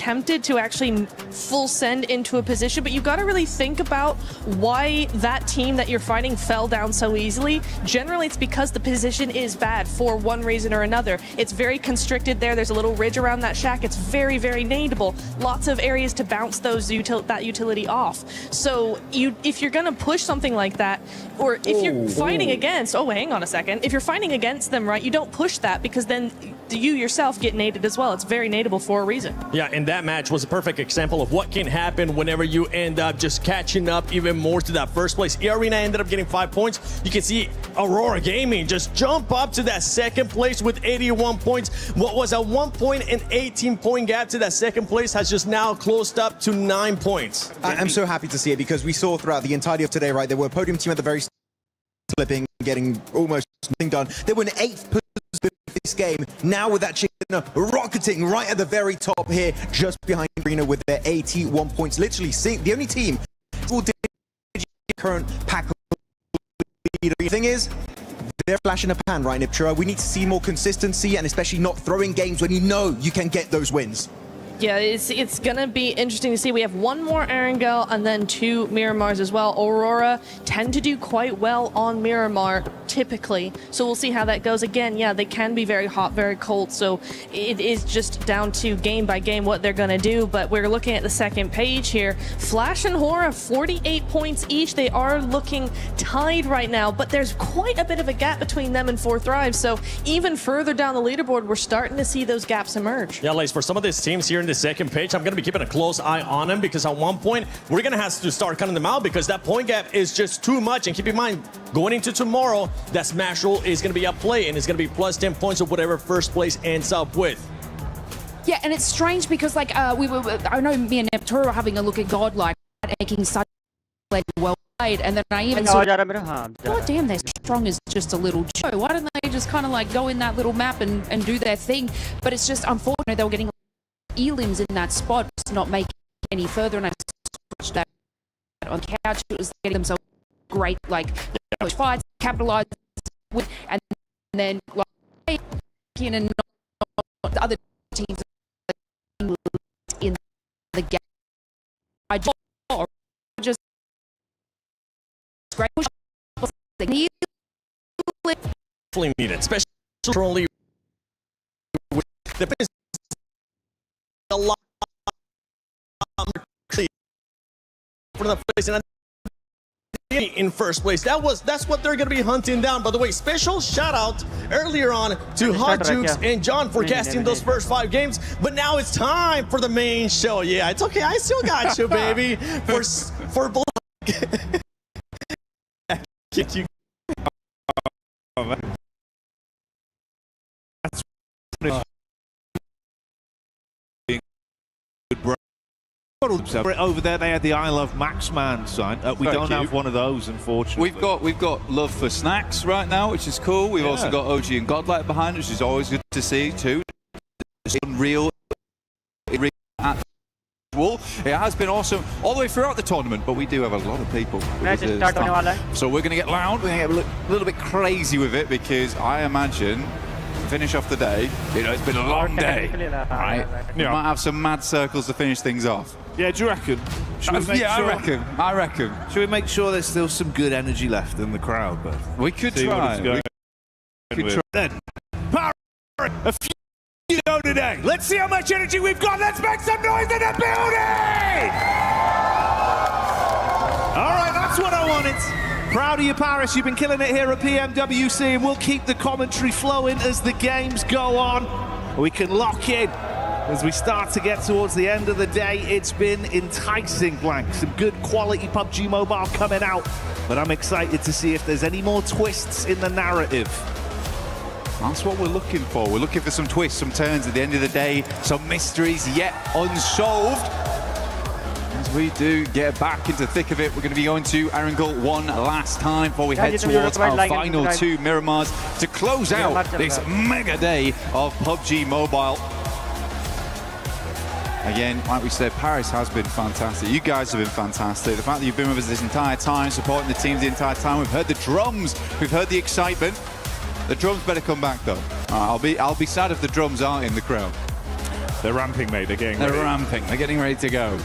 tempted to actually full send into a position, but you've got to really think about why that team that you're fighting fell down so easily. Generally, it's because the position is bad for one reason or another. It's very constricted there. There's a little ridge around that shack. It's very, very nadeable. Lots of areas to bounce those that utility off. So if you're going to push something like that, or if you're fighting against, hang on a second. If you're fighting against them, right, you don't push that, because then you yourself get naded as well. It's very nadeable for a reason. Yeah, and that match was a perfect example of what can happen whenever you end up just catching up even more to that first place. Arena ended up getting 5 points. You can see Aurora Gaming just jump up to that second place with 81 points. What was a 1 point and 18-point gap to that second place has just now closed up to 9 points. I'm so happy to see it, because we saw throughout the entirety of today, right, there were a podium team at the very slipping, getting almost nothing done. They were in 8th position this game. Now with that chicken rocketing right at the very top here, just behind Arena with their 81 points. Literally the only team current pack leader. The thing is, they're flash in a pan, right, Niptra? We need to see more consistency, and especially not throwing games when you know you can get those wins. Yeah, it's going to be interesting to see. We have one more Erangel and then 2 Miramars as well. Aurora tend to do quite well on Miramar, typically. So we'll see how that goes. Again, yeah, they can be very hot, very cold. So it is just down to game by game what they're going to do. But we're looking at the second page here. Flash and Hora, 48 points each. They are looking tied right now, but there's quite a bit of a gap between them and 4th Thrive. So even further down the leaderboard, we're starting to see those gaps emerge. Yeah, Lace, for some of these teams here in the second page, I'm going to be keeping a close eye on them, because at one point we're going to have to start cutting them out, because that point gap is just too much. And keep in mind, going into tomorrow, that smash roll is going to be at play, and it's going to be plus 10 points of whatever first place ends up with. Yeah, and it's strange because, like, I know me and Neptura were having a look at Godlike making such well played, and then I even saw, God damn, they're strong as just a little Joe. Why don't they just kind of like go in that little map and do their thing? But it's just unfortunate they were getting elims in that spot to not make any further, and I switched that on the couch. It was getting themselves great, like, push fights, capitalize, and then like in and the other teams in the game. I just great push. Definitely needed, especially with the business. A lot for the place and in first place. That's what they're going to be hunting down. By the way, special shout out earlier on to Hot Jukes and John for casting those first 5 games. But now it's time for the main show. Yeah, it's okay. I still got you, baby. For Black. You. Over there, they had the I Love Max Man sign. We don't have one of those, unfortunately. We've got love for snacks right now, which is cool. We've also got OG and Godlike behind, which is always good to see too. It's unreal. It has been awesome all the way throughout the tournament, but we do have a lot of people. So we're going to get loud. We're going to get a little bit crazy with it, because I imagine, finish off the day, it's been a long day, right? We might have some mad circles to finish things off. Yeah, do you reckon? I reckon. Should we make sure there's still some good energy left in the crowd? But we could try. We could try. Then, a few today. Let's see how much energy we've got. Let's make some noise in the building! All right, that's what I wanted. Proud of you, Paris. You've been killing it here at PMWC, and we'll keep the commentary flowing as the games go on. We can lock in as we start to get towards the end of the day. It's been enticing, Blank. Some good quality PUBG Mobile coming out, but I'm excited to see if there's any more twists in the narrative. That's what we're looking for. We're looking for some twists, some turns at the end of the day, some mysteries yet unsolved. As we do get back into the thick of it, we're going to be going to Erangel one last time before we head towards our final 2 Miramars to close out this mega day of PUBG Mobile. Again, like we said, Paris has been fantastic. You guys have been fantastic. The fact that you've been with us this entire time, supporting the teams the entire time. We've heard the drums. We've heard the excitement. The drums better come back, though. I'll be sad if the drums aren't in the crowd. They're ramping, mate. They're getting ready. They're ramping. They're getting ready to go.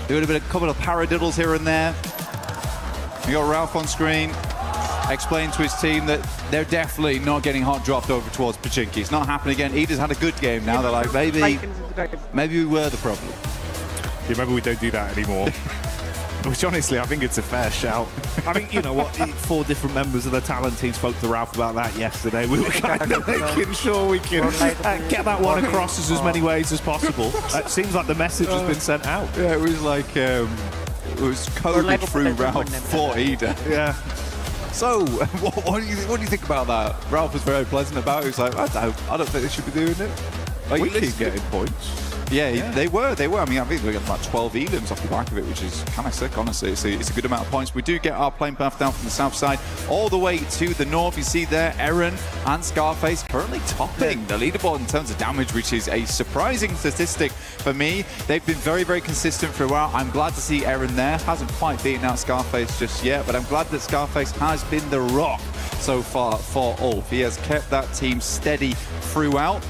Doing a couple of paradiddles here and there. You got Ralph on screen explaining to his team that they're definitely not getting hot dropped over towards Pachinki. It's not happening again. Ida's had a good game now. They're like, maybe we were the problem. Yeah, maybe we don't do that anymore. Which honestly, I think it's a fair shout. I think, you know what, 4 different members of the talent team spoke to Ralph about that yesterday. We were kind of making sure we can get that one across as many ways as possible. It seems like the message has been sent out. Yeah, it was like, it was coded through Ralph for Ida. Yeah. So, what do you think about that? Ralph was very pleasant about it. He was like, I don't think they should be doing it. Like, We keep getting points. Yeah, they were. I mean, I think we got like 12 elims off the back of it, which is kind of sick, honestly. It's a good amount of points. We do get our plane path down from the south side all the way to the north. You see there, Eren and Scarface currently topping the leaderboard in terms of damage, which is a surprising statistic for me. They've been very, very consistent throughout. I'm glad to see Eren there. Hasn't quite beaten out Scarface just yet, but I'm glad that Scarface has been the rock so far for Ulf. He has kept that team steady throughout.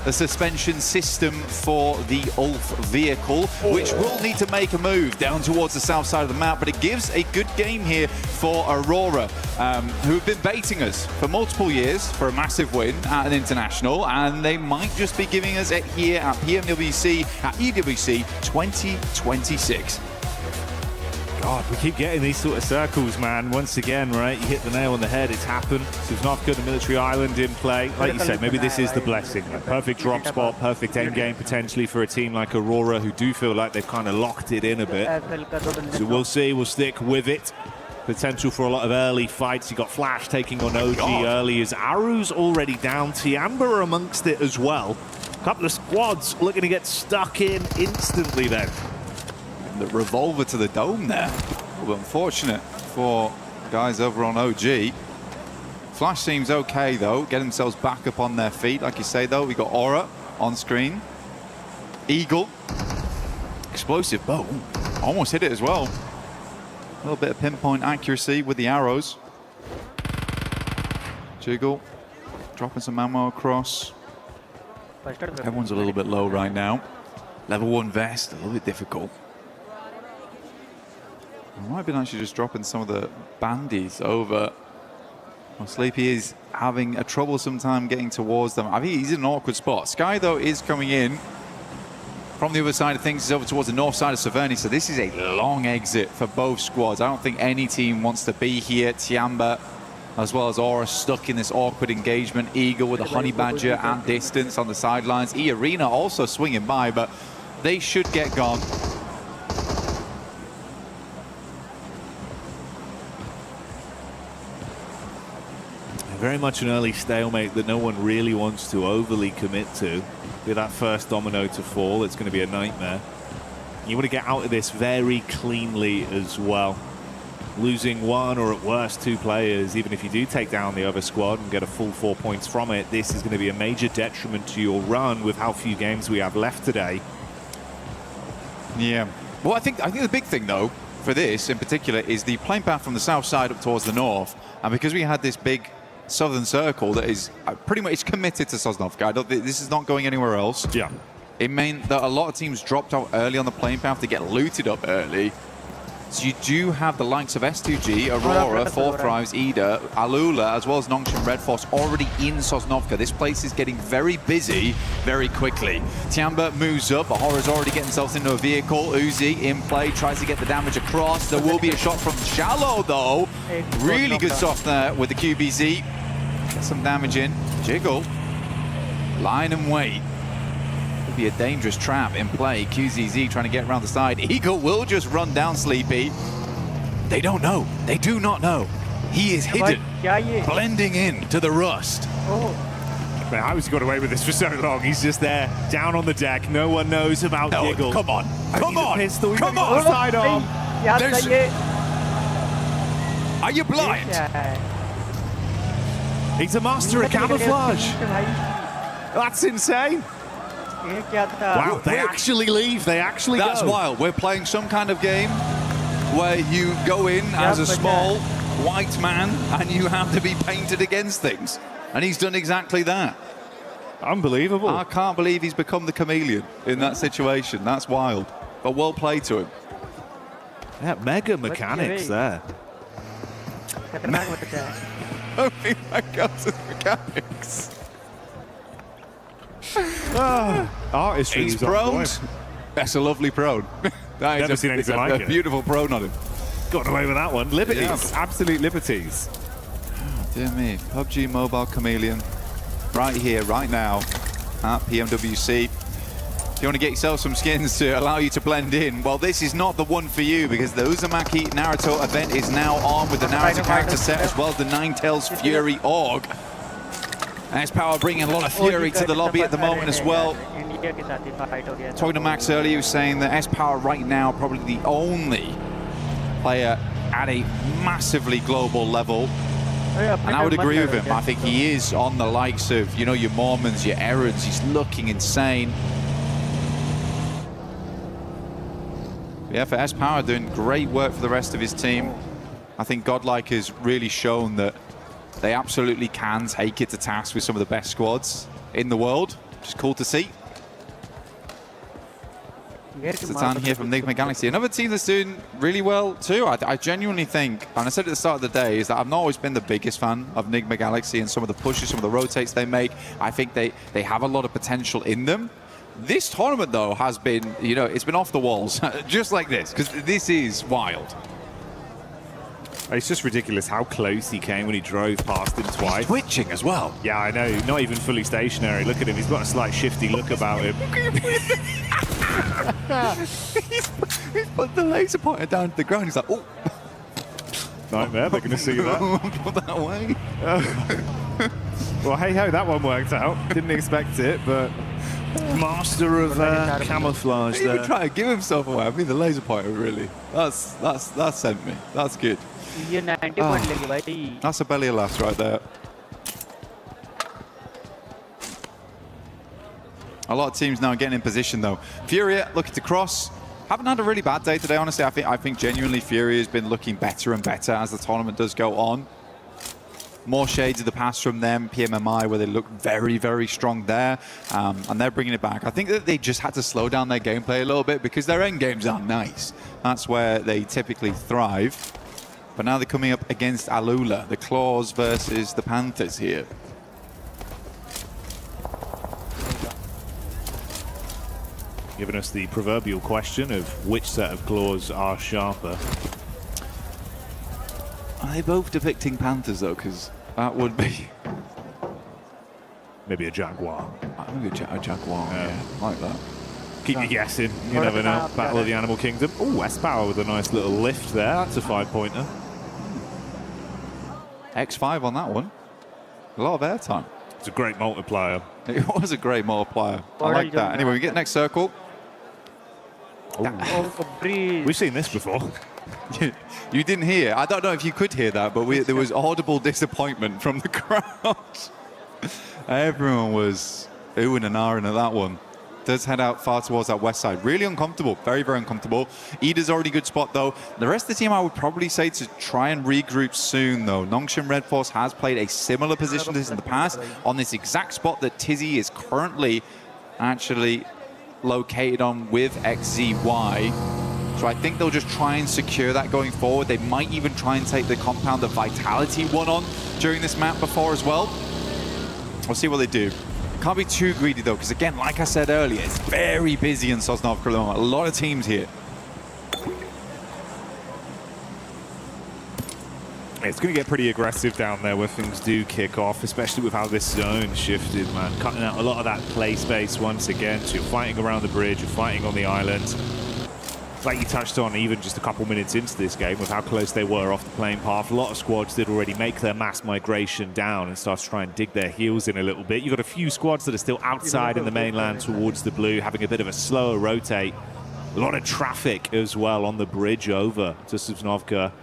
The suspension system for the Ulf vehicle, which will need to make a move down towards the south side of the map, but it gives a good game here for Aurora, who have been baiting us for multiple years for a massive win at an international, and they might just be giving us it here at PMWC, at EWC 2026. God, we keep getting these sort of circles, man. Once again, right, you hit the nail on the head. It's happened. Suvnovka, the military island in play. Like you said, maybe this is the blessing. Like perfect drop spot, perfect end game potentially for a team like Aurora, who do feel like they've kind of locked it in a bit. So we'll see. We'll stick with it. Potential for a lot of early fights. You got Flash taking on OG early as Aru's already down. Tiamba amongst it as well. A couple of squads looking to get stuck in instantly then. The revolver to the dome there. Well, unfortunate for guys over on OG. Flash seems okay though, get themselves back up on their feet. Like you say though, we got Aura on screen. Eagle. Explosive bow. Almost hit it as well. A little bit of pinpoint accuracy with the arrows. Jiggle. Dropping some ammo across. Everyone's a little bit low right now. Level 1 vest, a little bit difficult. It might have been actually just dropping some of the bandies over. Well, Sleepy is having a troublesome time getting towards them. I think he's in an awkward spot. Sky, though, is coming in from the other side of things. He's over towards the north side of Severny, so this is a long exit for both squads. I don't think any team wants to be here. Tiamba, as well as Aura, stuck in this awkward engagement. Eagle with a Honey Badger at distance on the sidelines. E-Arena also swinging by, but they should get gone. Very much an early stalemate that no one really wants to overly commit to. With that first domino to fall, it's going to be a nightmare. You want to get out of this very cleanly as well. Losing one or at worst 2 players, even if you do take down the other squad and get a full 4 points from it, this is going to be a major detriment to your run with how few games we have left today. Yeah. Well, I think the big thing though for this in particular is the plane path from the south side up towards the north, and because we had this big southern circle that is pretty much committed to Sosnovka. This is not going anywhere else. Yeah. It meant that a lot of teams dropped out early on the plane path to get looted up early. So you do have the likes of S2G, Aurora, Four Thrives, Ida, Alula, as well as Nongshim Red Force already in Sosnovka. This place is getting very busy very quickly. Tiamba moves up, but Horror's already getting themselves into a vehicle. Uzi in play, tries to get the damage across. There will be a shot from Shallow though. Really good stuff there with the QBZ. Get some damage in. Jiggle. Line and wait. Could be a dangerous trap in play. QZZ trying to get around the side. Eagle will just run down Sleepy. They don't know. They do not know. He is hidden, blending in to the rust. Man, how has he got away with this for so long? He's just there, down on the deck. No one knows about Jiggle. Come on. Come on. Pistol. Come on. Sidearm. Are you blind? He's a master of camouflage. That's insane. Wow, they actually leave. They actually That's go. wild. We're playing some kind of game where you go in as a small white man and you have to be painted against things. And he's done exactly that. Unbelievable. I can't believe he's become the chameleon in that situation. That's wild. But well played to him. Yeah, mega mechanics there. I think that goes to mechanics. Artistry. He's prone. That's a lovely prone. That Never seen anything like a it. beautiful prone on him. Got away with that one. Liberties. Yeah. Absolute liberties. Dear me. PUBG Mobile Chameleon. Right here, right now, at PMWC. If you want to get yourself some skins to allow you to blend in, well, this is not the one for you, because the Uzumaki Naruto event is now on with the Naruto character set, as well as the Ninetales Fury Org. S-Power bringing a lot of fury to the lobby at the moment as well. Talking to Max earlier, he was saying that S-Power right now probably the only player at a massively global level. And I would agree with him. I think he is on the likes of, you know, your Mormons, your Errands. He's looking insane. Yeah, for S-Power, doing great work for the rest of his team. I think Godlike has really shown that they absolutely can take it to task with some of the best squads in the world, which is cool to see. Satan here from Nigma Galaxy. Another team that's doing really well too. I genuinely think, and I said at the start of the day, is that I've not always been the biggest fan of Nigma Galaxy and some of the pushes, some of the rotates they make. I think they have a lot of potential in them. This tournament, though, has been, you know, it's been off the walls, just like this, because this is wild. It's just ridiculous how close he came when he drove past him twice. He's twitching as well. Yeah, I know. Not even fully stationary. Look at him. He's got a slight shifty look about him. He's put the laser pointer down to the ground. He's like, oh. Nightmare. They're going to see that. Put that away. Well, hey-ho, that one worked out. Didn't expect it, but master of camouflage He there. even try to give himself away. I mean, the laser pointer, really. That sent me. That's good. That's a belly of laughs right there. A lot of teams now getting in position, though. Furia looking to cross. Haven't had a really bad day today, honestly. I think genuinely Furia has been looking better and better as the tournament does go on. More shades of the past from them, PMMI, where they look very, very strong there. And they're bringing it back. I think that they just had to slow down their gameplay a little bit because their end games aren't nice. That's where they typically thrive. But now they're coming up against Alula, the Claws versus the Panthers here. Giving us the proverbial question of which set of claws are sharper. Are they both depicting Panthers, though? Because that would be... Maybe a Jaguar. Maybe a Jaguar, yeah. Like that. Keep you guessing. You never know. Battle of the Animal Kingdom. Oh, S-Power with a nice little lift there. That's a 5-pointer. X5 on that one. A lot of airtime. It's a great multiplier. It was a great multiplier. I like that. Anyway, we get next circle. We've seen this before. You didn't hear. I don't know if you could hear that, but there was audible disappointment from the crowd. Everyone was oohing and ahhing at that one. Does head out far towards that west side. Really uncomfortable. Very, very uncomfortable. Ida's already good spot, though. The rest of the team, I would probably say to try and regroup soon, though. Nongshin Red Force has played a similar position to this in the past on this exact spot that Tizzy is currently actually located on with XZY. So I think they'll just try and secure that going forward. They might even try and take the compound that Vitality won on during this map before as well. We'll see what they do. Can't be too greedy, though, because, again, like I said earlier, it's very busy in Sosnovka at the moment. A lot of teams here. It's going to get pretty aggressive down there where things do kick off, especially with how this zone shifted, man. Cutting out a lot of that play space once again. So you're fighting around the bridge, you're fighting on the island. Like you touched on, even just a couple minutes into this game, with how close they were off the playing path, a lot of squads did already make their mass migration down and start to try and dig their heels in a little bit. You've got a few squads that are still outside in the mainland towards the blue, having a bit of a slower rotate. A lot of traffic as well on the bridge over to Sosnovka.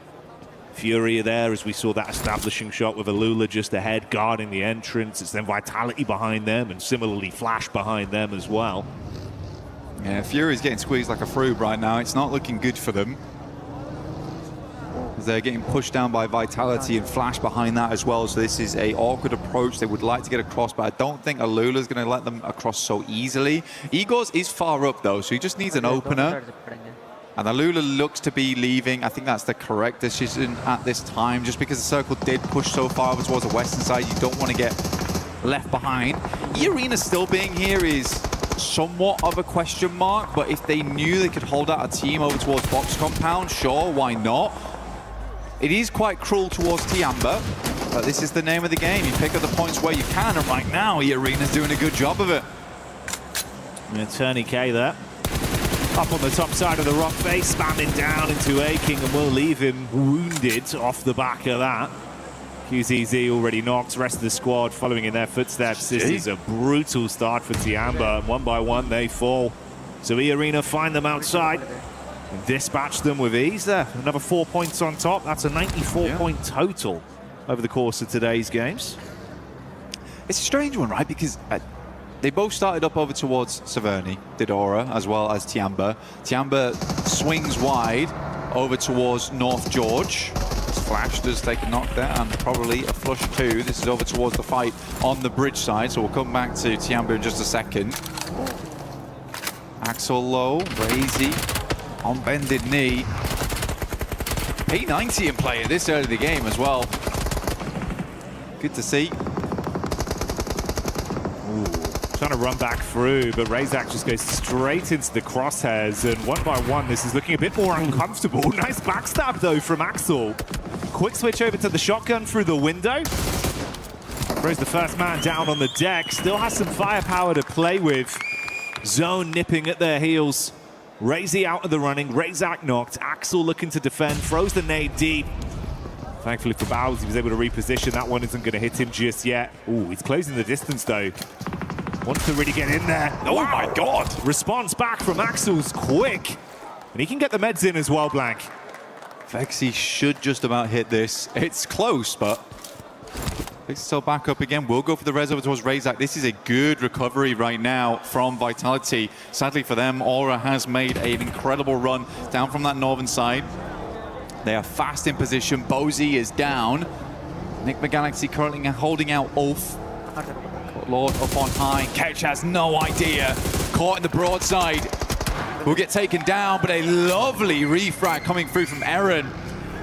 Fury there, as we saw that establishing shot with Alula just ahead, guarding the entrance. It's then Vitality behind them, and similarly Flash behind them as well. Yeah, Fury's getting squeezed like a froob right now. It's not looking good for them. They're getting pushed down by Vitality and Flash behind that as well. So this is a awkward approach. They would like to get across, but I don't think Alula's going to let them across so easily. Igor's is far up though, so he just needs an opener. And Alula looks to be leaving. I think that's the correct decision at this time, just because the circle did push so far over towards the western side. You don't want to get left behind. E-Arena still being here is somewhat of a question mark, but if they knew they could hold out a team over towards Box Compound, sure, why not? It is quite cruel towards Tiamba, but this is the name of the game. You pick up the points where you can, and right now E-Arena's doing a good job of it. Yeah, Tourniquet there. Up on the top side of the rock face, spamming down into Aching, and will leave him wounded off the back of that. QZZ already knocked, rest of the squad following in their footsteps. This is a brutal start for Tiamba. One by one they fall. So E-Arena find them outside and dispatch them with ease there. Another 4 points on top. That's a 94-point total over the course of today's games. It's a strange one, right? Because they both started up over towards Severny, Didora, as well as Tiamba. Tiamba swings wide over towards North George. Flash does take a knock there, and probably a flush too. This is over towards the fight on the bridge side, so we'll come back to Tiamba in just a second. Axel low, Razy on bended knee. P90 in play at this early of the game as well. Good to see. Trying to run back through, but Razak just goes straight into the crosshairs, and one by one this is looking a bit more uncomfortable. Nice backstab though from Axel. Quick switch over to the shotgun through the window. Throws the first man down on the deck. Still has some firepower to play with. Zone nipping at their heels. Razy out of the running. Razak knocked. Axel looking to defend. Throws the nade deep. Thankfully for Bowles, he was able to reposition. That one isn't going to hit him just yet. Ooh, he's closing the distance though. Wants to really get in there. Oh my God! Response back from Axel's quick. And he can get the meds in as well, Blank. Vexy should just about hit this. It's close, but it's still back up again. We'll go for the res over towards Razak. This is a good recovery right now from Vitality. Sadly for them, Aura has made an incredible run down from that northern side. They are fast in position. Bozy is down. Nigma Galaxy currently holding out Ulf. Lord up on high. Ketch has no idea. Caught in the broadside. Will get taken down, but a lovely refrag coming through from Eren.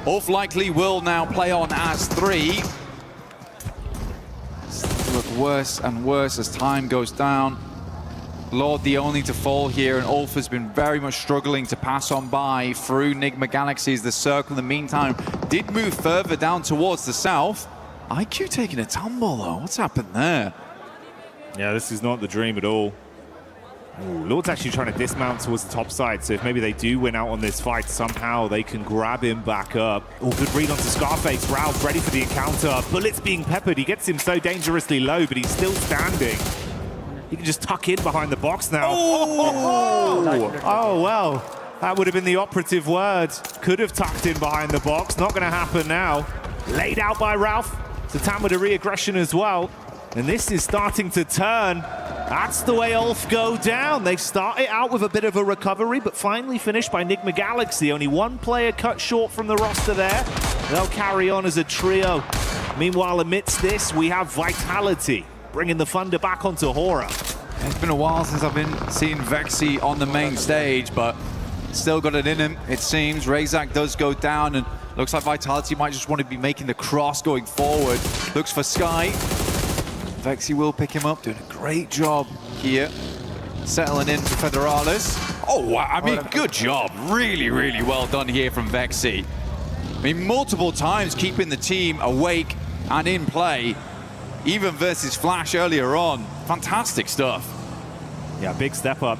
Ulf likely will now play on as 3. Look worse and worse as time goes down. Lord the only to fall here, and Ulf has been very much struggling to pass on by through Nigma Galaxies. The circle in the meantime did move further down towards the south. IQ taking a tumble though. What's happened there? Yeah, this is not the dream at all. Ooh, Lord's actually trying to dismount towards the top side, so if maybe they do win out on this fight, somehow they can grab him back up. Oh, good read onto Scarface. Ralph ready for the encounter. Bullets being peppered. He gets him so dangerously low, but he's still standing. He can just tuck in behind the box now. Oh well. That would have been the operative word. Could have tucked in behind the box. Not going to happen now. Laid out by Ralph. Satan with a re-aggression as well. And this is starting to turn. That's the way Ulf go down. They started out with a bit of a recovery, but finally finished by Nigma Galaxy. Only one player cut short from the roster there. They'll carry on as a trio. Meanwhile, amidst this, we have Vitality bringing the thunder back onto Hora. It's been a while since I've been seeing Vexy on the main stage, but still got it in him, it seems. Razak does go down, and looks like Vitality might just want to be making the cross going forward. Looks for Sky. Vexy will pick him up, doing a great job here. Settling in for Federalis. Oh, wow. I mean, good job. Really, really well done here from Vexy. I mean, multiple times keeping the team awake and in play, even versus Flash earlier on. Fantastic stuff. Yeah, big step up.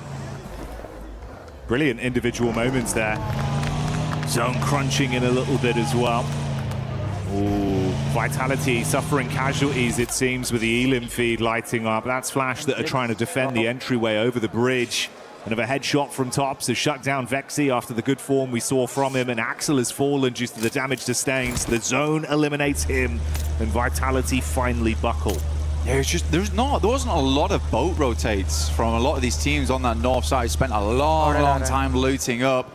Brilliant individual moments there. Zone crunching in a little bit as well. Ooh, Vitality suffering casualties, it seems, with the Elim feed lighting up. That's Flash that are trying to defend the entryway over the bridge. Another headshot from Tops has shut down Vexy after the good form we saw from him, and Axel has fallen due to the damage sustained. The zone eliminates him, and Vitality finally buckle. Yeah, it's just, there wasn't a lot of boat rotates from a lot of these teams on that north side. Spent a long time looting up.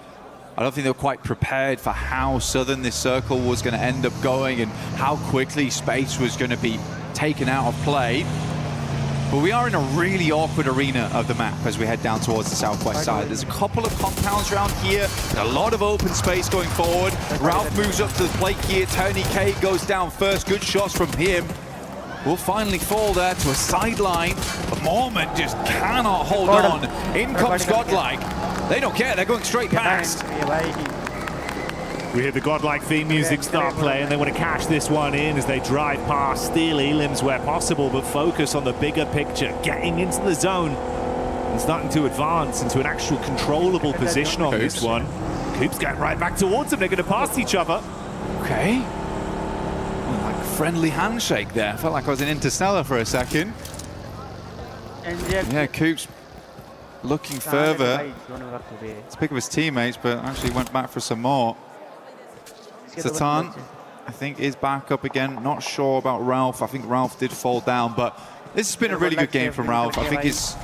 I don't think they were quite prepared for how southern this circle was going to end up going and how quickly space was going to be taken out of play. But we are in a really awkward arena of the map as we head down towards the southwest side. There's a couple of compounds around here, a lot of open space going forward. Ralph moves up to the plate here, Tony K goes down first, good shots from him. Will finally fall there to a sideline, but Mormon just cannot hold on. In comes Godlike. They don't care, they're going straight past. We hear the godlike theme music start playing. They want to cash this one in as they drive past, steal elims where possible, but focus on the bigger picture, getting into the zone and starting to advance into an actual controllable position on this one. Coop's going right back towards them. They're going to pass each other. Okay. Like friendly handshake there. Felt like I was in Interstellar for a second. Yeah, Coop's looking further to pick up his teammates, but actually went back for some more. Satan, I think, is back up again. Not sure about Ralph. I think Ralph did fall down, but this has been a really good game from Ralph. I think it's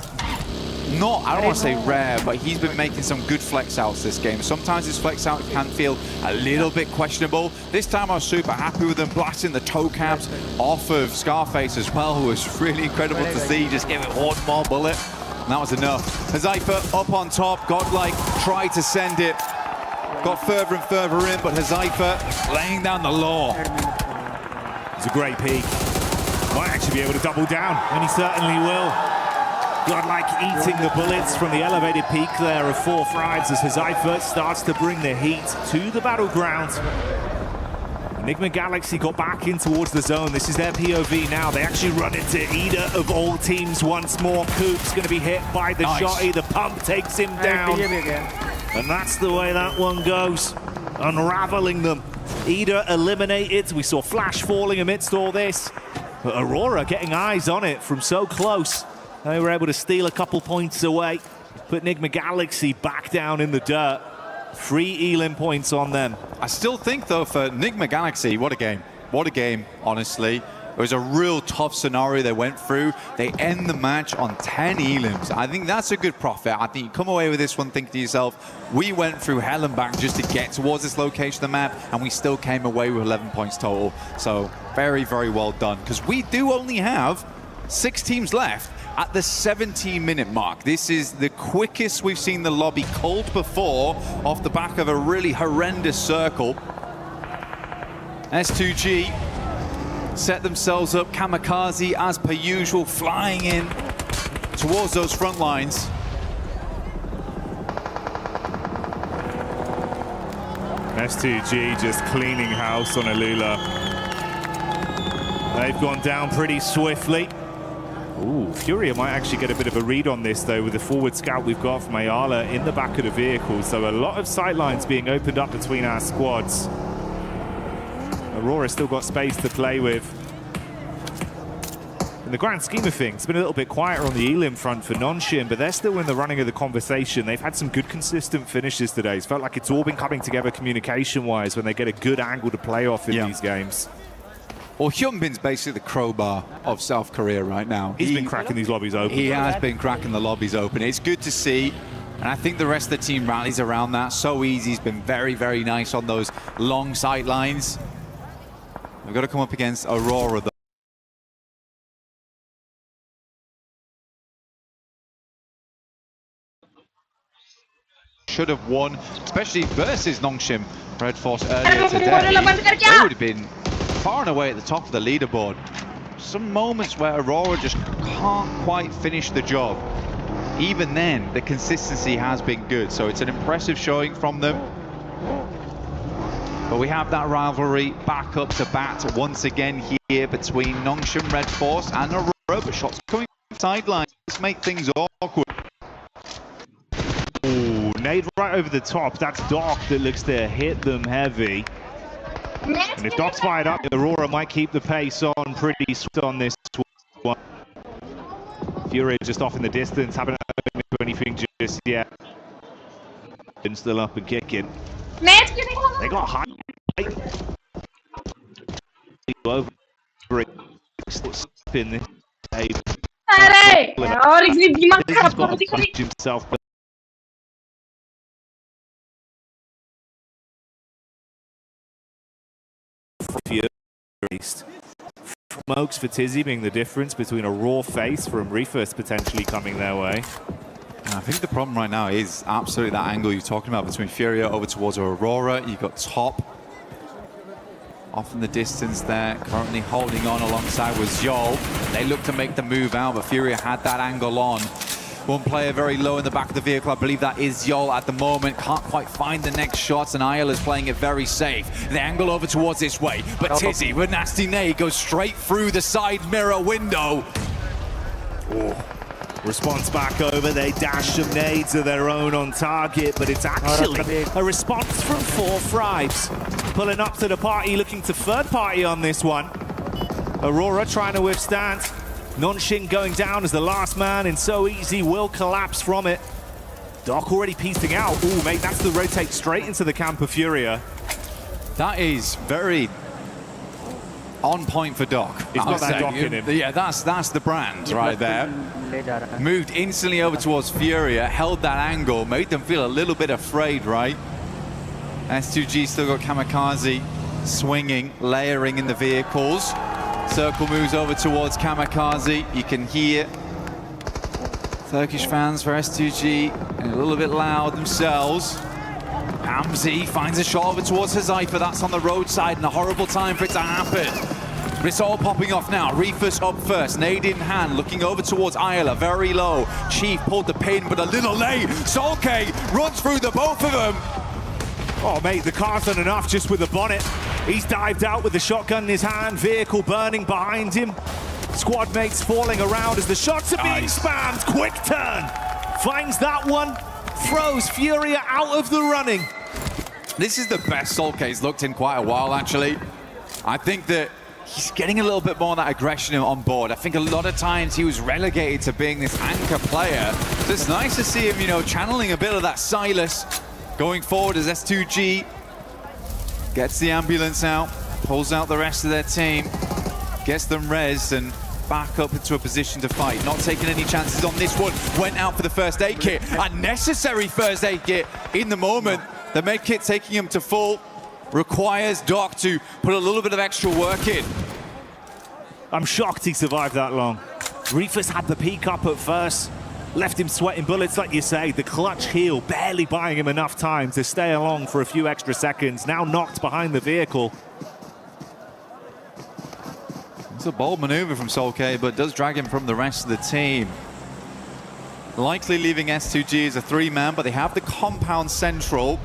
not, I don't want to say rare, but he's been making some good flex outs this game. Sometimes his flex out can feel a little bit questionable. This time I was super happy with him, blasting the toe caps off of Scarface as well, who was really incredible to see. Just give it one more bullet, and that was enough. Hazaifa up on top, Godlike tried to send it. Got further and further in, but Hazaifa laying down the law. It's a great peak. Might actually be able to double down, and he certainly will. Godlike eating the bullets from the elevated peak there of 4 frags as Hazaifa starts to bring the heat to the battleground. Enigma Galaxy got back in towards the zone. This is their POV now. They actually run into Ida of all teams once more. Coop's going to be hit by the shotty. The pump takes him down. And that's the way that one goes, unraveling them. Ida eliminated. We saw Flash falling amidst all this, but Aurora getting eyes on it from so close. They were able to steal a couple points away, put Enigma Galaxy back down in the dirt. 3 Elim points on them. I still think, though, for Enigma Galaxy, what a game. What a game, honestly. It was a real tough scenario they went through. They end the match on 10 elims. I think that's a good profit. I think you come away with this one thinking to yourself, we went through hell and back just to get towards this location of the map, and we still came away with 11 points total. So very, very well done. Because we do only have 6 teams left at the 17-minute mark. This is the quickest we've seen the lobby cold before, off the back of a really horrendous circle. S2G set themselves up, kamikaze as per usual, flying in towards those front lines. S2G just cleaning house on Alula. They've gone down pretty swiftly. Ooh, Furia might actually get a bit of a read on this, though, with the forward scout we've got from Ayala in the back of the vehicle. So a lot of sight lines being opened up between our squads. Aurora's still got space to play with. In the grand scheme of things, it's been a little bit quieter on the Elim front for Nonshim, but they're still in the running of the conversation. They've had some good consistent finishes today. It's felt like it's all been coming together communication-wise when they get a good angle to play off in these games. Well, Hyunbin's basically the crowbar of South Korea right now. He's been cracking these lobbies open. He has been cracking the lobbies open. It's good to see. And I think the rest of the team rallies around that so easy. He's been very, very nice on those long sight lines. We've got to come up against Aurora, though. Should have won, especially versus Nongshim Red Force earlier today. They would have been far and away at the top of the leaderboard. Some moments where Aurora just can't quite finish the job. Even then, the consistency has been good, so it's an impressive showing from them. But we have that rivalry back up to bat once again here between Nongshim Red Force and Aurora, but shots coming from the sidelines. Let's make things awkward. Ooh, nade right over the top. That's Doc that looks to hit them heavy. And if Doc's fired up, Aurora might keep the pace on pretty swift on this one. Fury just off in the distance, haven't heard anything just yet. Been still up and kicking. They got high. Over it. Spin this table. He's got to punch himself. least. Smokes for Tizzy being the difference between a raw face from Reefus potentially coming their way. I think the problem right now is absolutely that angle you're talking about between Furia over towards Aurora. You've got Top off in the distance there, currently holding on alongside with Zhol. They look to make the move out, but Furia had that angle on. One player very low in the back of the vehicle. I believe that is Zhol at the moment. Can't quite find the next shots, and Isle is playing it very safe. The angle over towards this way, but Tizzy with nasty nade goes straight through the side mirror window. Oh. Response back over, they dash some nades of their own on target, but it's actually a response from 4 Thrives. Pulling up to the party, looking to third party on this one. Aurora trying to withstand. Nonshin going down as the last man, and So Easy will collapse from it. Doc already piecing out. Ooh, mate, that's the rotate straight into the camp of Furia. That is very on point for Doc. He's got that Doc in him. Yeah, that's the brand right there. Moved instantly over towards Furia, held that angle, made them feel a little bit afraid, right? S2G still got Kamikaze swinging, layering in the vehicles. Circle moves over towards Kamikaze. You can hear Turkish fans for S2G a little bit loud themselves. Hamzi finds a shot over towards Hazaifa. That's on the roadside, and a horrible time for it to happen. But it's all popping off now. Reefus up first, nade in hand, looking over towards Isla, very low. Chief pulled the pin, but a little late. Solke runs through the both of them. Oh, mate, the car's done enough just with the bonnet. He's dived out with the shotgun in his hand, vehicle burning behind him. Squad mates falling around as the shots are being spammed. Quick turn, finds that one, throws Furia out of the running. This is the best Solke's looked in quite a while, actually. I think that he's getting a little bit more of that aggression on board. I think a lot of times he was relegated to being this anchor player. So it's nice to see him, you know, channeling a bit of that Silas going forward as S2G gets the ambulance out, pulls out the rest of their team, gets them res and back up into a position to fight. Not taking any chances on this one. Went out for the first aid kit. A necessary first aid kit in the moment. The med kit taking him to full. Requires Doc to put a little bit of extra work in. I'm shocked he survived that long. Reefus had the peak up at first, left him sweating bullets, like you say. The clutch heal barely buying him enough time to stay along for a few extra seconds. Now knocked behind the vehicle. It's a bold maneuver from Solke, but does drag him from the rest of the team. Likely leaving S2G as a 3-man, but they have the compound central.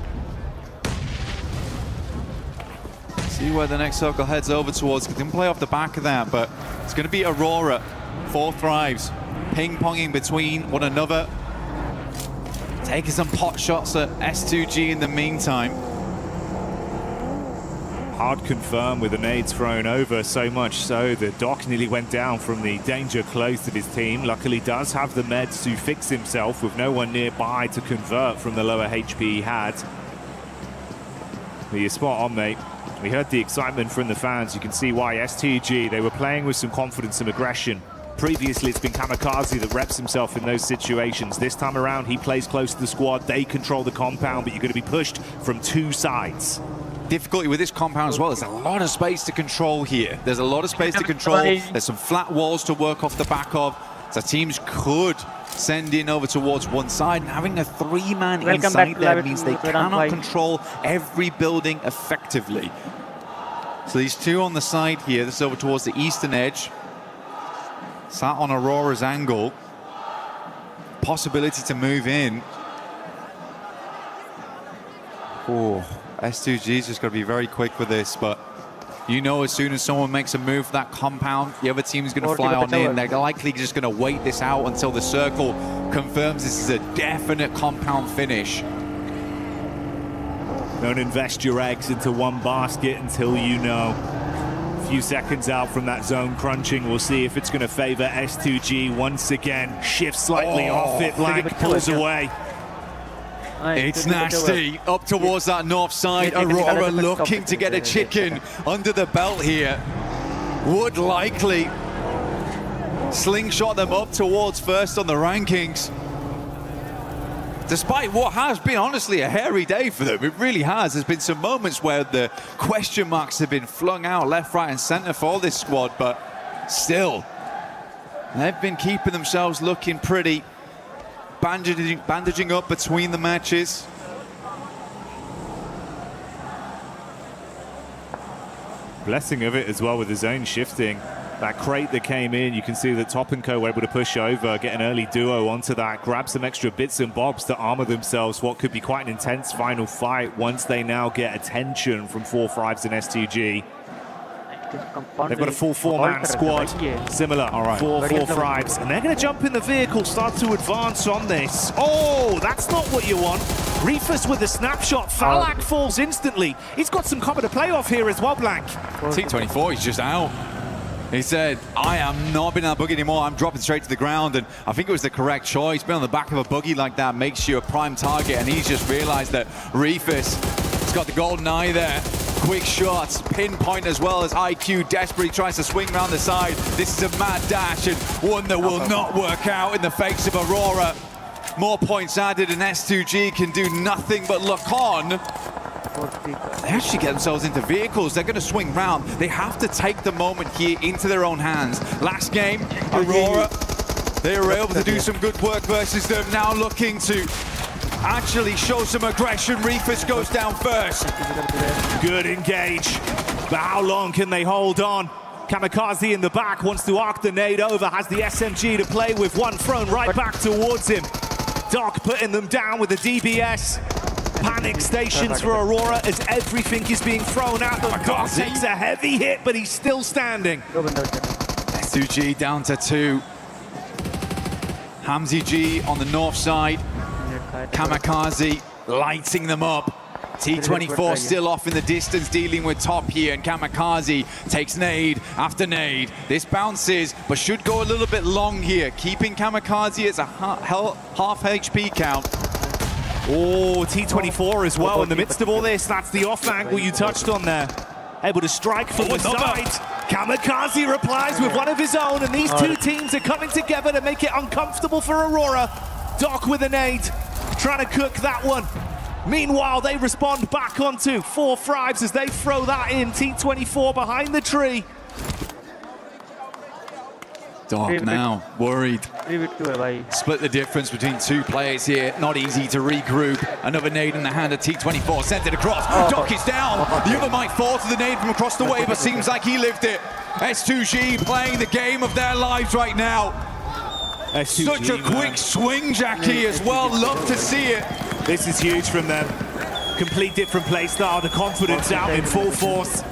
See where the next circle heads over towards. Can play off the back of that, but it's going to be Aurora. 4 Thrives, ping-ponging between one another. Taking some pot shots at S2G in the meantime. Hard confirm with the nades thrown over, so much so that Doc nearly went down from the danger close of his team. Luckily does have the meds to fix himself with no one nearby to convert from the lower HP he had. But you're spot on, mate. We heard the excitement from the fans. You can see why S2G, they were playing with some confidence and aggression. Previously, it's been Kamikaze that reps himself in those situations. This time around, he plays close to the squad. They control the compound, but you're going to be pushed from 2 sides. Difficulty with this compound as well. There's a lot of space to control here. There's a lot of space to control. There's some flat walls to work off the back of. So teams could send in over towards one side, and having a 3-man inside there means they cannot control every building effectively. So these 2 on the side here, this is over towards the eastern edge. Sat on Aurora's angle. Possibility to move in. Oh, S2G's just got to be very quick with this, but you know as soon as someone makes a move for that compound, the other team's going to fly on in. They're likely just going to wait this out until the circle confirms this is a definite compound finish. Don't invest your eggs into one basket until you know. A few seconds out from that zone crunching, we'll see if it's going to favor S2G once again. Shifts slightly off it, Blank pulls away. It's nasty, up towards that north side. Aurora looking to get a chicken under the belt here. Would likely slingshot them up towards first on the rankings. despite what has been honestly a hairy day for them. It really has. There's been some moments where the question marks have been flung out left, right and center for this squad, but still, they've been keeping themselves looking pretty, bandaging up between the matches. Blessing of it as well with his own shifting. That crate that came in, you can see that Top & Co were able to push over, get an early duo onto that, grab some extra bits and bobs to armor themselves what could be quite an intense final fight once they now get attention from 4-5s and S2G. They've got a full 4-man squad, similar, 4-5s, and they're going to jump in the vehicle, start to advance on this. Oh, that's not what you want. Reefus with a snapshot, Falak falls instantly. He's got some cover to play off here as well, Blank. T24, he's just out. He said, I am not being on that buggy anymore, I'm dropping straight to the ground, and I think it was the correct choice. Being on the back of a buggy like that makes you a prime target, and he's just realized that Reefus has got the golden eye there. Quick shots, pinpoint as well as IQ desperately tries to swing around the side. This is a mad dash, and one that will not work out in the face of Aurora. More points added, and S2G can do nothing but look on. They actually get themselves into vehicles. They're going to swing round. They have to take the moment here into their own hands. Last game, Aurora, they were able to do some good work versus them. Now looking to actually show some aggression. Reefus goes down first. Good engage, but how long can they hold on? Kamikaze in the back wants to arc the nade over, has the SMG to play with, one thrown right back towards him. Doc putting them down with the DBS. Panic stations for Aurora as everything is being thrown at them. Doc takes a heavy hit, but he's still standing. S2G down to 2. Hamzy G on the north side. Kamikaze lighting them up. T24 still off in the distance, dealing with Top here, and Kamikaze takes nade after nade. This bounces, but should go a little bit long here, keeping Kamikaze at a half HP count. Oh, T24 as well in the midst of all this. That's the off angle you touched on there. Able to strike from the side. Kamikaze replies with one of his own, and these two teams are coming together to make it uncomfortable for Aurora. Doc with a nade, trying to cook that one. Meanwhile, they respond back onto 4-5s as they throw that in. T24 behind the tree. Doc now worried. Split the difference between two players here. Not easy to regroup. Another nade in the hand of T24. Sent it across. Doc is down. The other might fall to the nade from across the way, but seems like he lived it. S2G playing the game of their lives right now. S2G, such a quick swing, Jackie, as well. Love to see it. This is huge from them. Complete different play style. The confidence out in full force.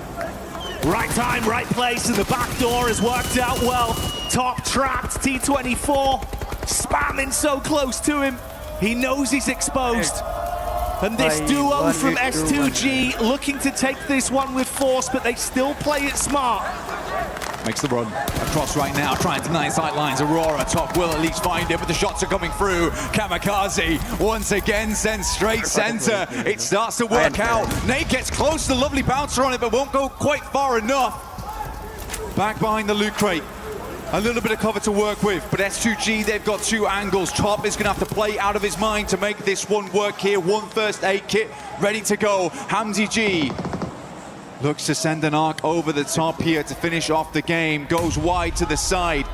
Right time, right place, and the back door has worked out well. Top trapped, T24 spamming so close to him. He knows he's exposed. And this duo from S2G looking to take this one with force, but they still play it smart. Makes the run across right now, trying to deny sight lines. Aurora, Top will at least find it, but the shots are coming through. Kamikaze once again sends straight center. It starts to work out. Nate gets close to the lovely bouncer on it, but won't go quite far enough. Back behind the loot crate. A little bit of cover to work with, but S2G, they've got two angles. Top is going to have to play out of his mind to make this one work here. One first aid kit ready to go. Hamzy G looks to send an arc over the top here to finish off the game. Goes wide to the side.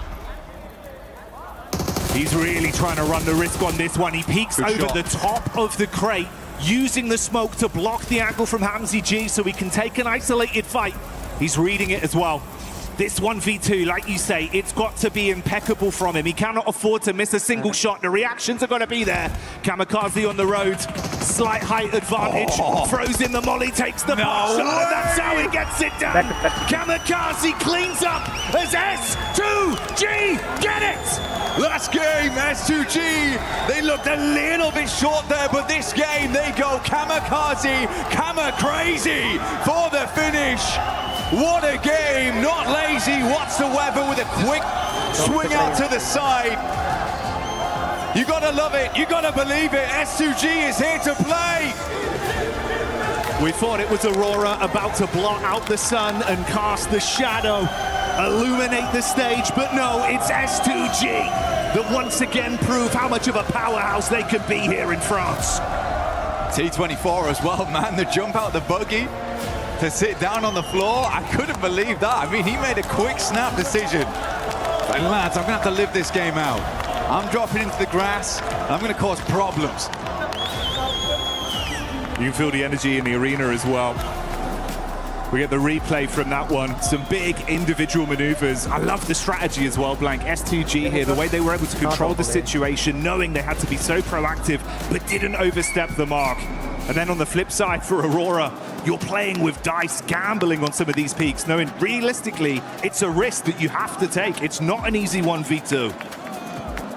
He's really trying to run the risk on this one. He peeks over the top of the crate, using the smoke to block the angle from Hamzy G so he can take an isolated fight. He's reading it as well. This 1v2, like you say, it's got to be impeccable from him. He cannot afford to miss a single shot. The reactions are going to be there. Kamikaze on the road. Slight height advantage. Throws in the molly, takes the bar shot, and that's how he gets it done. Kamikaze cleans up as S2G get it! Last game, S2G, they looked a little bit short there, but this game they go Kamikaze, Kama-crazy for the finish. What a game, not lazy whatsoever, with a quick swing out to the side. You gotta love it, you gotta believe it, S2G is here to play. We thought it was Aurora about to blot out the sun and cast the shadow, illuminate the stage, but no, it's S2G. that once again prove how much of a powerhouse they can be here in France. T24 as well, man. The jump out the buggy to sit down on the floor. I couldn't believe that. I mean, he made a quick snap decision. Like, lads, I'm going to have to live this game out. I'm dropping into the grass. I'm going to cause problems. You can feel the energy in the arena as well. We get the replay from that one. Some big individual maneuvers. I love the strategy as well, Blank. S2G here, the way they were able to control the situation, knowing they had to be so proactive, but didn't overstep the mark. And then on the flip side for Aurora, you're playing with dice, gambling on some of these peaks, knowing realistically, it's a risk that you have to take. It's not an easy 1v2.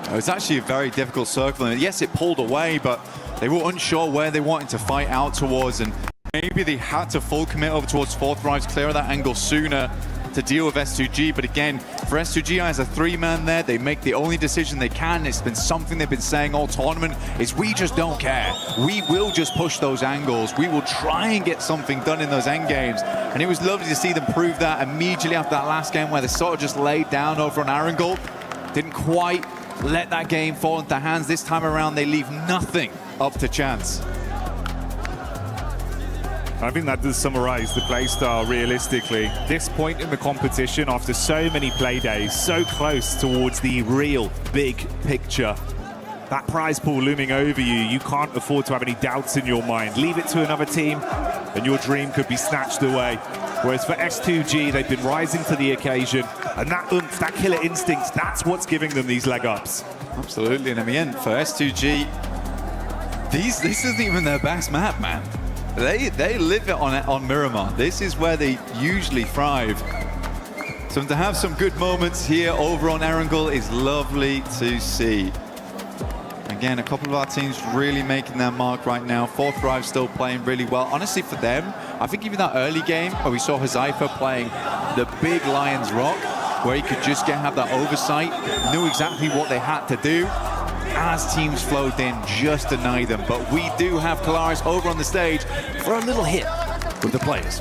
It was actually a very difficult circle. And yes, it pulled away, but they were unsure where they wanted to fight out towards. And maybe they had to full commit over towards Fourth Rise, clear that angle sooner to deal with S2G. But again, for S2G as a three-man there, they make the only decision they can. It's been something they've been saying all tournament, is we just don't care. We will just push those angles. We will try and get something done in those end games. And it was lovely to see them prove that immediately after that last game where they sort of just laid down over on Arundel. Didn't quite let that game fall into hands. This time around, they leave nothing up to chance. I think that does summarize the playstyle realistically. This point in the competition, after so many play days, so close towards the real big picture. That prize pool looming over you, you can't afford to have any doubts in your mind. Leave it to another team and your dream could be snatched away. Whereas for S2G, they've been rising to the occasion, and that oomph, that killer instinct, that's what's giving them these leg ups. Absolutely, and in the end, for S2G, this isn't even their best map, man. They live it on Miramar. This is where they usually thrive. So to have some good moments here over on Erangel is lovely to see. Again, a couple of our teams really making their mark right now. Fourth Drive still playing really well. Honestly, for them, I think even that early game where we saw Hazaifa playing the big Lions Rock, where he could just have that oversight, knew exactly what they had to do. As teams flowed in, just deny them. But we do have Kalaris over on the stage for a little hit with the players.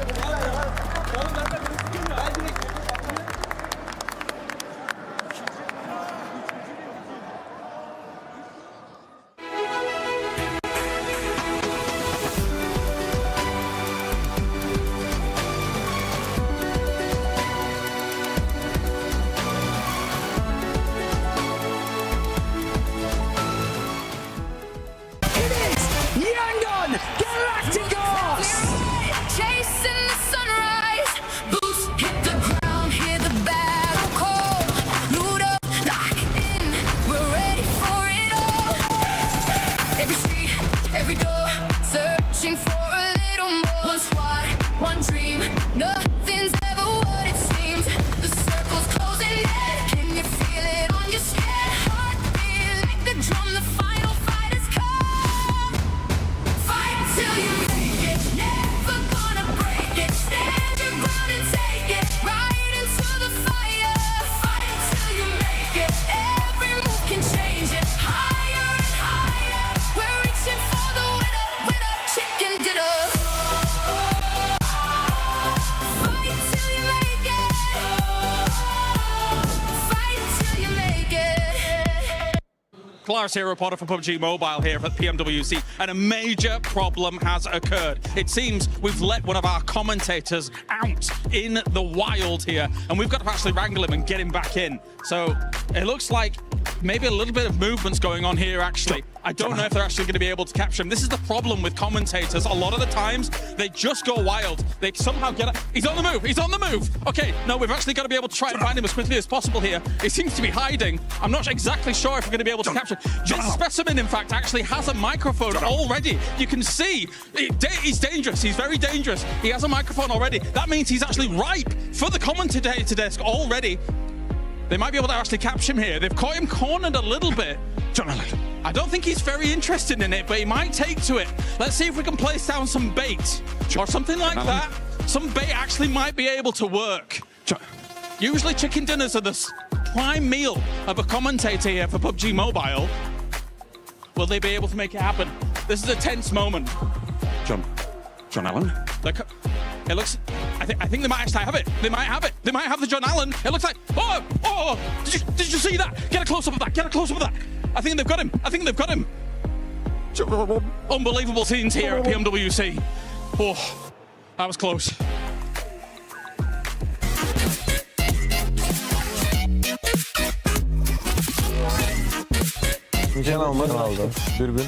Kalaris here, reporter for PUBG Mobile here at PMWC, and a major problem has occurred. It seems we've let one of our commentators out in the wild here, and we've got to actually wrangle him and get him back in. So it looks like maybe a little bit of movement's going on here, actually. I don't know if they're actually going to be able to capture him. This is the problem with commentators. A lot of the times, they just go wild. They somehow get it. He's on the move. He's on the move. Okay, no, we've actually got to be able to try and find him as quickly as possible here. He seems to be hiding. I'm not exactly sure if we're going to be able to capture him. This specimen, in fact, actually has a microphone already. You can see he's dangerous. He's very dangerous. He has a microphone already. That means he's actually ripe for the commentator desk already. They might be able to actually capture him here. They've caught him cornered a little bit. I don't think he's very interested in it, but he might take to it. Let's see if we can place down some bait or something like that. Some bait actually might be able to work. Usually chicken dinners are the prime meal of a commentator here for PUBG Mobile. Will they be able to make it happen? This is a tense moment. John Allen? It looks I think they might actually have it. They might have it. They might have the John Allen. It looks like, oh, did you see that? Get a close-up of that. Get a close-up of that. I think they've got him. I think they've got him. Unbelievable scenes here at PMWC. Oh, that was close. Nişan almak aldım. Dürbün.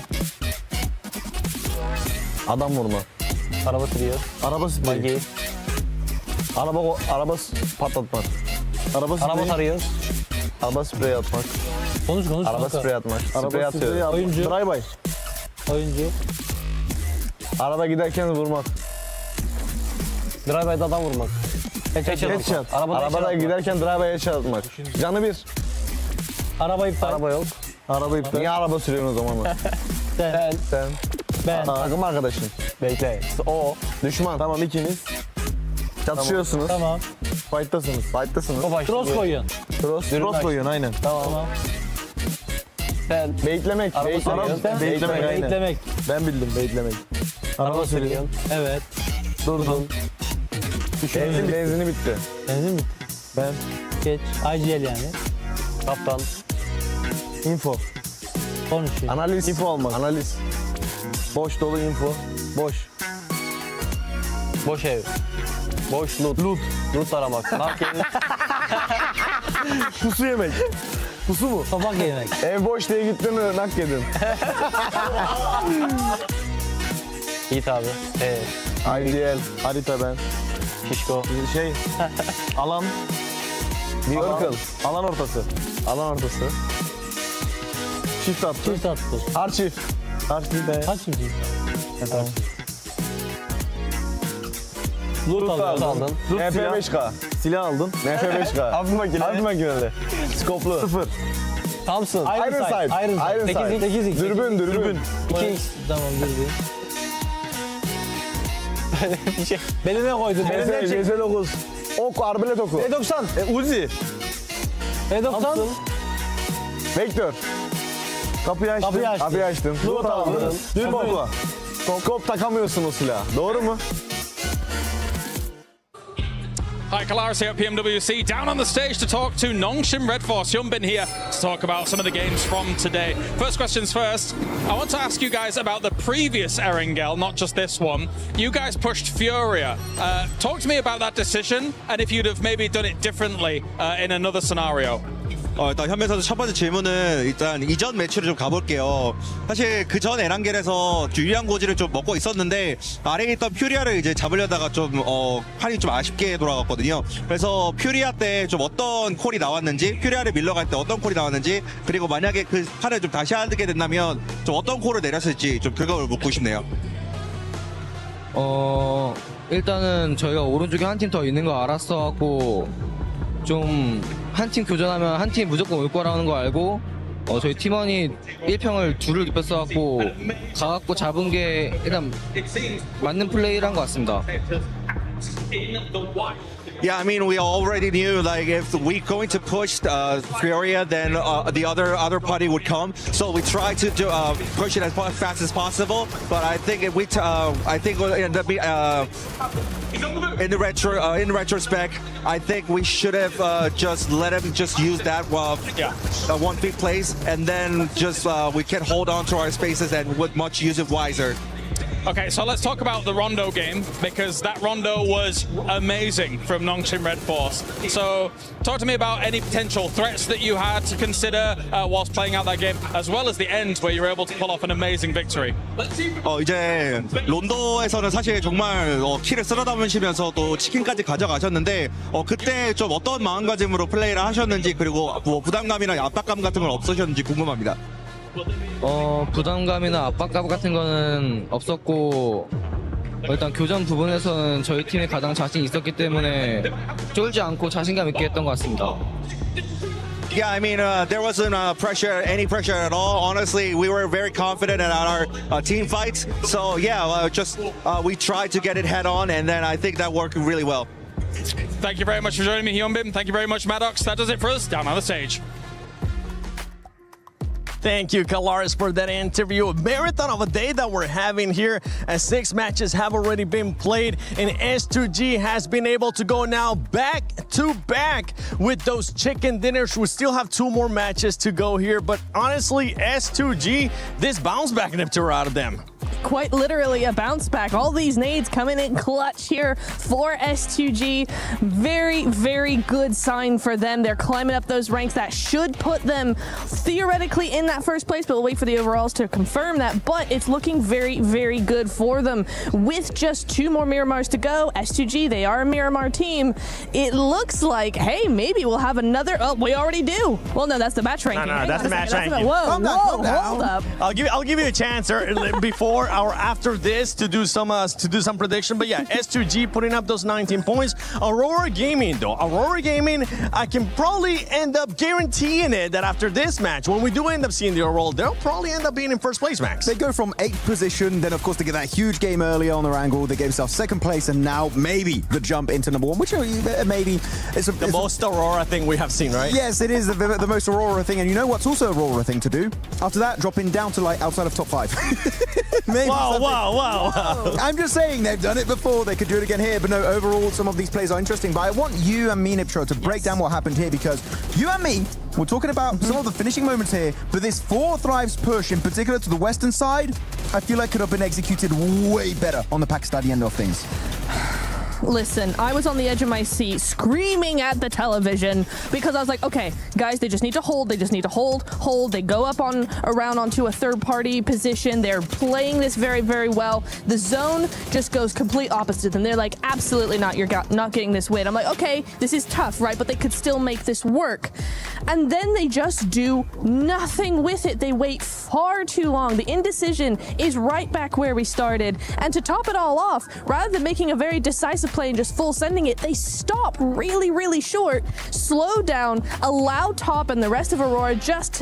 Adam vurma. Araba sürüyor. Araba sürüyor. Bagi. Araba patlatmak. Araba tarıyor. Araba sprey atmak. Konuş. Araba sprey atmak. Sprey atıyor. Oyuncu. Drive-by. Oyuncu. Araba giderken vurmak. Drive-by'da adam vurmak. Headshot. Arabada giderken drive-by headshot atmak. Canı bir. Araba iptal. Araba yok. Araba iptal. Niye araba sürüyorsun o zaman? Sen. Ben. Takım arkadaşın. Bekle. O. Düşman. Tamam ikiniz. Çatışıyorsunuz. Tamam. Fight'tasınız. Cross koyuyorsun. Cross koyuyorsun aynen. Tamam. Sen. Baitlemek. Beklemek. Ben bildim baitlemek. Araba sürüyorsun. Evet. Durdun. Benzini bitti. Benzin mi? Ben. Geç. IGL yani. Kaptan. Info. Konuşuyor. Analiz. Info almak. Analiz. Boş dolu info. Boş. Boş ev. Boş loot. Loot aramak. Nak yemek. Pusu yemek. Pusu mu? Tabak yemek. Ev boş diye gittin mi nak yedin. Yiğit abi. IDL. Harita ben. Şişko. Alan. Circle. Alan ortası. Çift attı. Çift attı. Hard çift. Hard çift be. Kaç çift? Tamam. Loot aldın. MP5K. Silah aldın. MP5K. Hafif makineli. Skoplu. 0. Thompson. Iron sight. 8x. Dürbün. 2x. Tamam dürbün. Bir şey. Beline koydu. Belinden çek. CS9. Ok, arbelet oku. E90. Uzi. E90. Vektör. Kapıyı açtım. Loot aldın. Dürbün. Skop takamıyorsun o silahı. Doğru mu? Hi, Kalaris here at PMWC, down on the stage to talk to Nongshim Red Force. Hyunbin here to talk about some of the games from today. First questions first. I want to ask you guys about the previous Erangel, not just this one. You guys pushed Furia. Talk to me about that decision and if you'd have maybe done it differently in another scenario. 일단 현배 선수 첫 번째 질문은 일단 이전 매치를 좀 가볼게요. 사실 그 전 에란겔에서 유리한 고지를 좀 먹고 있었는데 아래에 있던 퓨리아를 이제 잡으려다가 좀 판이 좀 아쉽게 돌아갔거든요. 그래서 퓨리아 때 좀 어떤 콜이 나왔는지, 퓨리아를 밀러갈 때 어떤 콜이 나왔는지, 그리고 만약에 그 판을 좀 다시 하게 된다면 좀 어떤 콜을 내렸을지 좀 그걸 묻고 싶네요. 일단은 저희가 오른쪽에 한 팀 더 있는 거 알았어갖고 좀 한 팀 교전하면 한 팀 무조건 올 거라는 거 알고 저희 팀원이 1평을 둘을 입혔어갖고 가갖고 잡은 게 일단 맞는 플레이를 한 것 같습니다. Yeah, I mean, we already knew like if we're going to push Furia, then the other party would come. So we tried to push it as fast as possible. But I think if we, I think we'll end up in retrospect, I think we should have just let him just use that one big place, and then just we can hold on to our spaces and would much use it wiser. Okay, so let's talk about the Rondo game, because that Rondo was amazing from Nongshim Red Force. So talk to me about any potential threats that you had to consider whilst playing out that game, as well as the end where you were able to pull off an amazing victory. 이제 론도에서는 사실 정말 키를 쓸어 담으시면서 또 치킨까지 가져가셨는데 그때 좀 어떤 마음가짐으로 플레이를 하셨는지, 그리고 뭐 부담감이나 압박감 같은 건 없으셨는지 궁금합니다. 부담감이나 압박감 같은 거는 없었고 일단 교전 부분에서는 저희 팀이 가장 자신 있었기 때문에 쫄지 않고 자신감 있게 했던 것 같습니다. Yeah, I mean, there wasn't any pressure at all. Honestly, we were very confident in our team fights. So yeah, we tried to get it head on, and then I think that worked really well. Thank you very much for joining me, Hyunbin. Thank you very much, Maddox. That does it for us down on the stage. Thank you, Kalaris, for that interview. A marathon of a day that we're having here, as 6 matches have already been played, and S2G has been able to go now back-to-back with those chicken dinners. We still have 2 more matches to go here, but honestly, S2G, this bounce back Niptura out of them. Quite literally a bounce back. All these nades coming in clutch here for S2G. Very, very good sign for them. They're climbing up those ranks. That should put them theoretically in that first place, but we'll wait for the overalls to confirm that. But it's looking very, very good for them. With just 2 more Miramars to go, S2G, they are a Miramar team. It looks like, hey, maybe we'll have another. Oh, we already do. Well, no, that's the match ranking. No, that's the match ranking. Whoa, Calm down. hold up. I'll give you a chance before or after this to do some prediction. But yeah, S2G putting up those 19 points. Aurora Gaming though, I can probably end up guaranteeing it that after this match, when we do end up seeing the overall, they'll probably end up being in first place, Max. They go from 8th position, then of course they get that huge game earlier on their angle. They gave themselves 2nd place, and now maybe the jump into number 1, which maybe it's the most Aurora thing we have seen, right? Yes, it is the most Aurora thing, and you know what's also Aurora thing to do? After that, dropping down to like outside of top 5. Maybe Wow. I'm just saying they've done it before. They could do it again here. But no, overall, some of these plays are interesting. But I want you and me, Niptro, to break down what happened here, because you and me, we're talking about some of the finishing moments here. But this 4 Thrives push, in particular to the western side, I feel like could have been executed way better on the Pakistani end of things. Listen, I was on the edge of my seat screaming at the television because I was like, okay, guys, they just need to hold. They just need to hold. They go up around onto a third-party position. They're playing this very, very well. The zone just goes complete opposite, and they're like, absolutely not. You're not getting this win. I'm like, okay, this is tough, right? But they could still make this work. And then they just do nothing with it. They wait far too long. The indecision is right back where we started. And to top it all off, rather than making a very decisive play and just full sending it, they stop really, really short, slow down, allow Top and the rest of Aurora just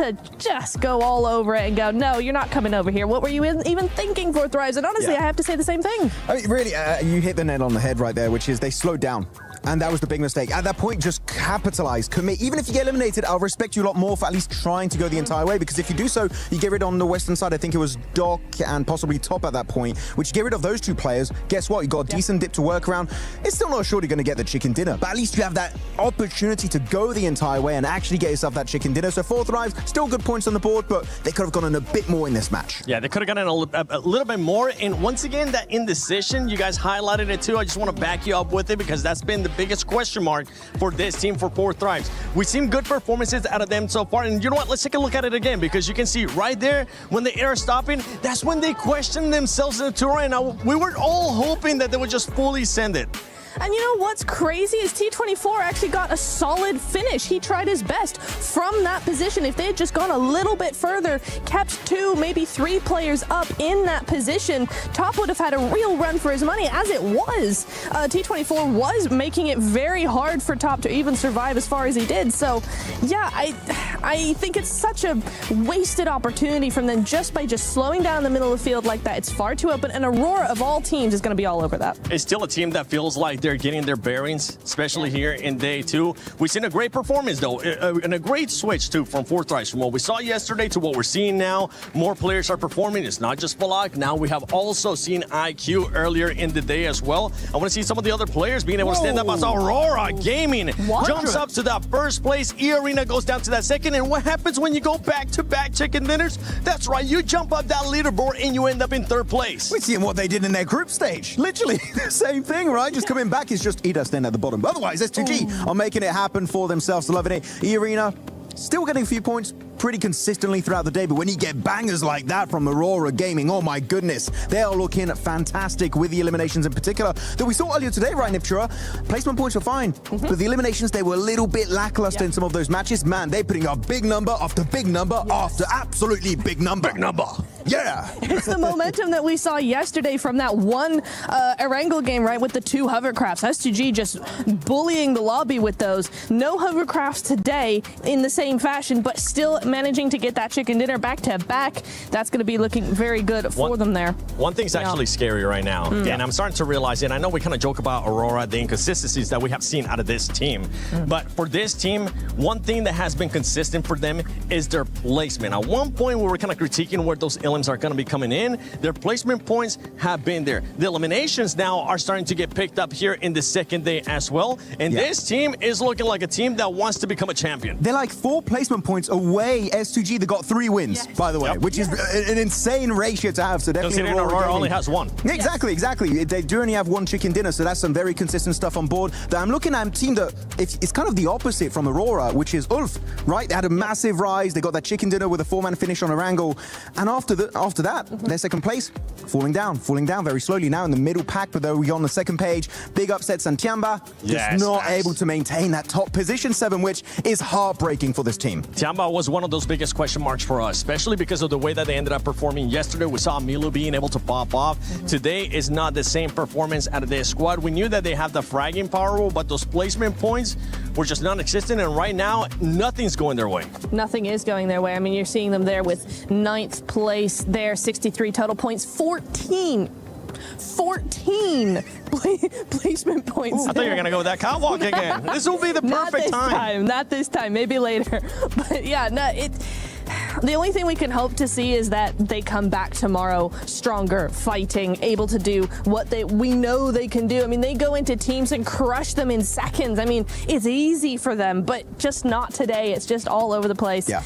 go all over it and go, no, you're not coming over here. What were you even thinking for Thrives? And honestly, I have to say the same thing. I mean, really, you hit the nail on the head right there, which is they slowed down. And that was the big mistake. At that point, just capitalize, commit. Even if you get eliminated, I'll respect you a lot more for at least trying to go the entire way, because if you do so, you get rid on the western side. I think it was Doc and possibly Top at that point, which get rid of those 2 players. Guess what? You got a decent dip to work around. It's still not sure you're going to get the chicken dinner, but at least you have that opportunity to go the entire way and actually get yourself that chicken dinner. So 4 Thrives, still good points on the board, but they could have gone in a bit more in this match. Yeah, they could have gotten a little bit more. And once again, that indecision, you guys highlighted it too. I just want to back you up with it, because that's been the biggest question mark for this team for 4 Thrives. We've seen good performances out of them so far, and you know what? Let's take a look at it again, because you can see right there when they are stopping, that's when they question themselves in the tour. And we were all hoping that they would just fully send it. And you know what's crazy is T24 actually got a solid finish. He tried his best from that position. If they had just gone a little bit further, kept 2, maybe 3 players up in that position, Top would have had a real run for his money. As it was, T24 was making it very hard for Top to even survive as far as he did. So, yeah, I think it's such a wasted opportunity from them just by slowing down the middle of the field like that. It's far too open, and Aurora of all teams is going to be all over that. It's still a team that feels like they're getting their bearings, especially here in day 2. We've seen a great performance though, and a great switch too from 4 Thrives, from what we saw yesterday to what we're seeing now. More players are performing. It's not just Balak. Now we have also seen IQ earlier in the day as well. I want to see some of the other players being able to stand up as Aurora Gaming jumps up to that first place. E-Arena goes down to that 2nd. And what happens when you go back-to-back chicken dinners? That's right, you jump up that leaderboard and you end up in 3rd place. We're seeing what they did in their group stage. Literally the same thing, right? Just coming back is just Ida staying at the bottom. Otherwise, S2G are making it happen for themselves. 11-8. E-Arena still getting a few points pretty consistently throughout the day, but when you get bangers like that from Aurora Gaming, oh my goodness, they are looking fantastic with the eliminations in particular that we saw earlier today, right, Niptura? Placement points were fine, but the eliminations, they were a little bit lackluster in some of those matches. Man, they're putting up big number after big number after absolutely big number. Yeah. It's the momentum that we saw yesterday from that one Erangel game, right, with the 2 hovercrafts. S2G just bullying the lobby with those. No hovercrafts today in the same fashion, but still managing to get that chicken dinner back to back. That's going to be looking very good for them there. One thing's actually scary right now, and I'm starting to realize it. I know we kind of joke about Aurora, the inconsistencies that we have seen out of this team, but for this team, one thing that has been consistent for them is their placement. At one point, we were kind of critiquing where those elims are going to be coming in. Their placement points have been there. The eliminations now are starting to get picked up here in the second day as well, and this team is looking like a team that wants to become a champion. They're like 4 placement points away. S2G, they got 3 wins, by the way, which is an insane ratio to have. So definitely Aurora only has 1. Exactly. They do only have 1 chicken dinner, so that's some very consistent stuff on board. That I'm looking at a team that it's kind of the opposite from Aurora, which is Ulf, right? They had a massive rise. They got that chicken dinner with a 4-man finish on Erangel, and after that, their second place, falling down very slowly now in the middle pack. But though we on the second page, big upsets and Tiamba just not able to maintain that top position 7, which is heartbreaking for this team. Tiamba was one of those biggest question marks for us, especially because of the way that they ended up performing yesterday. We saw Milu being able to pop off. Today is not the same performance out of their squad. We knew that they have the fragging power, but those placement points were just non-existent, and right now, nothing's going their way. Nothing is going their way. I mean, you're seeing them there with 9th place there, 63 total points, 14 placement points. I thought you were going to go with that catwalk again. This will be the perfect time. Not this time, maybe later. But yeah, no, the only thing we can hope to see is that they come back tomorrow stronger, fighting, able to do what we know they can do. I mean, they go into teams and crush them in seconds. I mean, it's easy for them, but just not today. It's just all over the place. Yeah.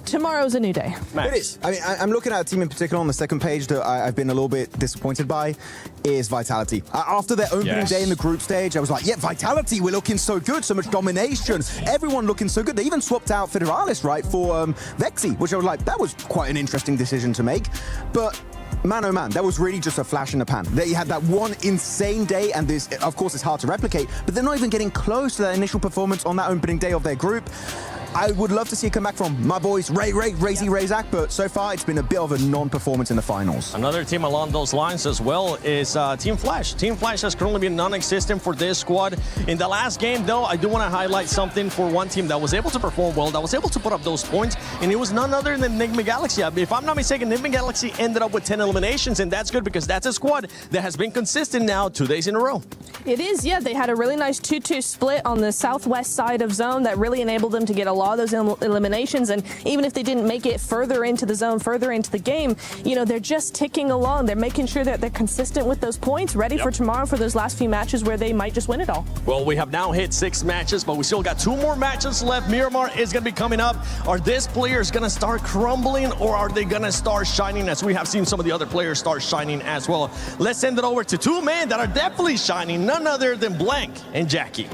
Tomorrow's a new day. It is. I mean, I'm looking at a team in particular on the second page that I've been a little bit disappointed by is Vitality. After their opening day in the group stage, I was like, yeah, Vitality, we're looking so good, so much domination, everyone looking so good. They even swapped out Federalis, right, for Vexy, which I was like, that was quite an interesting decision to make. But man, oh man, that was really just a flash in the pan. They had that one insane day, and this, of course, it's hard to replicate, but they're not even getting close to that initial performance on that opening day of their group. I would love to see a comeback from my boys, Razak, but so far it's been a bit of a non-performance in the finals. Another team along those lines as well is Team Flash. Team Flash has currently been non-existent for this squad. In the last game, though, I do want to highlight something for one team that was able to perform well, that was able to put up those points, and it was none other than Enigma Galaxy. If I'm not mistaken, Enigma Galaxy ended up with 10 eliminations, and that's good because that's a squad that has been consistent now 2 days in a row. It is, yeah. They had a really nice 2-2 split on the southwest side of zone that really enabled them to get a lot of those eliminations, and even if they didn't make it further into the zone, further into the game, you know, they're just ticking along. They're making sure that they're consistent with those points, ready for tomorrow for those last few matches where they might just win it all. Well, we have now hit 6 matches, but we still got 2 more matches left. Miramar is going to be coming up. Are these players going to start crumbling, or are they going to start shining, as we have seen some of the other players start shining as well? Let's send it over to 2 men that are definitely shining, none other than Blank and Jackie.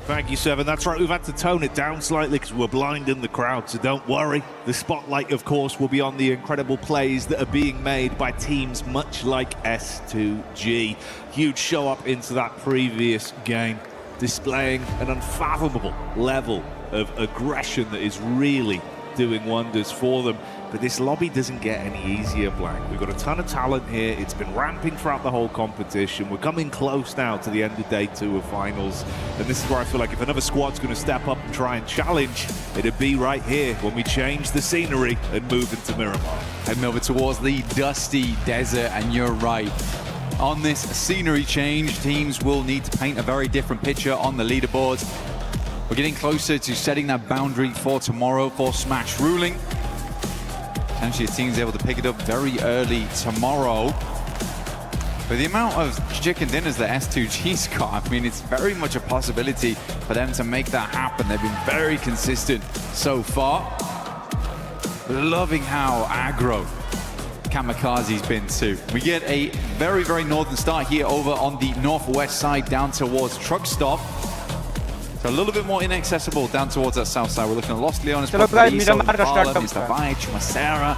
Thank you, Seven. That's right, we've had to tone it down slightly because we're blinding the crowd, so don't worry. The spotlight, of course, will be on the incredible plays that are being made by teams much like S2G. Huge show up into that previous game, displaying an unfathomable level of aggression that is really doing wonders for them. But this lobby doesn't get any easier, Blank. We've got a ton of talent here. It's been ramping throughout the whole competition. We're coming close now to the end of day 2 of finals. And this is where I feel like if another squad's going to step up and try and challenge, it'd be right here when we change the scenery and move into Miramar. Heading over towards the dusty desert, and you're right. On this scenery change, teams will need to paint a very different picture on the leaderboards. We're getting closer to setting that boundary for tomorrow for Smash ruling. Potentially a team's able to pick it up very early tomorrow. But the amount of chicken dinners that S2G's got, I mean, it's very much a possibility for them to make that happen. They've been very consistent so far. Loving how aggro Kamikaze's been too. We get a very, very northern start here over on the northwest side down towards Truck Stop. So a little bit more inaccessible down towards that south side. We're looking at Los Leones, Mr. Vaic, Macera.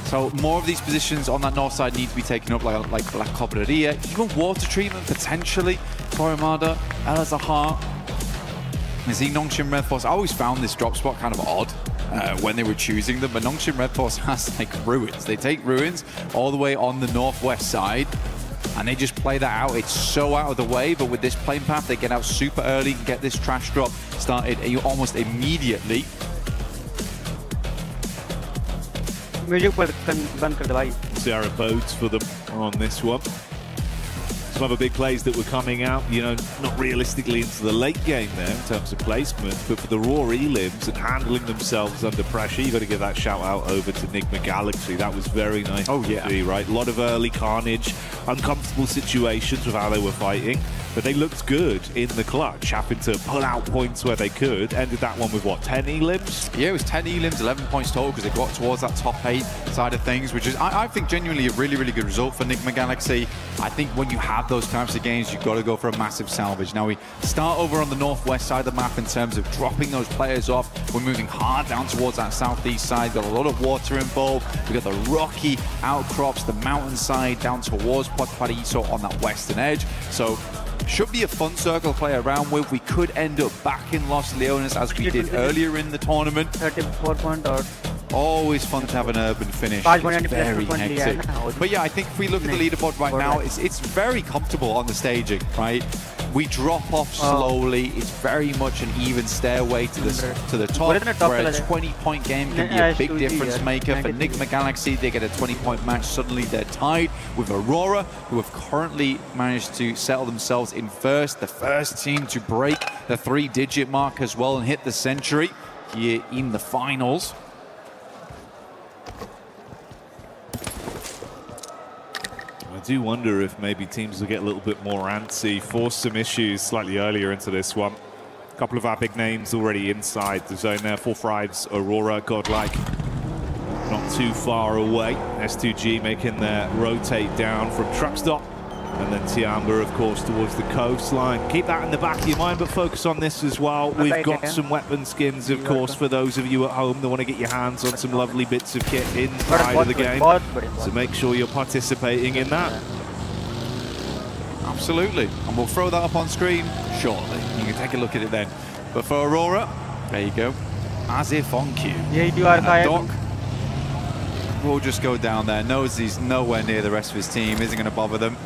So more of these positions on that north side need to be taken up, like La Cobreria, even water treatment potentially for Armada, El Azahar. Is he Nongshim Red Force? I always found this drop spot kind of odd. when they were choosing them. But Nongshim Red Force has like ruins. They take ruins all the way on the northwest side, and they just play that out. It's so out of the way, but with this plane path, they get out super early and get this trash drop started almost immediately. Sarah boats for them on this one. Some other big plays that were coming out, you know, not realistically into the late game there in terms of placement, but for the raw elims and handling themselves under pressure, you've got to give that shout out over to Enigma Galaxy. That was very nice to see, right? A lot of early carnage, uncomfortable situations with how they were fighting, but they looked good in the clutch, having to pull out points where they could. Ended that one with, what, 10 elims? Yeah, it was 10 elims, 11 points total, because they got towards that top 8 side of things, which is, I think, genuinely a really, really good result for Enigma Galaxy. I think when you have those types of games, you've got to go for a massive salvage. Now, we start over on the northwest side of the map in terms of dropping those players off. We're moving hard down towards that southeast side. Got a lot of water involved. We've got the rocky outcrops, the mountainside down towards Puerto Paraíso on that western edge. So, should be a fun circle to play around with. We could end up back in Los Leones as we did earlier in the tournament. 34 point or Always fun to have an urban finish. It's very hectic. But yeah, I think if we look at the leaderboard right now, it's very comfortable on the staging, right? We drop off slowly. It's very much an even stairway to the top, where a 20-point game can be a big difference maker. For Enigma Galaxy, they get a 20-point match. Suddenly they're tied with Aurora, who have currently managed to settle themselves in first. The first team to break the 3-digit mark as well and hit the century here in the finals. I do wonder if maybe teams will get a little bit more antsy, force some issues slightly earlier into this one. A couple of our big names already inside the zone there. 4-5's Aurora, Godlike, not too far away. S2G making their rotate down from truck stop. And then Tiamba, of course, towards the coastline. Keep that in the back of your mind, but focus on this as well. We've got some weapon skins, of course, for those of you at home that want to get your hands on some lovely bits of kit inside of the game. So make sure you're participating in that. Absolutely. And we'll throw that up on screen shortly. You can take a look at it then. But for Aurora, there you go. As if on cue. Doc will just go down there. Knows he's nowhere near the rest of his team. Isn't going to bother them.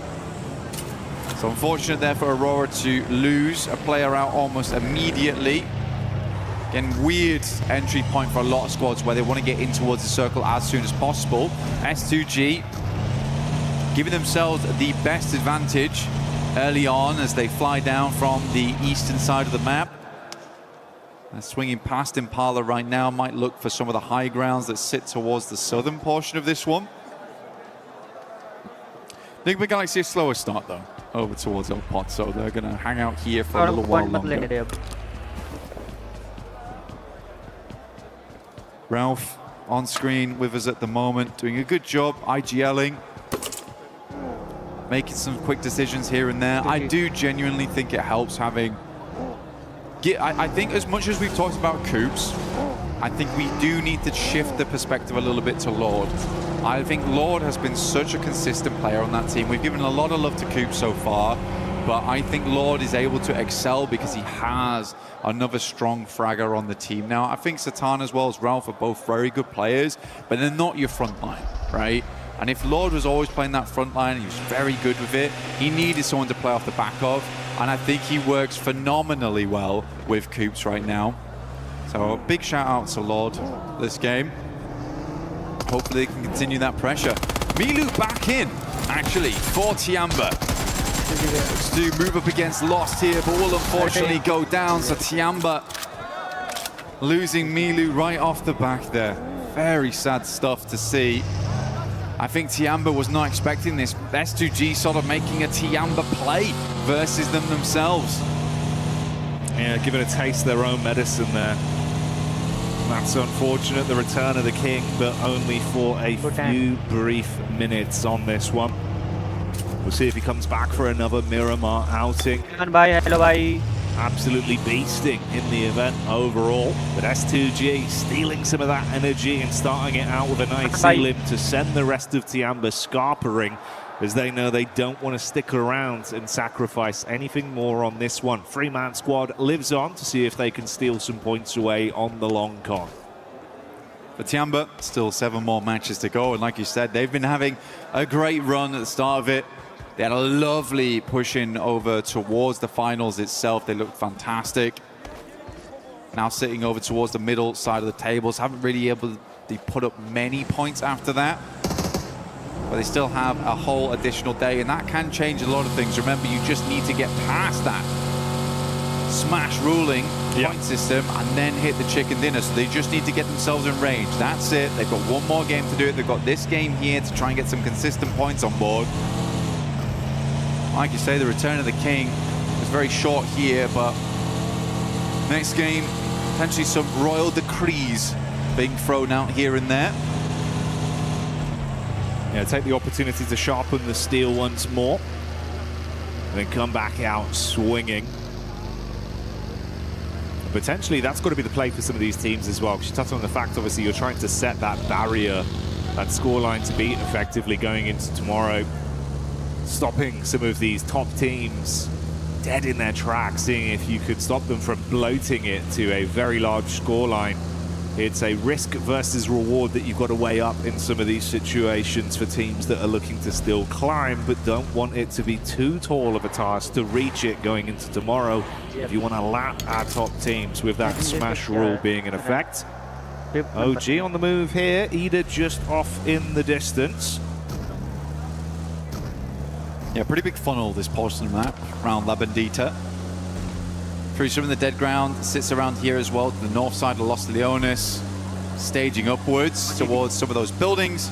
So unfortunate there for Aurora to lose a player out almost immediately. Again, weird entry point for a lot of squads where they want to get in towards the circle as soon as possible. S2G giving themselves the best advantage early on as they fly down from the eastern side of the map. And swinging past Impala right now, might look for some of the high grounds that sit towards the southern portion of this one. Enigma Galaxy a slower start though, over towards El Pot, so they're going to hang out here for a little while longer. Ralph on screen with us at the moment, doing a good job IGLing, making some quick decisions here and there. I do genuinely think it helps having... I think as much as we've talked about Coops, I think we do need to shift the perspective a little bit to Lord. I think Lord has been such a consistent player on that team. We've given a lot of love to Coops so far, but I think Lord is able to excel because he has another strong fragger on the team. Now, I think Satan as well as Ralph are both very good players, but they're not your front line, right? And if Lord was always playing that front line, he was very good with it, he needed someone to play off the back of, and I think he works phenomenally well with Coops right now. So a big shout out to Lord this game. Hopefully they can continue that pressure. Milu back in, actually, for Tiamba. Looks to move up against Lost here, but will unfortunately go down. So Tiamba losing Milu right off the back there. Very sad stuff to see. I think Tiamba was not expecting this. S2G sort of making a Tiamba play versus them themselves. Yeah, giving a taste of their own medicine there. That's unfortunate, the return of the king, but only for a few brief minutes on this one. We'll see if he comes back for another Miramar outing. Absolutely beasting in the event overall, but S2G stealing some of that energy and starting it out with a nice elim to send the rest of Tiamba scarpering, as they know they don't want to stick around and sacrifice anything more on this one. 3-man squad lives on to see if they can steal some points away on the long con. For Tiamba, still 7 more matches to go. And like you said, they've been having a great run at the start of it. They had a lovely push-in over towards the finals itself. They looked fantastic. Now sitting over towards the middle side of the tables. Haven't really able to put up many points after that. But they still have a whole additional day. And that can change a lot of things. Remember, you just need to get past that smash ruling point system and then hit the chicken dinner. So they just need to get themselves in range. That's it. They've got one more game to do it. They've got this game here to try and get some consistent points on board. Like you say, the return of the king was very short here, but next game, potentially some royal decrees being thrown out here and there. Yeah, take the opportunity to sharpen the steel once more and then come back out swinging. Potentially, that's got to be the play for some of these teams as well, because you touched on the fact, obviously, you're trying to set that barrier, that scoreline to beat effectively going into tomorrow, stopping some of these top teams dead in their tracks, seeing if you could stop them from bloating it to a very large scoreline. It's a risk versus reward that you've got to weigh up in some of these situations for teams that are looking to still climb, but don't want it to be too tall of a task to reach it going into tomorrow. If you want to lap our top teams with that smash rule being in effect. OG on the move here, Ida just off in the distance. Yeah, pretty big funnel, this portion map around La Bendita. Through in the dead ground, sits around here as well, to the north side of Los Leones, staging upwards towards some of those buildings.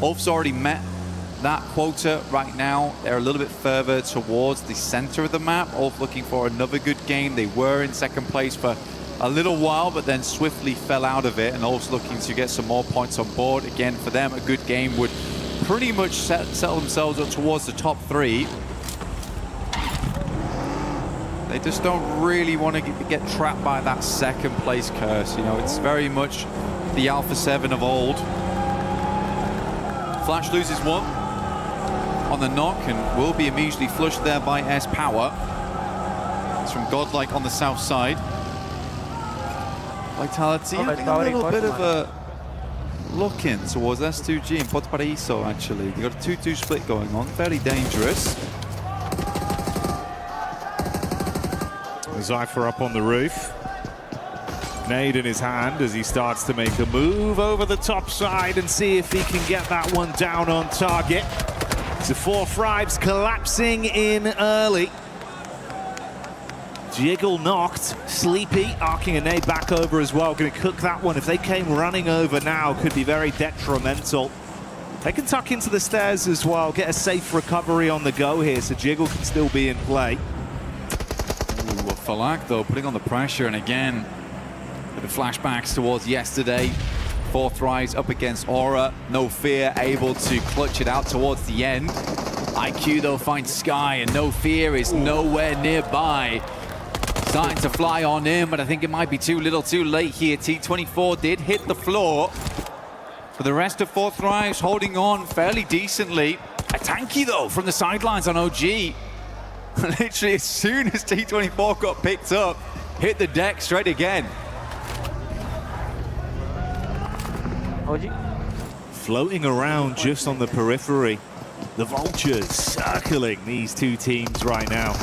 Ulf's already met that quota right now. They're a little bit further towards the center of the map. Ulf looking for another good game. They were in second place for a little while, but then swiftly fell out of it, and Ulf's looking to get some more points on board. Again, for them, a good game would pretty much settle themselves up towards the top 3. They just don't really want to get trapped by that second place curse. You know, it's very much the Alpha 7 of old. Flash loses 1 on the knock and will be immediately flushed there by S Power. It's from Godlike on the south side. Vitality having a little bit of a look in towards S2G and Pod Paraíso, actually. They've got a 2-2 split going on, very dangerous. Zypher up on the roof. Nade in his hand as he starts to make a move over the top side and see if he can get that one down on target. So 4 Fribes collapsing in early. Jiggle knocked. Sleepy arcing a nade back over as well. Going to cook that one. If they came running over now, could be very detrimental. They can tuck into the stairs as well. Get a safe recovery on the go here, so Jiggle can still be in play. Falak, though, putting on the pressure, and again, with the flashbacks towards yesterday. 4 Thrives up against Aura. No Fear able to clutch it out towards the end. IQ, though, finds Sky, and No Fear is nowhere nearby. Starting to fly on in, but I think it might be too little too late here. T24 did hit the floor. For the rest of 4 Thrives, holding on fairly decently. A tanky, though, from the sidelines on OG. Literally, as soon as T24 got picked up, hit the deck straight again. Floating around just on the periphery. The Vultures circling these 2 teams right now.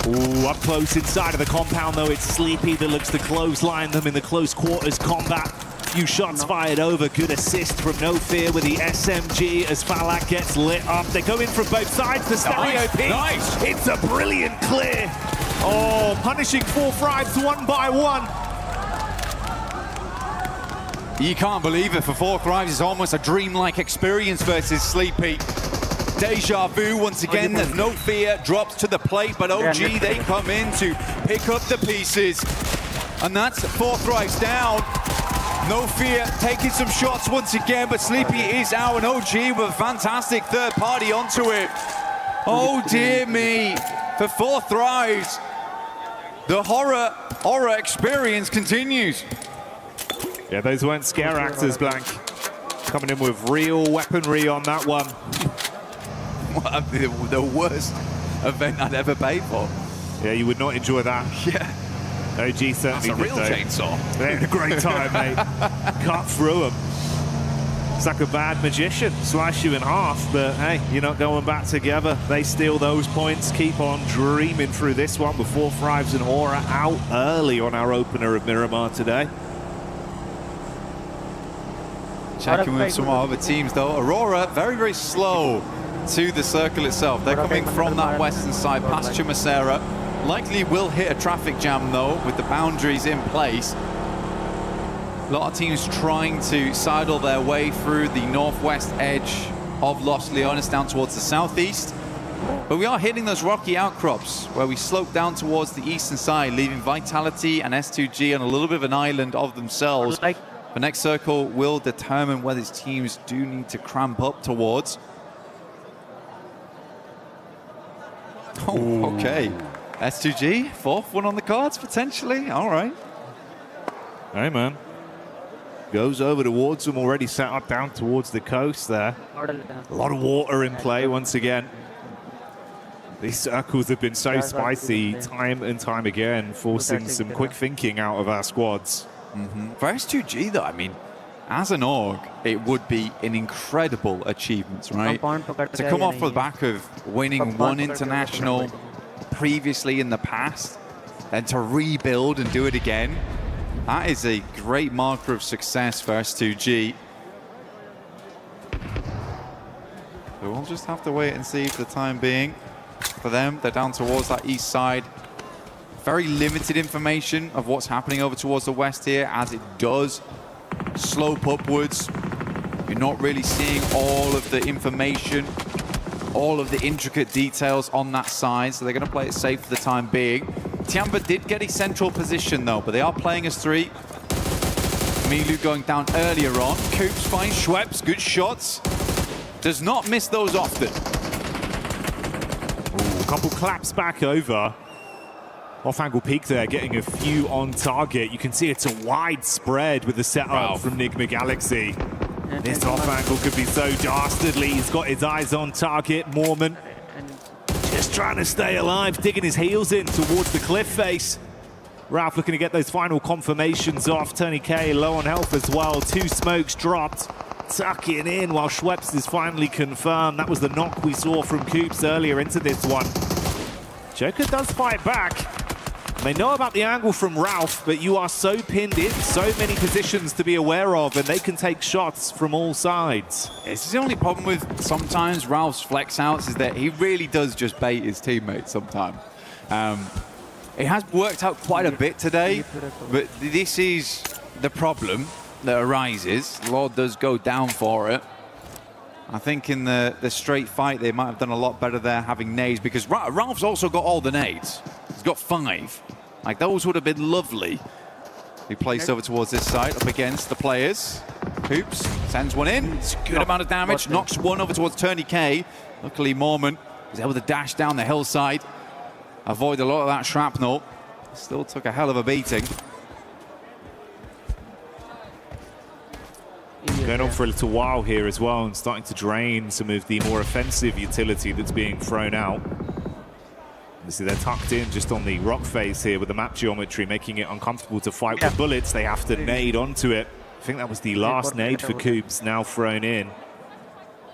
Ooh, up close inside of the compound, though, it's Sleepy that looks to clothesline them in the close quarters combat. Few shots fired over. Good assist from No Fear with the SMG as Falak gets lit up. They go in from both sides. The stereo piece. Nice. It's a brilliant clear. Oh, punishing 4 Fribes 1 by 1. You can't believe it. For 4 Thrives, it's almost a dreamlike experience versus Sleepy. Deja vu once again. There's No Fear, drops to the plate, but OG, they come in to pick up the pieces. And that's 4 Thrives down. No Fear taking some shots once again, but Sleepy is out, and OG with a fantastic third party onto it. Oh dear me, for 4 Thrives, the horror experience continues. Yeah, those weren't scare actors, Blank. Coming in with real weaponry on that one. The worst event I'd ever paid for. Yeah, you would not enjoy that. Yeah. OG certainly That's a real chainsaw. They had a great time, mate. Cut through them. It's like a bad magician. Slice you in half, but hey, you're not going back together. They steal those points, keep on dreaming through this one before Thrives and Aura out early on our opener of Miramar today. Checking with some other teams though. Aurora very, very slow to the circle itself. They're coming from that western side past Chumacera. Likely will hit a traffic jam though with the boundaries in place. A lot of teams trying to sidle their way through the northwest edge of Los Leones down towards the southeast. But we are hitting those rocky outcrops where we slope down towards the eastern side, leaving Vitality and S2G on a little bit of an island of themselves. The next circle will determine whether these teams do need to cramp up towards. Oh, okay. S2G, fourth one on the cards, potentially. All right. Hey, man. Goes over towards them, already set up down towards the coast there. A lot of water in play once again. These circles have been so spicy time and time again, forcing some quick thinking out of our squads. For S2G though, I mean, as an org, it would be an incredible achievement, right? To come off the back of winning one international previously in the past, and to rebuild and do it again, that is a great marker of success for S2G. So we'll just have to wait and see for the time being. For them, they're down towards that east side. Very limited information of what's happening over towards the west here, as it does slope upwards. You're not really seeing all of the information, all of the intricate details on that side, so they're going to play it safe for the time being. Tiamba did get a central position though, but they are playing as three. Milu going down earlier on. Coops finds Schweppes, good shots. Does not miss those often. Ooh, a couple claps back over. Off-angle peek there, getting a few on target. You can see it's a wide spread with the setup from Nigma Galaxy. This off-angle could be so dastardly. He's got his eyes on target. Mormon just trying to stay alive, digging his heels in towards the cliff face. Ralph looking to get those final confirmations off. Tony K low on health as well. Two smokes dropped. Tucking in while Schweppes is finally confirmed. That was the knock we saw from Coops earlier into this one. Joker does fight back. They know about the angle from Ralph, but you are so pinned in, so many positions to be aware of, and they can take shots from all sides. This is the only problem with sometimes Ralph's flex outs, is that he really does just bait his teammates sometimes. It has worked out quite a bit today, but this is the problem that arises. Lord does go down for it. I think in the straight fight, they might have done a lot better there having nades, because Ralph's also got all the nades. He's got 5. Like, those would have been lovely. He placed over towards this side, up against the players. Hoops sends one in. It's a good amount of damage. Knocks one over towards Turney K. Luckily, Mormon was able to dash down the hillside, avoid a lot of that shrapnel. Still took a hell of a beating. Going on for a little while here as well, and starting to drain some of the more offensive utility that's being thrown out. Obviously, they're tucked in just on the rock face here with the map geometry, making it uncomfortable to fight with bullets. They have to nade onto it. I think that was the last nade for Coops, now thrown in.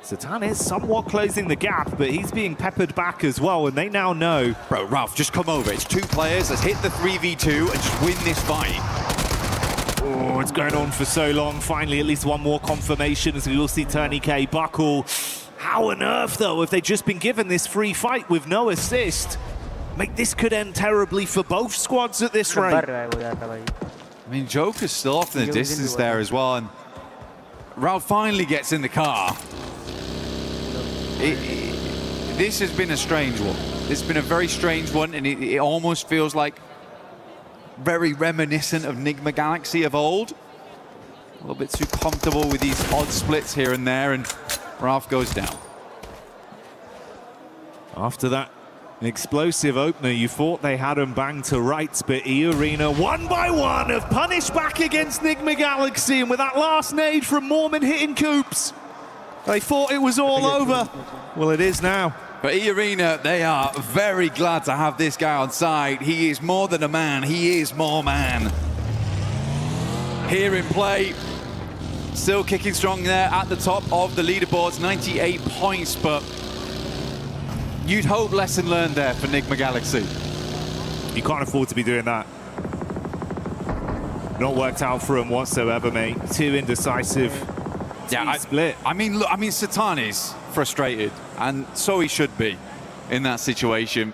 Satan is somewhat closing the gap, but he's being peppered back as well, and they now know. Bro, Ralph, just come over. It's 2 players. Let's hit the 3v2 and just win this fight. Oh, it's going on for so long. Finally, at least one more confirmation as we will see Turney K buckle. How on earth, though, if they'd just been given this free fight with no assist? Mate, this could end terribly for both squads at this rate. I mean, Joker's still off in the distance there as well, and Ralph finally gets in the car. This has been a strange one. It's been a very strange one, and it almost feels like very reminiscent of Nigma Galaxy of old. A little bit too comfortable with these odd splits here and there, and Ralph goes down. After that explosive opener, you thought they had them banged to rights, but E-Arena, one by one, have punished back against Nigma Galaxy, and with that last nade from Mormon hitting Coops, they thought it was all over. Well, it is now. But E-Arena, they are very glad to have this guy on side. He is more than a man, he is more man. Here in play, still kicking strong there at the top of the leaderboards, 98 points, but you'd hope lesson learned there for Nigma Galaxy. You can't afford to be doing that. Not worked out for him whatsoever, mate. Too indecisive. Split. I mean, look, Satan is frustrated, and so he should be in that situation.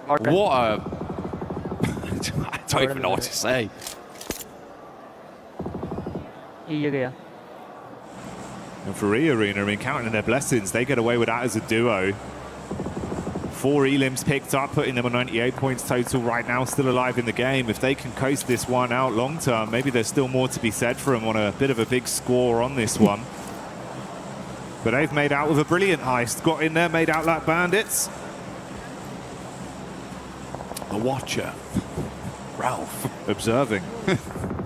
Okay. What a... I don't even know what to say. And for E-Arena, I mean, counting their blessings, they get away with that as a duo. 4 elims picked up, putting them on 98 points total right now, still alive in the game. If they can coast this one out long term, maybe there's still more to be said for them on a bit of a big score on this one. But they've made out with a brilliant heist. Got in there, made out like bandits. The Watcher. Ralph. Observing.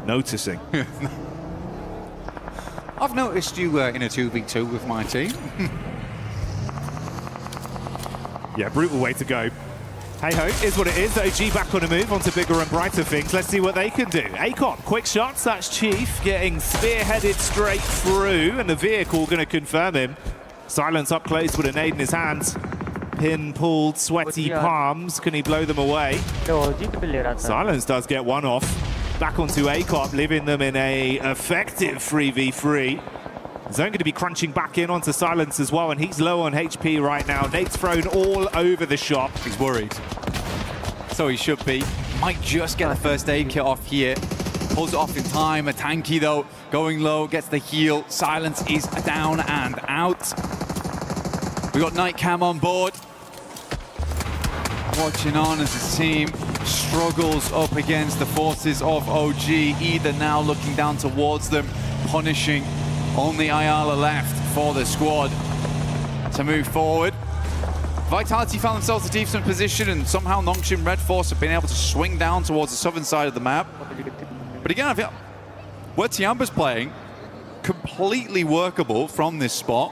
Noticing. I've noticed you in a 2v2 with my team. Yeah, brutal way to go. Hey-ho, is what it is. OG back on a move onto bigger and brighter things. Let's see what they can do. Acop, quick shots. That's Chief getting spearheaded straight through, and the vehicle going to confirm him. Silence up close with a nade in his hands. Pin pulled, sweaty palms. Can he blow them away? Silence does get one off. Back onto Acop, leaving them in a effective 3v3. Zone going to be crunching back in onto Silence as well, and he's low on HP right now. Nate's thrown all over the shop. He's worried. So he should be. Might just get the first aid kit off here. Pulls it off in time. A tanky though, going low, gets the heal. Silence is down and out. We got Night Cam on board. Watching on as his team struggles up against the forces of OG. Either now looking down towards them, punishing. Only Ayala left for the squad to move forward. Vitality found themselves a decent position, and somehow Nongshim Red Force have been able to swing down towards the southern side of the map. But again, I feel where Tiamba's playing, completely workable from this spot.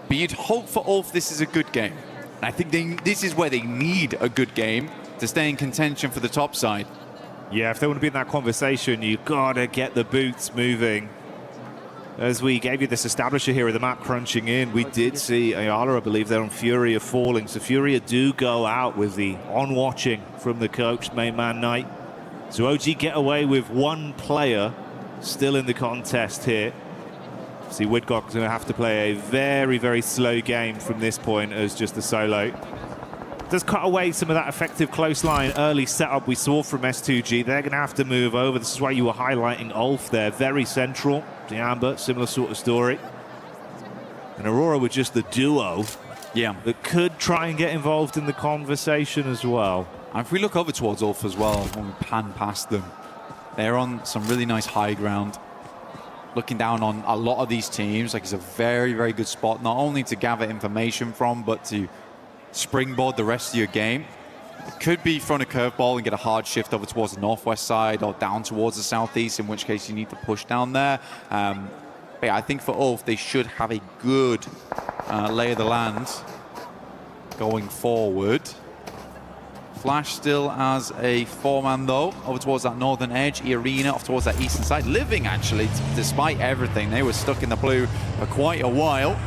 But you'd hope for Ulf this is a good game. And I think this is where they need a good game to stay in contention for the top side. Yeah, if they want to be in that conversation, you've got to get the boots moving. As we gave you this establisher here of the map crunching in, we did see Ayala, I believe, there on Furia falling. So Furia do go out with the on-watching from the coach, main man Knight. So OG get away with one player still in the contest here. See, Widgock's going to have to play a very, very slow game from this point as just a solo. Does cut away some of that effective close line early setup we saw from S2G. They're going to have to move over. This is why you were highlighting Ulf there. Very central. Tiamba, similar sort of story. And Aurora with just the duo. Yeah. That could try and get involved in the conversation as well. And if we look over towards Ulf as well, when we pan past them, they're on some really nice high ground. Looking down on a lot of these teams, like it's a very, very good spot, not only to gather information from, but to springboard the rest of your game. It could be front a curveball and get a hard shift over towards the northwest side or down towards the southeast, in which case you need to push down there. But yeah, I think for Ulf, they should have a good lay of the land going forward. Flash still as a 4-man though, over towards that northern edge. E-Arena off towards that eastern side. Living actually, despite everything. They were stuck in the blue for quite a while.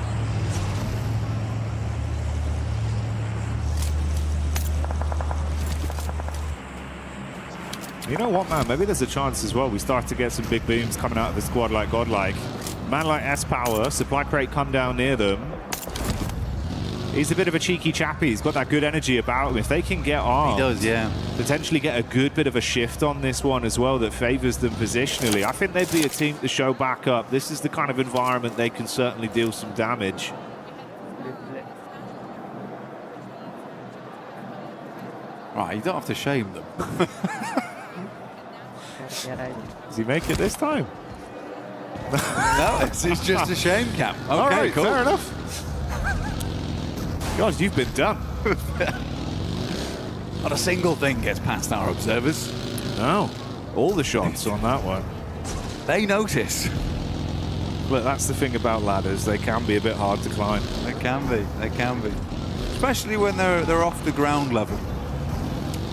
You know what, man? Maybe there's a chance as well. We start to get some big booms coming out of the squad like Godlike. Man like S-Power, supply crate come down near them. He's a bit of a cheeky chappy. He's got that good energy about him. If they can get armed, he does, yeah. Potentially get a good bit of a shift on this one as well that favors them positionally. I think they'd be a team to show back up. This is the kind of environment they can certainly deal some damage. Right, you don't have to shame them. Does he make it this time? No, it's just a shame cam. Okay, all right, cool. Fair enough. God, you've been done. Not a single thing gets past our observers. No, all the shots on that one. They notice. Look, that's the thing about ladders. They can be a bit hard to climb. They can be. They can be. Especially when they're off the ground level.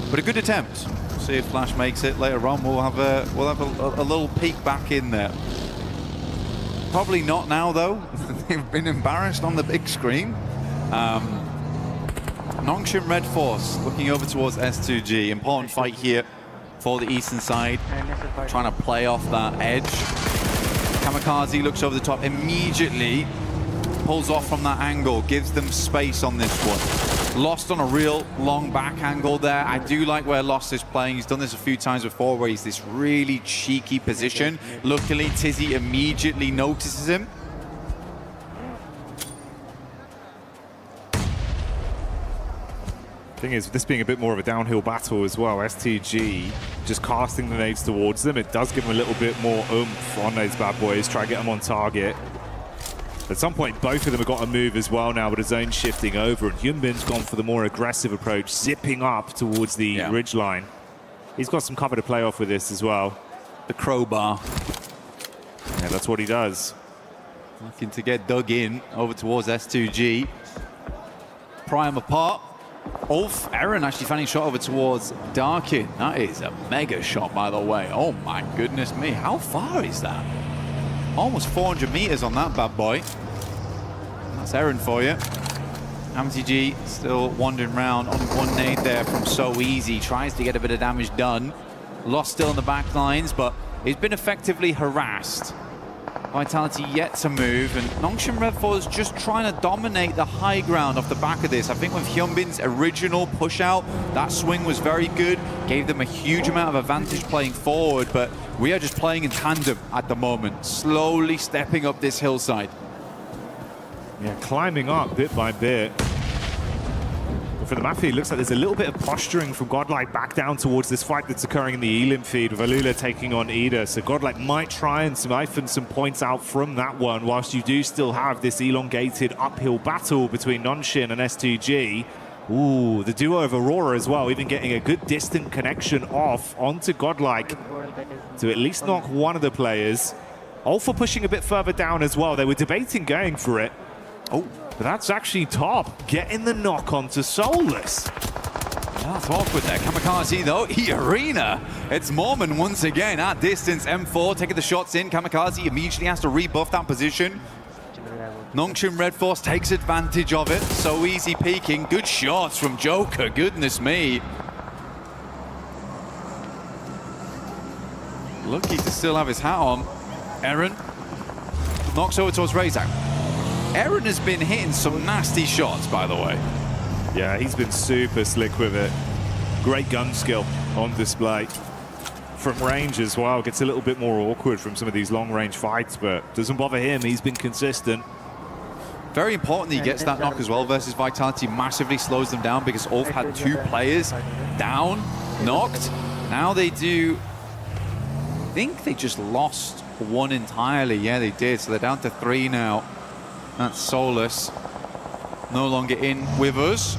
But a good attempt. See if Flash makes it later on. We'll have a little peek back in there. Probably not now though. They've been embarrassed on the big screen. Nongshim Red Force looking over towards S2G. Important fight here for the eastern side. Trying to play off that edge. Kamikaze looks over the top immediately. Pulls off from that angle. Gives them space on this one. Lost on a real long back angle there. I do like where Lost is playing. He's done this a few times before where he's this really cheeky position. Luckily, Tizzy immediately notices him. Thing is, this being a bit more of a downhill battle as well, STG just casting the nades towards them. It does give them a little bit more oomph on those bad boys, try to get them on target. At some point, both of them have got to move as well now with a zone shifting over, and Hyunbin's gone for the more aggressive approach, zipping up towards the ridge line. He's got some cover to play off with this as well. The crowbar. Yeah, that's what he does. Looking to get dug in over towards S2G. Prime apart. Ulf, Eren actually finding shot over towards Darkin. That is a mega shot, by the way. Oh my goodness me, how far is that? Almost 400 meters on that bad boy. That's Eren for you. MTG still wandering around on one nade there from So Easy. Tries to get a bit of damage done. Lost still in the back lines, but he's been effectively harassed. Vitality yet to move, and Nongshim Red Force just trying to dominate the high ground off the back of this. I think with Hyunbin's original push out, that swing was very good, gave them a huge amount of advantage playing forward, but we are just playing in tandem at the moment, slowly stepping up this hillside. Yeah, climbing up bit by bit. But for the Mafia, it looks like there's a little bit of posturing from Godlike back down towards this fight that's occurring in the Elim feed with Alula taking on Ida. So Godlike might try and siphon some points out from that one, whilst you do still have this elongated uphill battle between Nongshim and S2G. Ooh, the duo of Aurora as well, even getting a good distant connection off onto Godlike to at least knock one of the players. Alpha pushing a bit further down as well. They were debating going for it. Oh, but that's actually Top getting the knock onto Soulless. That's awkward there. Kamikaze though, E-Arena. It's Mormon once again at distance. M4 taking the shots in. Kamikaze immediately has to rebuff that position. Nongshim Red Force takes advantage of it. So Easy peeking. Good shots from Joker. Goodness me. Lucky to still have his hat on. Eren knocks over towards Razak. Eren has been hitting some nasty shots, by the way. Yeah, he's been super slick with it. Great gun skill on display. From range as well, gets a little bit more awkward from some of these long-range fights, but doesn't bother him. He's been consistent. Very important that he gets that knock as well versus Vitality. Massively slows them down because Ulf had 2 players down, knocked. Now they do... I think they just lost 1 entirely. Yeah, they did. So they're down to 3 now. That's Soulless. No longer in with us.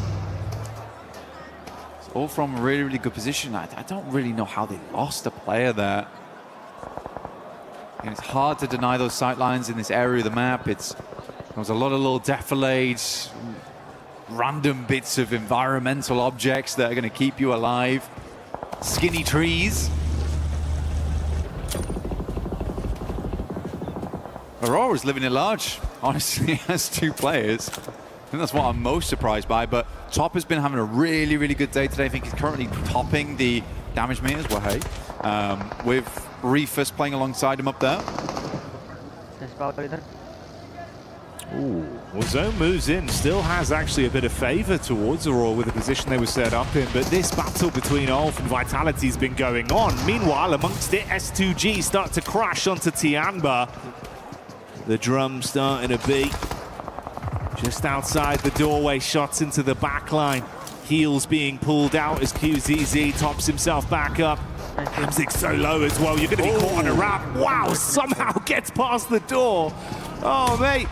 It's all from a really, really good position. I don't really know how they lost a player there. And it's hard to deny those sight lines in this area of the map. There's a lot of little defilades, random bits of environmental objects that are going to keep you alive. Skinny trees. Aurora's living it large. Honestly, has 2 players. I think that's what I'm most surprised by, but Top has been having a really, really good day today. I think he's currently topping the damage meters, well, hey, with Reefus playing alongside him up there. Ooh, well, Zone moves in, still has actually a bit of favor towards Aurora with the position they were set up in, but this battle between Ulf and Vitality has been going on. Meanwhile, amongst it, S2G start to crash onto Tianba. The drum starting to beat. Just outside the doorway, shots into the back line. Heels being pulled out as QZZ tops himself back up. Hamzik's so low as well, you're going to be caught on a wrap. Wow, somehow gets past the door. Oh, mate.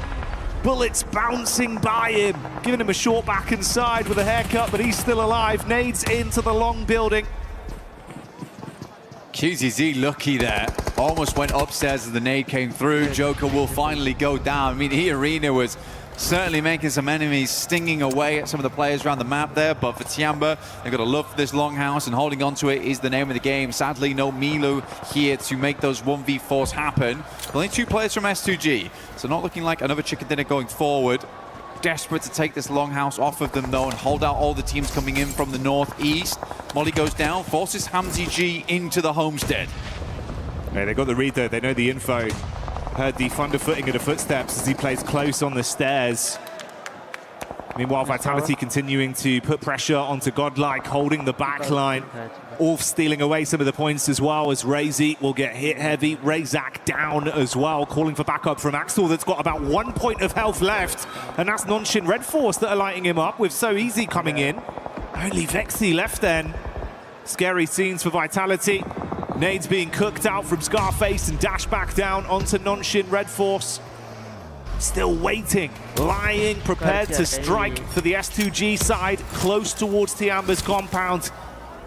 Bullets bouncing by him, giving him a short back and side with a haircut, but he's still alive. Nades into the long building. QZZ lucky there. Almost went upstairs as the nade came through. Joker will finally go down. I mean, E-Arena was certainly making some enemies, stinging away at some of the players around the map there. But for Tiamba, they've got a love for this longhouse, and holding on to it is the name of the game. Sadly, no Milo here to make those 1v4s happen. Only 2 players from S2G, so not looking like another chicken dinner going forward. Desperate to take this longhouse off of them though and hold out all the teams coming in from the northeast. Molly goes down, forces Hamzy G into the homestead. Yeah, they got the read though, they know the info. Heard the thunderfooting of the footsteps as he plays close on the stairs. Meanwhile, Vitality continuing to put pressure onto Godlike, holding the back line. Ulf stealing away some of the points as well as Razy will get hit heavy. Razak down as well, calling for backup from Axel that's got about 1 point of health left. And that's Nonshin Red Force that are lighting him up with So Easy coming in. Only Vexy left then. Scary scenes for Vitality. Nades being cooked out from Scarface and dash back down onto Nonshin Red Force. Still waiting, lying, prepared to strike for the S2G side, close towards Tiamba's compound.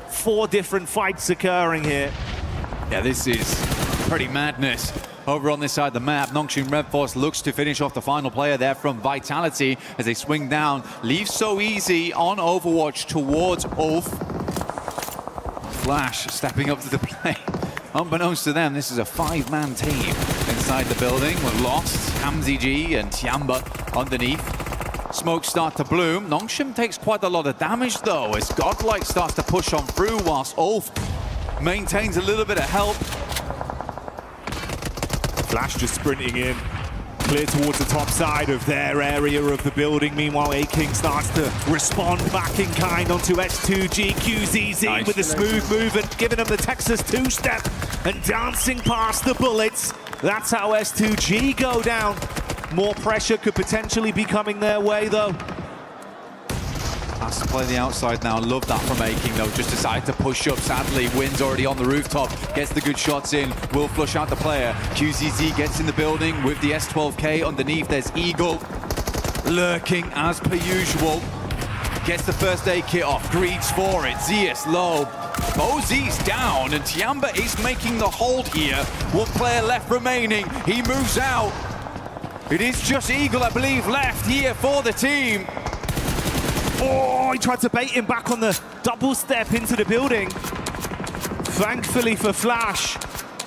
4 different fights occurring here. Yeah, this is pretty madness. Over on this side of the map, Nongshim Red Force looks to finish off the final player there from Vitality as they swing down. Leaves So Easy on Overwatch towards Ulf. Flash stepping up to the plate. Unbeknownst to them, this is a 5-man team inside the building. We're lost. Hamzy G and Tiamba underneath. Smoke start to bloom. Nongshim takes quite a lot of damage though as Godlike starts to push on through whilst Ulf maintains a little bit of help. Flash just sprinting in, clear towards the top side of their area of the building. Meanwhile, A-King starts to respond back in kind onto S2G. QZZ nice. With a smooth move and giving them the Texas 2-step and dancing past the bullets. That's how S2G go down. More pressure could potentially be coming their way though. Has to play the outside now. Love that from A-King though. Just decided to push up. Sadly, Wynn's already on the rooftop. Gets the good shots in. Will flush out the player. QZZ gets in the building with the S12K underneath. There's Eagle lurking as per usual. Gets the first aid kit off. Greeds for it. Zeus low. Mozi's down and Tiamba is making the hold here. 1 player left remaining. He moves out. It is just Eagle, I believe, left here for the team. Oh, he tried to bait him back on the double step into the building. Thankfully for Flash,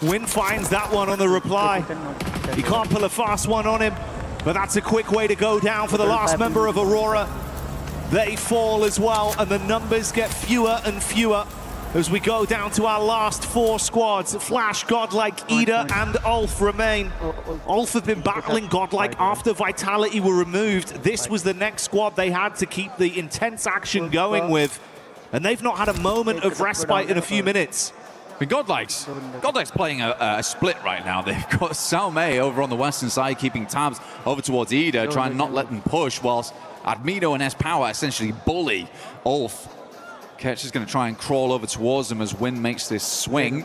Wynn finds that one on the reply. He can't pull a fast one on him, but that's a quick way to go down for the last member of Aurora. They fall as well, and the numbers get fewer and fewer as we go down to our last 4 squads. Flash, Godlike, Ida, and Ulf remain. Ulf have been battling Godlike after Vitality were removed. This was the next squad they had to keep the intense action going with, and they've not had a moment of respite in a few minutes. I mean, Godlike's playing a split right now. They've got Salme over on the western side, keeping tabs over towards Ida, trying not let them push, whilst Admino and S-Power essentially bully Ulf. Ketch is going to try and crawl over towards them as Wynn makes this swing.